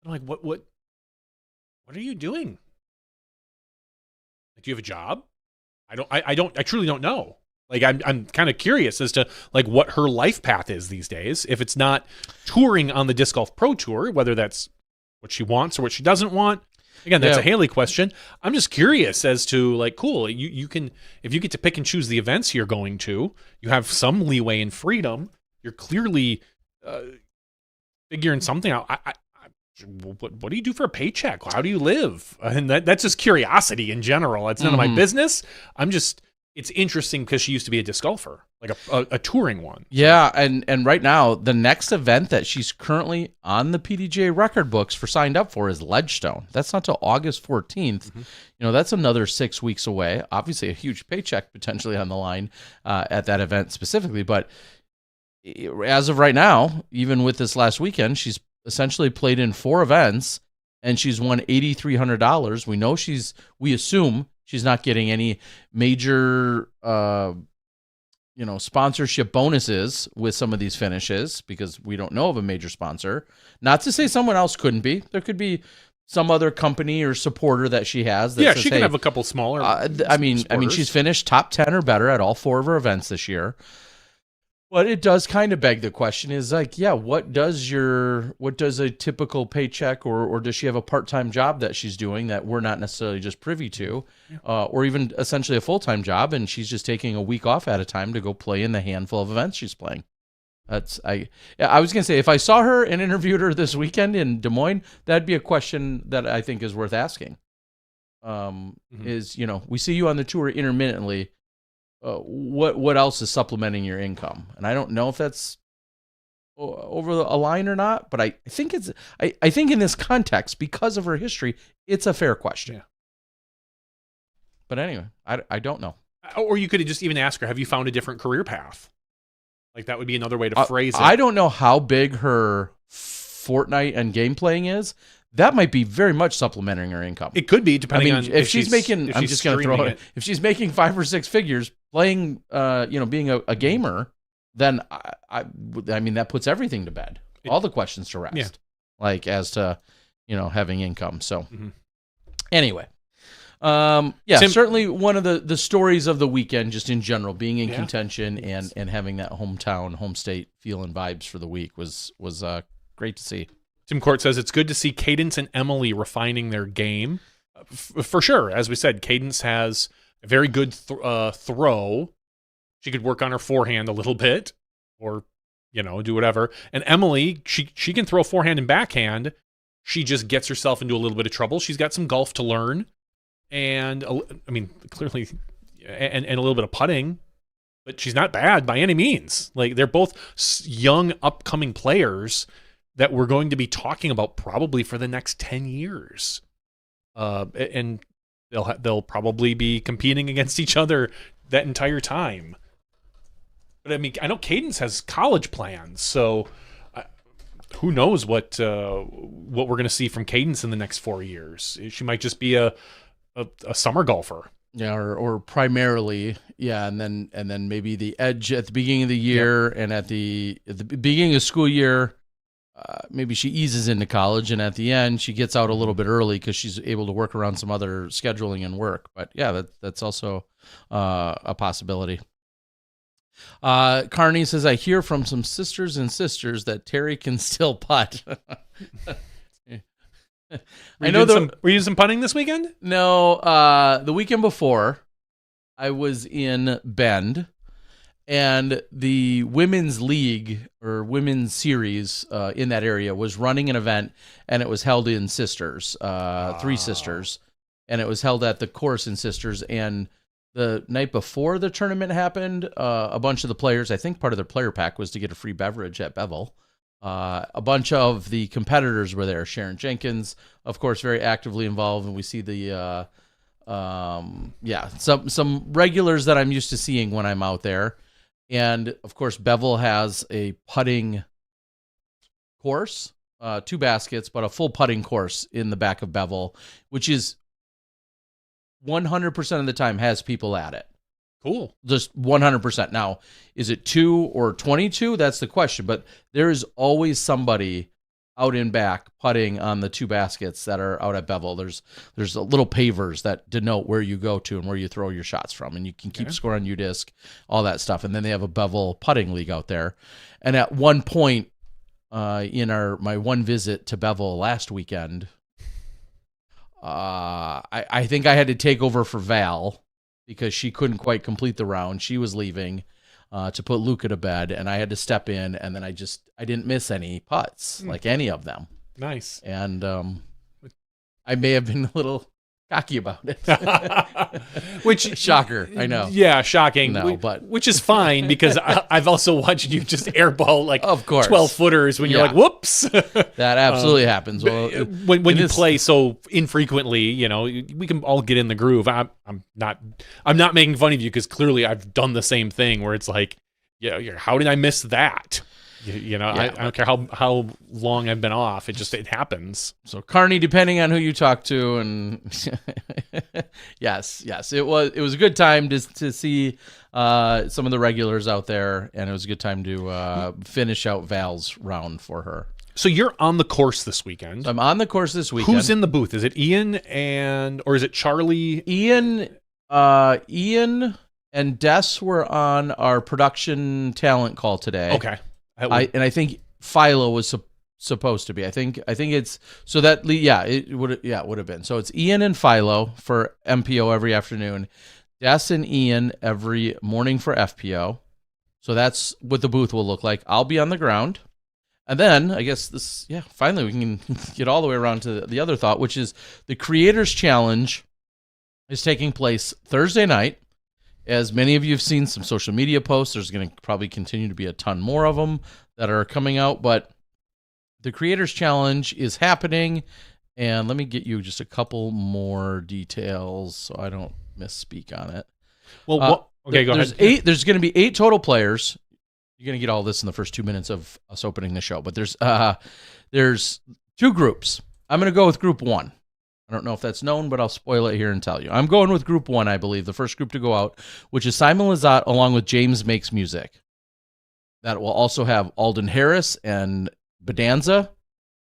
I'm like, what are you doing? Like, do you have a job? I truly don't know. Like, I'm kind of curious as to like what her life path is these days. If it's not touring on the Disc Golf Pro Tour, whether that's what she wants or what she doesn't want. Again, that's a Haley question. I'm just curious as to, like, cool, you can, if you get to pick and choose the events you're going to, you have some leeway and freedom. You're clearly figuring something out. What do you do for a paycheck? How do you live? And that's just curiosity in general. It's none of my business. It's interesting because she used to be a disc golfer, like a touring one. Yeah, and right now, the next event that she's currently on the PDGA record books for signed up for is Ledgestone. That's not till August 14th. That's another 6 weeks away. Obviously, a huge paycheck potentially on the line at that event specifically. But as of right now, even with this last weekend, she's essentially played in 4 events, and she's won $8,300. We assume she's not getting any major, sponsorship bonuses with some of these finishes because we don't know of a major sponsor. Not to say someone else couldn't be. There could be some other company or supporter that she has. That says, she can have a couple smaller. I mean, she's finished top 10 or better at all 4 of her events this year. But it does kind of beg the question is like, what does a typical paycheck or does she have a part-time job that she's doing that we're not necessarily just privy to, or even essentially a full-time job, and she's just taking a week off at a time to go play in the handful of events she's playing? I was gonna say if I saw her and interviewed her this weekend in Des Moines, that'd be a question that I think is worth asking. Is we see you on the tour intermittently. What else is supplementing your income? And I don't know if that's over a line or not, but I think I think in this context, because of her history, it's a fair question. Yeah. But anyway, I don't know. Or you could just even ask her, have you found a different career path? Like that would be another way to phrase it. I don't know how big her Fortnite and game playing is. That might be very much supplementing her income. It could be, depending on if she's making. I'm just going to throw it. If she's making 5 or 6 figures playing, being a gamer, then I mean that puts everything to bed. All the questions to rest. Yeah. Like as to having income. So anyway. Tim, certainly one of the stories of the weekend, just in general, being in contention and having that home state feel and vibes for the week was great to see. Tim Court says it's good to see Cadence and Emily refining their game. For sure. As we said, Cadence has a very good throw. She could work on her forehand a little bit or, do whatever. And Emily, she can throw forehand and backhand. She just gets herself into a little bit of trouble. She's got some golf to learn. And clearly, and a little bit of putting, but she's not bad by any means. Like they're both young, upcoming players that we're going to be talking about probably for the next 10 years, and they'll probably be competing against each other that entire time. But I know Cadence has college plans, so who knows what we're going to see from Cadence in the next 4 years? She might just be a summer golfer. Yeah, or primarily, and then maybe the edge at the beginning of the year, and at the beginning of school year, maybe she eases into college, and at the end she gets out a little bit early because she's able to work around some other scheduling and work. But yeah, that's also a possibility. Carney says, I hear from some sisters that Terry can still putt. I know were you some putting this weekend? No, the weekend before I was in Bend, and the women's league or women's series in that area was running an event, and it was held in Sisters, 3 Sisters, and it was held at the course in Sisters. And the night before the tournament happened, a bunch of the players, I think part of their player pack was to get a free beverage at Bevel. A bunch of the competitors were there. Sharon Jenkins, of course, very actively involved, and we see the some regulars that I'm used to seeing when I'm out there. And of course, Bevel has a putting course, 2 baskets, but a full putting course in the back of Bevel, which is 100% of the time has people at it. Cool. Just 100%. Now, is it 2 or 22? That's the question. But there is always somebody out in back putting on the 2 baskets that are out at Bevel. There's a little pavers that denote where you go to and where you throw your shots from, and you can keep score on UDisc, all that stuff. And then they have a Bevel putting league out there. And at one point in my one visit to Bevel last weekend, I think I had to take over for Val, because she couldn't quite complete the round. She was leaving to put Luca to bed, and I had to step in, and then I didn't miss any putts, like any of them. Nice. And I may have been a little cocky about it. Which shocker, I know. Yeah, shocking. No, which is fine, because I've also watched you just airball like of course 12 footers when you're like, whoops. That absolutely happens. Well, when you play so infrequently, we can all get in the groove. I'm not making fun of you, because clearly I've done the same thing where it's like, how did I miss that? I don't care how long I've been off. It happens. So Carney, depending on who you talk to, and yes, it was a good time to see some of the regulars out there, and it was a good time to finish out Val's round for her. So you're on the course this weekend. I'm on the course this weekend. Who's in the booth? Is it Ian or is it Charlie? Ian and Des were on our production talent call today. Okay. I think Philo was supposed to be. I think it's so that it would have been. So it's Ian and Philo for MPO every afternoon, Des and Ian every morning for FPO. So that's what the booth will look like. I'll be on the ground. And then I guess finally we can get all the way around to the other thought, which is the Creators Challenge is taking place Thursday night. As many of you have seen some social media posts, there's going to probably continue to be a ton more of them that are coming out. But the Creators Challenge is happening. And let me get you just a couple more details so I don't misspeak on it. Well, okay, go ahead. There's going to be 8 total players. You're going to get all this in the first 2 minutes of us opening the show. But there's 2 groups. I'm going to go with Group 1. I don't know if that's known, but I'll spoil it here and tell you. I'm going with Group 1, I believe, the first group to go out, which is Simon Lizotte along with James Makes Music. That will also have Alden Harris and Bedanza.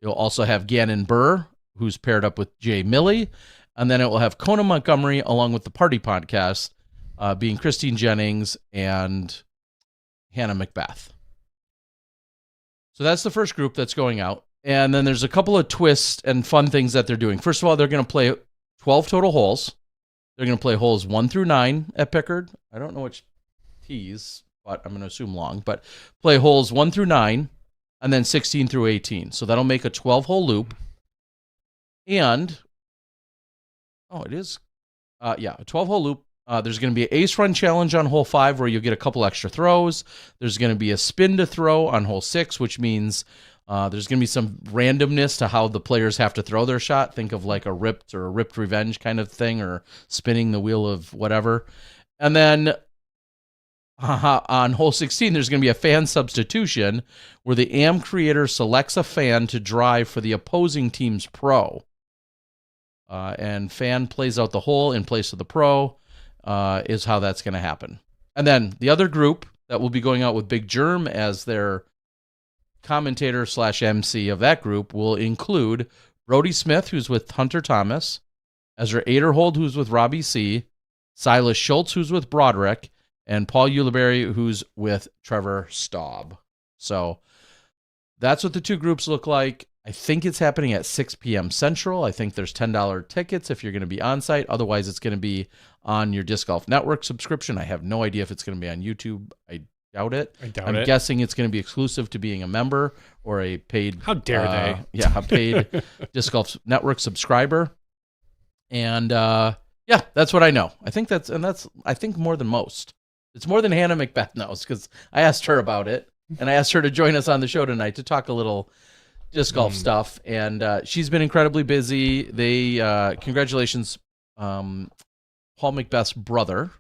You'll also have Gannon Burr, who's paired up with Jay Milley. And then it will have Conan Montgomery along with the Party Podcast, being Christine Jennings and Hannah Macbeth. So that's the first group that's going out. And then there's a couple of twists and fun things that they're doing. First of all, they're going to play 12 total holes. They're going to play holes 1 through 9 at Pickard. I don't know which tees, but I'm going to assume long. But play holes 1 through 9 and then 16 through 18. So that'll make a 12-hole loop. And, a 12-hole loop. There's going to be an ace run challenge on hole 5 where you'll get a couple extra throws. There's going to be a spin to throw on hole 6, which means there's going to be some randomness to how the players have to throw their shot. Think of like a ripped revenge kind of thing, or spinning the wheel of whatever. And then on hole 16, there's going to be a fan substitution where the AM creator selects a fan to drive for the opposing team's pro. And fan plays out the hole in place of the pro. Is how that's going to happen. And then the other group that will be going out with Big Germ as their commentator / MC of that group will include Brody Smith, who's with Hunter Thomas, Ezra Aderhold, who's with Robbie C., Silas Schultz, who's with Broderick, and Paul Ulibarri, who's with Trevor Staub. So that's what the 2 groups look like. I think it's happening at 6 p.m. Central. I think there's $10 tickets if you're going to be on site. Otherwise, it's going to be on your Disc Golf Network subscrition. I have no idea if it's going to be on YouTube. I doubt it. I'm guessing it's going to be exclusive to being a member or a paid. How dare they? Yeah, a paid Disc Golf Network subscriber. And that's what I know. I think that's more than most. It's more than Hannah Macbeth knows, because I asked her about it, and I asked her to join us on the show tonight to talk a little disc golf stuff, and she's been incredibly busy. They congratulations, Paul Macbeth's brother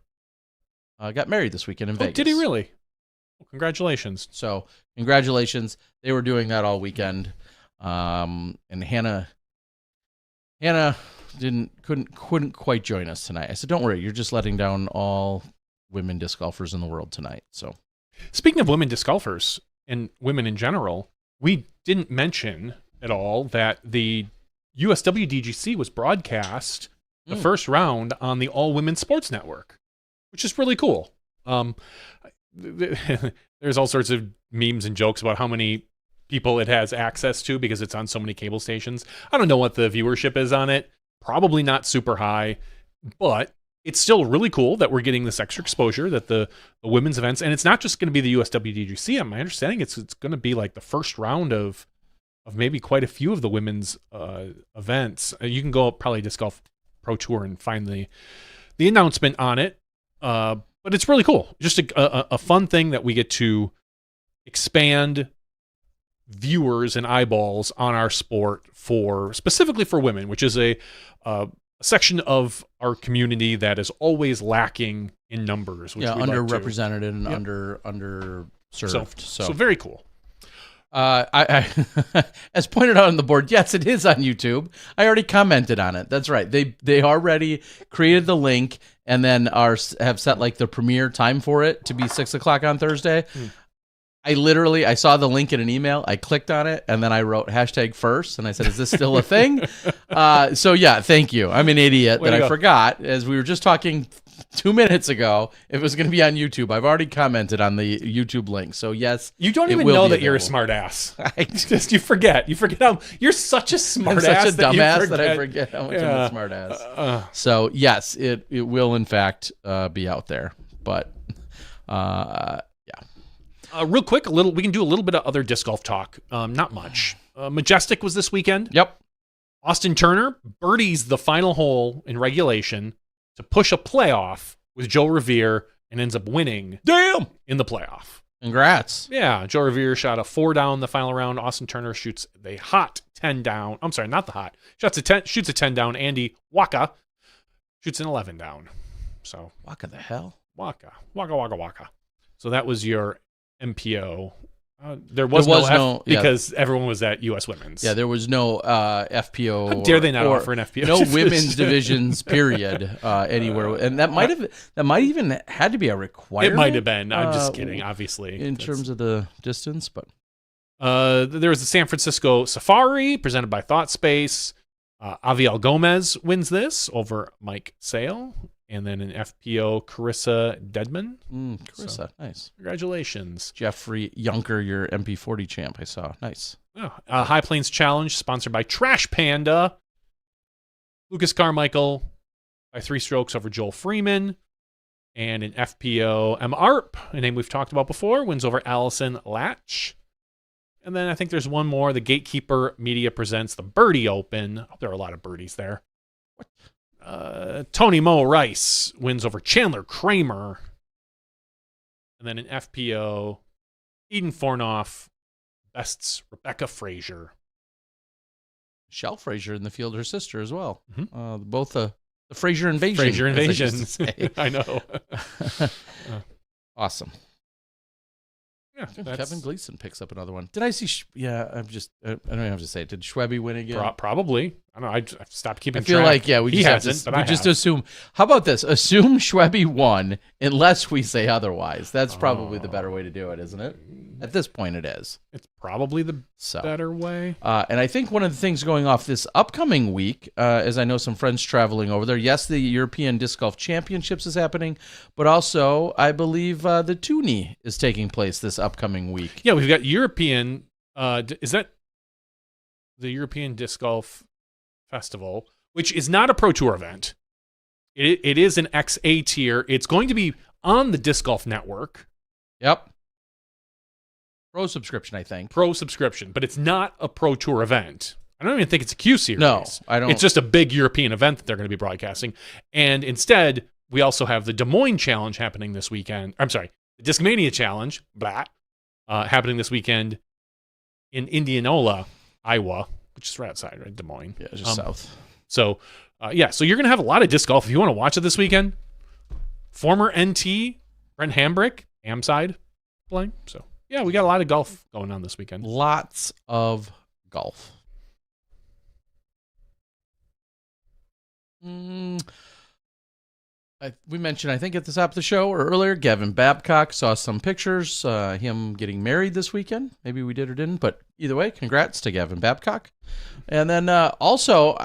got married this weekend in Vegas. Did he really? Well, congratulations. So congratulations. They were doing that all weekend, and Hannah couldn't quite join us tonight. I said, don't worry, you're just letting down all women disc golfers in the world tonight. So speaking of women disc golfers and women in general, we didn't mention at all that the USWDGC was broadcast the first round on the All Women Sports Network, which is really cool. There's all sorts of memes and jokes about how many people it has access to because it's on so many cable stations. I don't know what the viewership is on it. Probably not super high, but it's still really cool that we're getting this extra exposure, that the women's events, and it's not just going to be the USWDGC. My understanding it's going to be like the first round of maybe quite a few of the women's events. You can go probably Disc Golf Pro Tour and find the announcement on it. But it's really cool. Just a fun thing that we get to expand viewers and eyeballs on our sport specifically for women, which is a section of our community that is always lacking in numbers. Which underrepresented and underserved. So very cool. I as pointed out on the board, yes, it is on YouTube. I already commented on it. That's right. They already created the link and then have set like the premiere time for it to be 6:00 on Thursday. I saw the link in an email. I clicked on it and then I wrote #first and I said, is this still a thing? So yeah, thank you. I'm an idiot that I forgot, as we were just talking 2 minutes ago, if it was going to be on YouTube. I've already commented on the YouTube link. So yes, you don't even know that you're a smart ass. You forget how you're such a smart ass. Such a dumbass that I forget how much I'm a smart ass. So yes, it will in fact be out there. But yeah. Real quick, we can do a little bit of other disc golf talk. Not much. Majestic was this weekend. Yep. Austin Turner birdies the final hole in regulation to push a playoff with Joe Revere and ends up winning. Damn. In the playoff. Congrats. Yeah, Joe Revere shot a 4 down the final round. Austin Turner shoots the hot 10 down. I'm sorry, not the hot. Shoots a 10 down. Andy Waka shoots an 11 down. So Waka the hell? Waka. So that was your MPO. There was no because everyone was at US Women's. Yeah, there was no FPO. How dare they not offer an FPO? No women's divisions, period, anywhere. And that might even had to be a requirement. It might have been. I'm just kidding, obviously. In terms of the distance, but there was the San Francisco Safari presented by ThoughtSpace. Aviel Gomez wins this over Mike Sale. And then an FPO, Carissa Dedman. Carissa, so, nice. Congratulations. Jeffrey Yunker, your MP40 champ, I saw. Nice. High Plains Challenge, sponsored by Trash Panda. Lucas Carmichael by 3 strokes over Joel Freeman. And an FPO, M. Arp, a name we've talked about before, wins over Allison Latch. And then I think there's one more. The Gatekeeper Media presents the Birdie Open. Oh, there are a lot of birdies there. Tony Mo Rice wins over Chandler Kramer. And then an FPO, Eden Fornoff bests Rebecca Frazier. Michelle Frazier in the field, her sister as well. Mm-hmm. Both the Frazier invasion. Frazier invasion. I know. Awesome. Yeah, Kevin Gleason picks up another one. Did I see? I don't even have to say it. Did Schwebe win again? Probably. I don't know. I stopped keeping track. I feel like, we just assume. How about this? Assume Schwebe won unless we say otherwise. That's probably the better way to do it, isn't it? At this point, it is. It's probably the better way. And I think one of the things going off this upcoming week, as I know some friends traveling over there, yes, the European Disc Golf Championships is happening, but also I believe the Toonie is taking place this upcoming week. Yeah, we've got European. Is that the European Disc Golf Festival, which is not a Pro Tour event? It is an XA tier. It's going to be on the Disc Golf Network. Yep. Pro subscription, I think. Pro subscription, but it's not a Pro Tour event. I don't even think it's a Q Series. No, I don't. It's just a big European event that they're going to be broadcasting. And instead, we also have the Des Moines Challenge happening this weekend. I'm sorry, the Discmania Challenge, happening this weekend in Indianola, Iowa, which is right outside, right? Des Moines. Yeah, just south. So you're going to have a lot of disc golf if you want to watch it this weekend. Former NT, Brent Hambrick, Amside playing. So, yeah, we got a lot of golf going on this weekend. Lots of golf. We mentioned, I think, at the top of the show or earlier, Gavin Babcock saw some pictures, him getting married this weekend. Maybe we did or didn't, but either way, congrats to Gavin Babcock. And then also,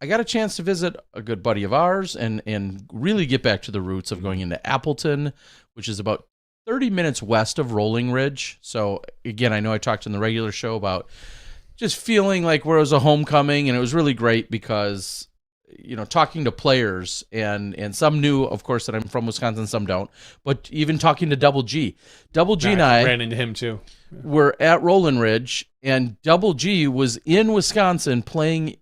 I got a chance to visit a good buddy of ours and really get back to the roots of going into Appleton, which is about 30 minutes west of Rolling Ridge. So, again, I know I talked in the regular show about just feeling like where it was a homecoming, and it was really great because, you know, talking to players, and some knew, of course, that I'm from Wisconsin, some don't, but even talking to Double G. Double G and I ran into him, too. Were at Rolling Ridge, and Double G was in Wisconsin playing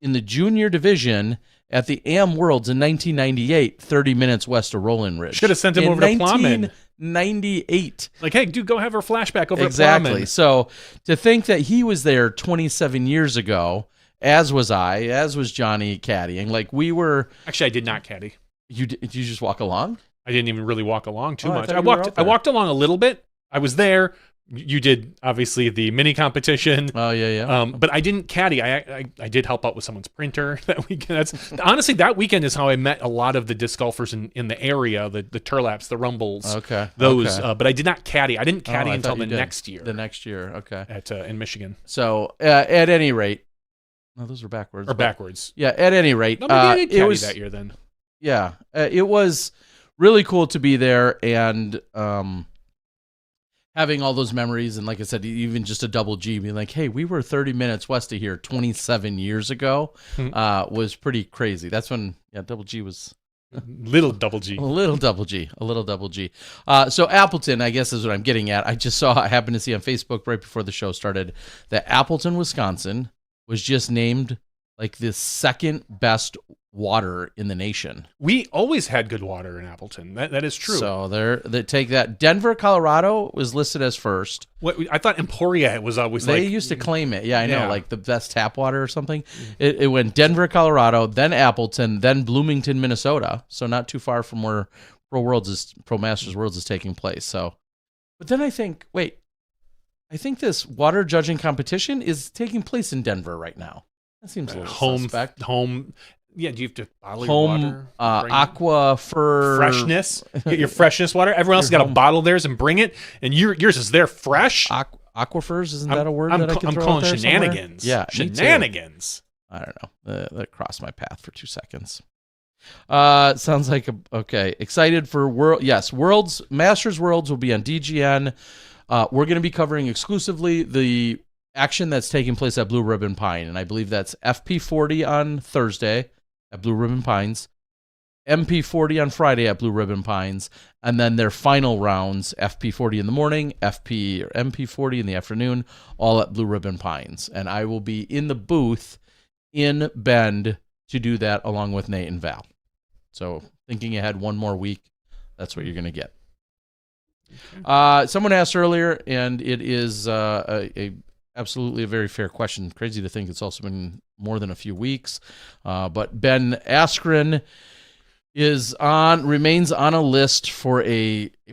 in the junior division at the Am Worlds in 1998, 30 minutes west of Rolling Ridge. Should have sent him over to Plowman. 1998. Like, hey, dude, go have her flashback over exactly. at Plowman. So to think that he was there 27 years ago, as was I, as was Johnny caddying. Like, we were. Actually, I did not caddy. Did you just walk along? I didn't even really walk along too much. I walked along a little bit. I was there. You did, obviously, the mini competition. Oh, yeah. But I didn't caddy. I did help out with someone's printer that weekend. Honestly, that weekend is how I met a lot of the disc golfers in the area, the Turlaps, the Rumbles. Okay. Those. Okay. But I did not caddy. I didn't caddy until the did. next year. The next year, okay. In Michigan. So, at any rate. No, those were backwards. Or backwards. Yeah, at any rate. No, maybe I did caddy that year then. Yeah. It was really cool to be there and having all those memories. And like I said, even just a Double G being like, hey, we were 30 minutes west of here 27 years ago was pretty crazy. That's when Double G was Little double G. A little double G. So Appleton, I guess, is what I'm getting at. I happened to see on Facebook right before the show started that Appleton, Wisconsin was just named like the second best water in the nation. We always had good water in Appleton. That is true. So they take that. Denver, Colorado was listed as first. What I thought Emporia was always they like. used to claim it. Yeah, I know, Yeah. like the best tap water or something. It went Denver, Colorado, then Appleton, then Bloomington, Minnesota. So not too far from where Pro Masters Worlds is taking place. So, but then I think this water judging competition is taking place in Denver right now. That seems a little suspect. Home. Yeah, do you have to bottle your water? Aqua for freshness. Get your freshness water. Everyone else got to bottle theirs and bring it, and yours is there fresh. Aquifers, isn't that a word that I can throw calling out there shenanigans. Somewhere? Yeah, shenanigans. I don't know. That crossed my path for 2 seconds. Sounds like okay. Excited for Masters Worlds will be on DGN. We're going to be covering exclusively the action that's taking place at Blue Ribbon Pine, and I believe that's FP40 on Thursday at Blue Ribbon Pines, MP40 on Friday at Blue Ribbon Pines, and then their final rounds, FP40 in the morning, MP40 in the afternoon, all at Blue Ribbon Pines. And I will be in the booth in Bend to do that along with Nate and Val. So thinking ahead one more week, that's what you're going to get. Okay. Someone asked earlier, and it is absolutely a very fair question. Crazy to think it's also been more than a few weeks. But Ben Askren remains on a list for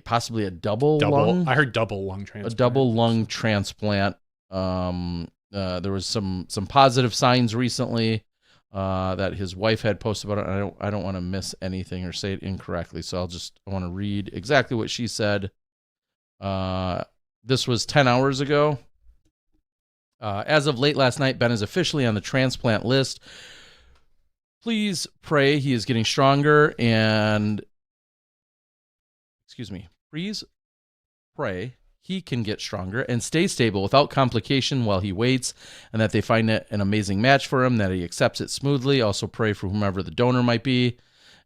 possibly a double lung. I heard double lung transplant. A double lung transplant. There was some positive signs recently that his wife had posted about it. I don't want to miss anything or say it incorrectly, so I want to read exactly what she said. This was 10 hours ago. As of late last night, Ben is officially on the transplant list. Please pray he is getting stronger please pray he can get stronger and stay stable without complication while he waits, and that they find it an amazing match for him, that he accepts it smoothly. Also pray for whomever the donor might be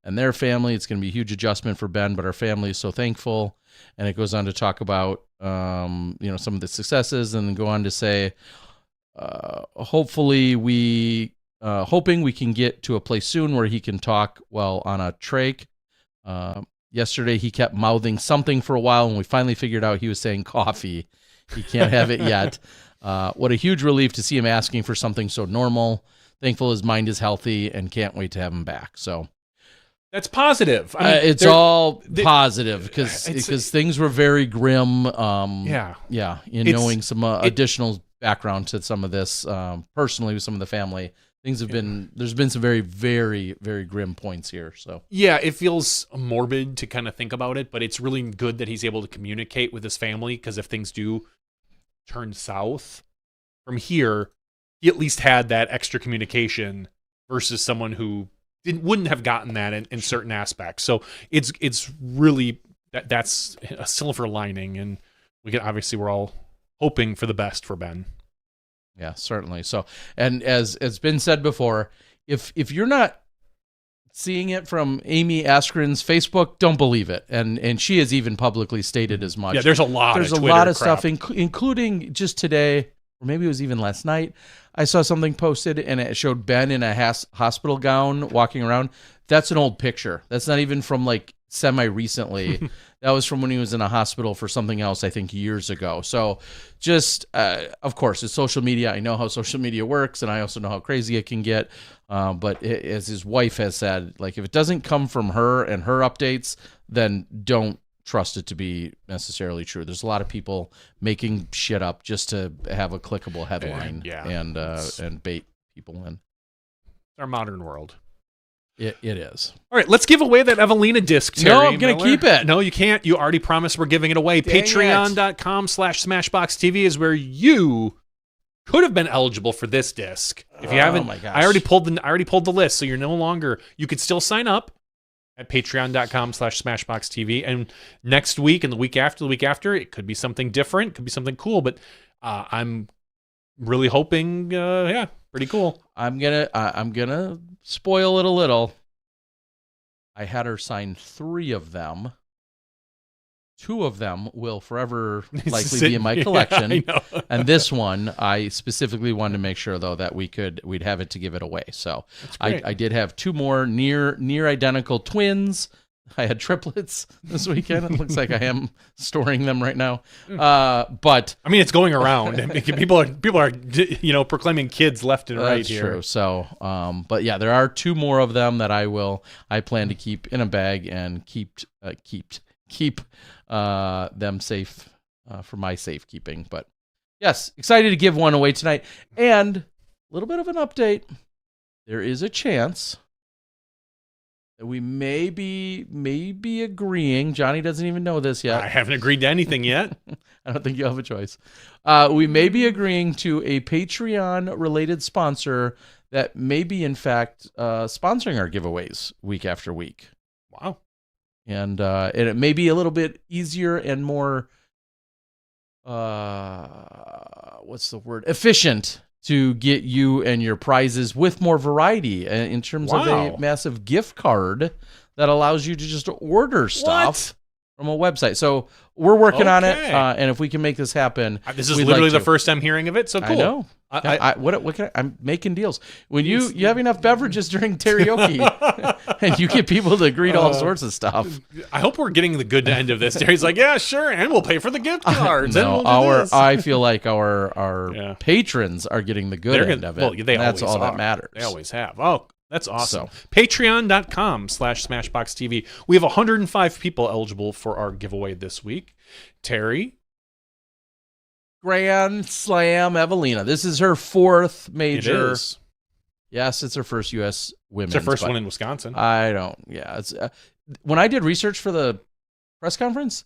and their family. It's going to be a huge adjustment for Ben, but our family is so thankful. And it goes on to talk about some of the successes, and then go on to say, hoping we can get to a place soon where he can talk while on a trach. Yesterday he kept mouthing something for a while, and we finally figured out he was saying coffee. He can't have it yet. What a huge relief to see him asking for something so normal. Thankful his mind is healthy and can't wait to have him back. So that's positive. It's all positive because things were very grim. Knowing some additional background to some of this personally with some of the family, there's been some very, very, very grim points here. So yeah, it feels morbid to kind of think about it, but it's really good that he's able to communicate with his family, because if things do turn south from here, he at least had that extra communication versus someone who wouldn't have gotten that in certain aspects. So it's really that's a silver lining, and we're all hoping for the best for Ben. Yeah, certainly. So, and as it's been said before, if you're not seeing it from Amy Askren's Facebook, don't believe it. And she has even publicly stated as much. Yeah, there's a lot of stuff, including just today, or maybe it was even last night. I saw something posted, and it showed Ben in a hospital gown walking around. That's an old picture. That's not even from like semi-recently. That was from when he was in a hospital for something else, I think, years ago. So just, of course, it's social media. I know how social media works, and I also know how crazy it can get. But as his wife has said, like, if it doesn't come from her and her updates, then don't trust it to be necessarily true. There's a lot of people making shit up just to have a clickable headline and bait people in. It's our modern world. It is. All right, let's give away that Eveina disc, Terry. No, I'm going to keep it. No, you can't. You already promised we're giving it away. Patreon.com/SmashBoxxTV is where you could have been eligible for this disc. If you haven't, my gosh. I already pulled the list, so you're no longer. You could still sign up at patreon.com/SmashBoxxTV. And next week and the week after, it could be something different, could be something cool, but I'm really hoping, pretty cool. I'm gonna spoil it a little. I had her sign 3 of them. 2 of them will forever likely be in my collection. Yeah, I know. And this one, I specifically wanted to make sure, though, that we'd have it to give it away. So I did have 2 more near identical twins. I had triplets this weekend. It looks like I am storing them right now. But I mean, it's going around. people are proclaiming kids left and right that's here. true. So, but yeah, there are 2 more of them that I plan to keep in a bag and keep them safe for my safekeeping. But yes, excited to give one away tonight. And a little bit of an update. There is a chance that we may be agreeing. Johnny doesn't even know this yet. I haven't agreed to anything yet. I don't think you'll have a choice. We may be agreeing to a Patreon-related sponsor that may be, in fact, sponsoring our giveaways week after week. Wow. And it may be a little bit easier and more, efficient to get you and your prizes with more variety in terms of a massive gift card that allows you to just order stuff from a website. So we're working on it, and if we can make this happen, this is literally the first time hearing of it. So cool. I know. I'm making deals. When you have enough beverages during karaoke, and you get people to agree to all sorts of stuff. I hope we're getting the good end of this. Terry's like, yeah, sure, and we'll pay for the gift cards. No, I feel like our patrons are getting the good end of it. Well, that's all that matters. They always have. Oh, that's awesome. So, Patreon.com/SmashBoxxTV. We have 105 people eligible for our giveaway this week. Terry. Grand Slam Eveina. This is her 4th major. It is. Yes, it's her first U.S. women's. It's her first one in Wisconsin. It's when I did research for the press conference,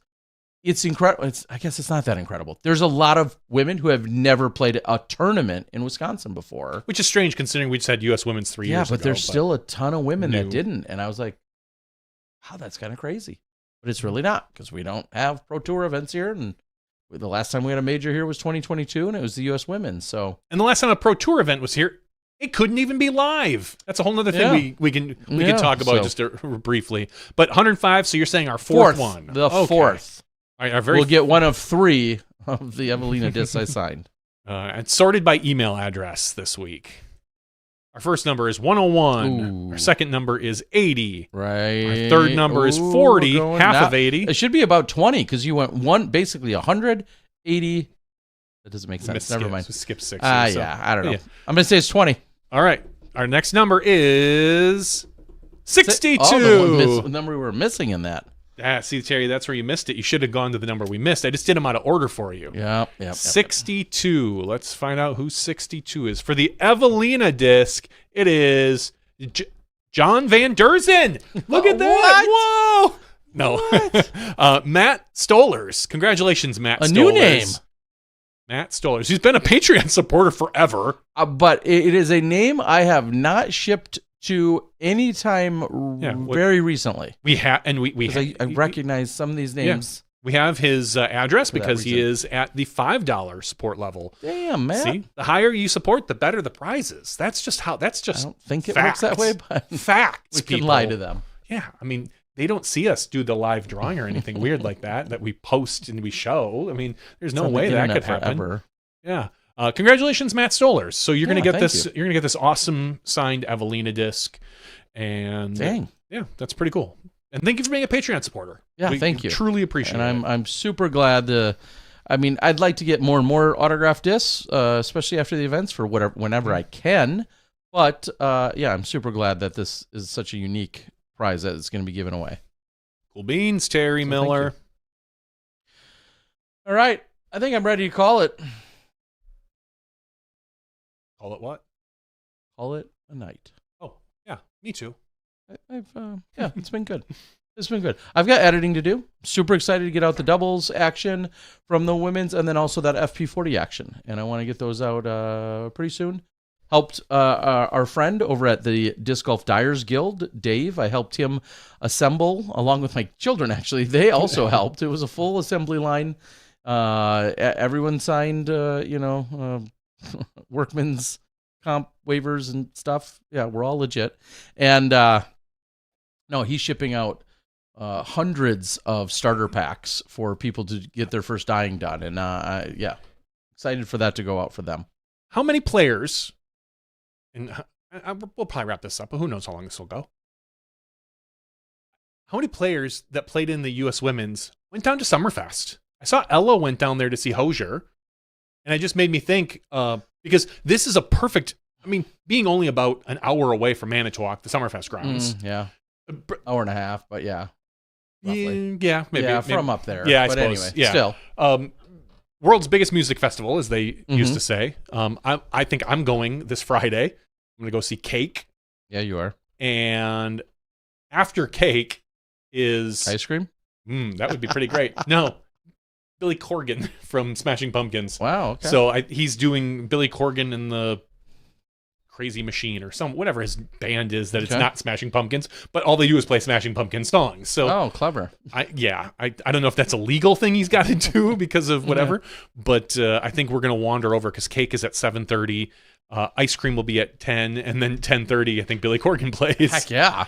it's incredible. I guess it's not that incredible. There's a lot of women who have never played a tournament in Wisconsin before. Which is strange considering we just had U.S. women's 3 years ago. Yeah, but there's still a ton of women that didn't. And I was like, wow, that's kind of crazy. But it's really not, because we don't have Pro Tour events here, and the last time we had a major here was 2022, and it was the U.S. Women's. So, and the last time a Pro Tour event was here, it couldn't even be live. That's a whole other thing we can talk about just briefly. But 105. So you're saying our fourth one, the fourth. We'll get one of 3 of the Eveina discs I signed. And sorted by email address this week. Our first number is 101. Ooh. Our second number is 80. Right. Our third number is 40, half of 80. It should be about 20, because you went basically 100, 80. That doesn't make sense. Never mind. Skip 6. Yeah, I don't know. I'm going to say it's 20. All right. Our next number is 62. The number we were missing in that. See, Terry, that's where you missed it. You should have gone to the number we missed. I just did them out of order for you. Yep. 62. Let's find out who 62 is. For the Eveina disc, it is John Van Derzen. Look at that. Whoa. No. Matt Stolers. Congratulations, Matt Stolers. A new name. Matt Stolers. He's been a Patreon supporter forever. But it is a name I have not shipped to any time very recently. We have, and I recognize some of these names. Yeah. We have his address because he is at the $5 support level. Damn, man! See, the higher you support, the better the prizes. That's just how. That's just. I don't think it works that way, but facts. We can lie to them. Yeah, I mean, they don't see us do the live drawing or anything weird like that we post and we show. I mean, there's no way that could happen. Forever. Yeah. Congratulations, Matt Stolers. So you're gonna get this. You're gonna get this awesome signed Eveina disc, and yeah, that's pretty cool. And thank you for being a Patreon supporter. Yeah, thank you. Truly appreciate it. And I'm super glad I'd like to get more and more autographed discs, especially after the events whenever I can. But I'm super glad that this is such a unique prize that is going to be given away. Cool beans, Terry Miller. All right, I think I'm ready to call it. Call it what? Call it a night. Oh, yeah, me too. It's been good. It's been good. I've got editing to do. Super excited to get out the doubles action from the women's, and then also that FP40 action. And I want to get those out pretty soon. Helped our friend over at the Disc Golf Dyers Guild, Dave. I helped him assemble, along with my children, actually. They also helped. It was a full assembly line. Everyone signed, workman's comp waivers and stuff. Yeah, we're all legit. And No, he's shipping out hundreds of starter packs for people to get their first dyeing done. And yeah, excited for that to go out for them. How many players, and we'll probably wrap this up, but who knows how long this will go. How many players that played in the U.S. Women's went down to Summerfest? I saw Ella went down there to see Hosier, and it just made me think, because this is a perfect, I mean, being only about an hour away from Manitowoc, the Summerfest grounds. Yeah. Hour and a half, but yeah. Roughly. Yeah, maybe. Yeah, from up there. Yeah, I but suppose. Anyway, yeah. Still. World's biggest music festival, as they used to say. I think I'm going this Friday. I'm going to go see Cake. Yeah, you are. And after Cake is... Ice cream? That would be pretty great. No, Billy Corgan from Smashing Pumpkins. Wow, okay. So he's doing Billy Corgan and the Crazy Machine or whatever his band is that it's not Smashing Pumpkins, but all they do is play Smashing Pumpkins songs. So clever. I don't know if that's a legal thing he's got to do because of whatever, but I think we're going to wander over because Cake is at 7:30. Ice cream will be at 10, and then 10:30 I think Billy Corgan plays. Heck yeah.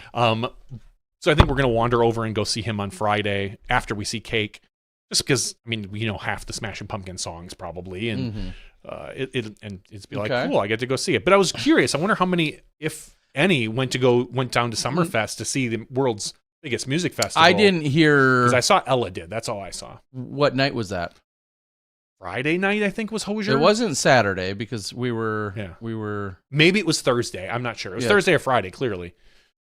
So I think we're going to wander over and go see him on Friday after we see Cake, just because, I mean, we know half the Smashing Pumpkin songs probably, and it's be like, cool, I get to go see it. But I was curious. I wonder how many, if any, went down to Summerfest to see the world's biggest music festival. I didn't hear. Because I saw Ella did. That's all I saw. What night was that? Friday night, I think, was Hosier. It wasn't Saturday because we were. Maybe it was Thursday. I'm not sure. It was Thursday or Friday, clearly.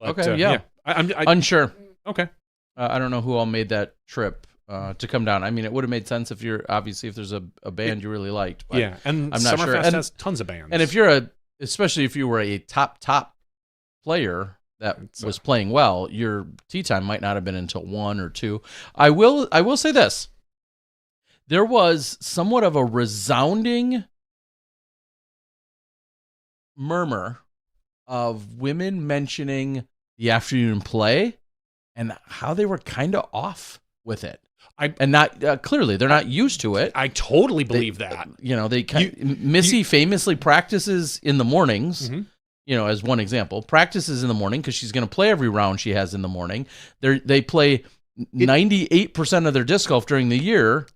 But, okay. Yeah. I'm unsure. Okay. I don't know who all made that trip to come down. I mean, it would have made sense if if there's a band you really liked. But and I'm not sure. Summerfest has tons of bands. And if especially if you were a top player that was playing well, your tee time might not have been until 1 or 2. I will say this: there was somewhat of a resounding murmur of women mentioning the afternoon play and how they were kind of off with it. Clearly they're not used to it. I totally believe that. Missy famously practices in the mornings, as one example, practices in the morning because she's going to play every round she has in the morning. They play 98% of their disc golf during the year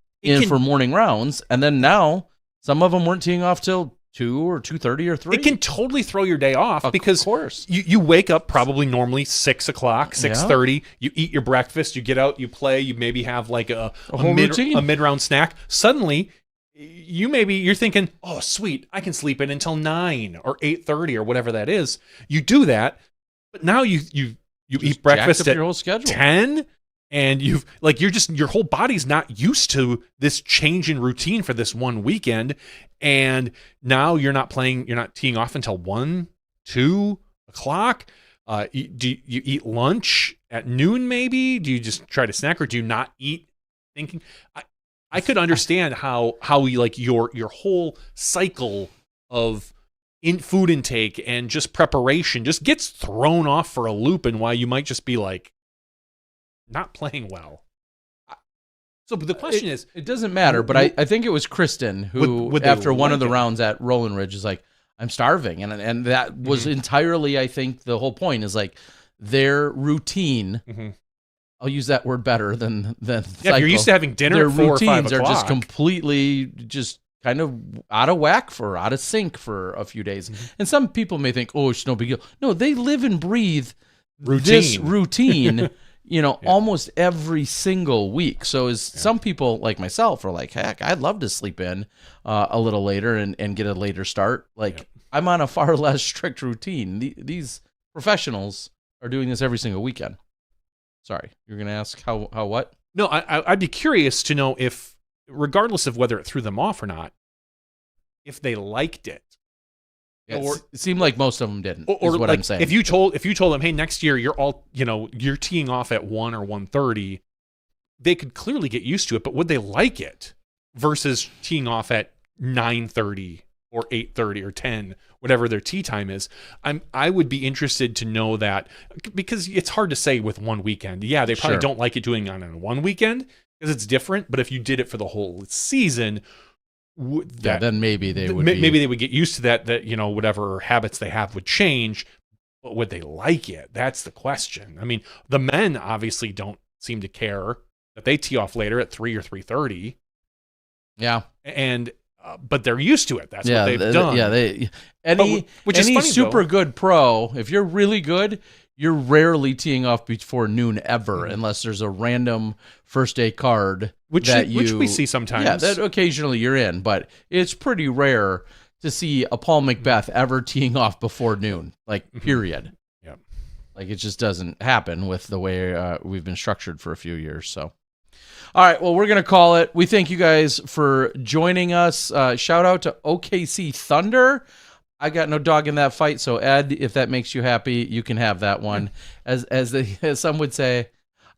for morning rounds. And then now some of them weren't teeing off till 2 or 2:30 or 3. It can totally throw your day off because of course. You wake up probably normally 6 o'clock, 6:30. You eat your breakfast, you get out, you play, you maybe have like a mid-round snack. Suddenly, you're thinking, oh, sweet, I can sleep in until 9 or 8:30 or whatever that is. You do that, but now you eat breakfast at your whole schedule. 10. And your whole body's not used to this change in routine for this one weekend. And now you're not teeing off until 1, 2 o'clock. Do you eat lunch at noon maybe? Do you just try to snack or do you not eat thinking? I could understand how your whole cycle of food intake and just preparation just gets thrown off for a loop and why you might just be like, not playing well. So the question is... It doesn't matter, but I think it was Kristen who, after one of the rounds at Rolling Ridge, is like, I'm starving. And that was entirely, I think, the whole point is like their routine... I'll use that word better than cycle. If you're used to having dinner at 4 or 5 o'clock. Their routines are just completely kind of out of whack out of sync for a few days. And some people may think, oh, it's no big deal. No, they live and breathe this routine... almost every single week. So some people like myself are like, heck, I'd love to sleep in a little later and get a later start. I'm on a far less strict routine. These professionals are doing this every single weekend. Sorry, you're going to ask how what? No, I'd be curious to know if, regardless of whether it threw them off or not, if they liked it. Or it seemed like most of them didn't. Is what I'm saying. If you told them, hey, next year you're teeing off at 1 or 1:30, they could clearly get used to it. But would they like it versus teeing off at 9:30 or 8:30 or 10, whatever their tee time is? I would be interested to know that because it's hard to say with one weekend. Yeah, they probably don't like it doing it on one weekend because it's different. But if you did it for the whole season. Then maybe they would maybe they would get used to that whatever habits they have would change. But would they like it? That's the question. I mean, the men obviously don't seem to care that they tee off later at 3 or 3:30. Yeah. And but they're used to it. That's what they've done. Yeah, which is funny, super good pro, if you're really good, you're rarely teeing off before noon ever, unless there's a random first day card which we see sometimes. Yeah, that occasionally you're in, but it's pretty rare to see a Paul Macbeth ever teeing off before noon, like period. Yeah, like it just doesn't happen with the way we've been structured for a few years. So, all right, well, we're gonna call it. We thank you guys for joining us. Shout out to OKC Thunder. I got no dog in that fight, so Ed, if that makes you happy, you can have that one. As some would say,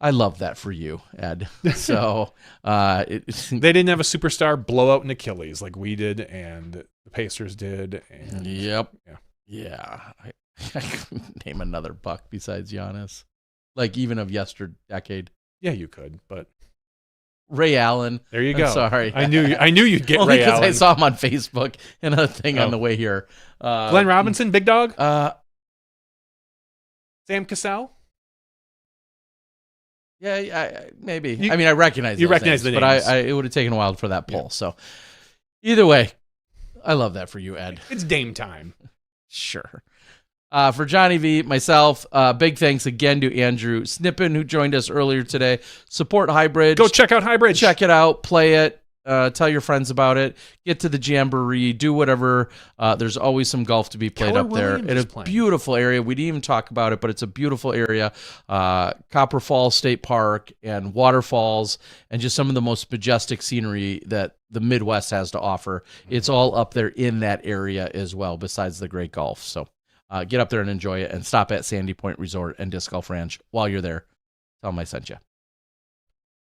I love that for you, Ed. So they didn't have a superstar blow out an Achilles like we did, and the Pacers did. And, yeah. I couldn't name another Buck besides Giannis, like even of decade. Yeah, you could, but Ray Allen. There you go. I'm sorry, I knew you'd get only Ray Allen. I saw him on Facebook and a thing on the way here. Glenn Robinson, big dog. Sam Cassell. Yeah, maybe. I mean, I recognize you those recognize names, the names, but it would have taken a while for that poll. Yeah. So either way, I love that for you, Ed. It's Dame time. Sure. For Johnny V, myself, big thanks again to Andrew Snippen, who joined us earlier today. Support Highbridge. Go check out Highbridge. Check it out. Play it. Tell your friends about it. Get to the Jamboree. Do whatever. There's always some golf to be played up there. It's a beautiful area. We didn't even talk about it, but it's a beautiful area. Copper Falls State Park and waterfalls and just some of the most majestic scenery that the Midwest has to offer. It's all up there in that area as well, besides the great golf. So get up there and enjoy it, and stop at Sandy Point Resort and Disc Golf Ranch while you're there. Tell them I sent you.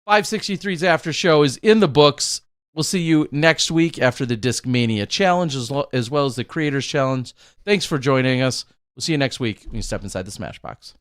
563's after show is in the books. We'll see you next week after the Discmania Challenge as well as the Creators Challenge. Thanks for joining us. We'll see you next week when you step inside the Smashbox.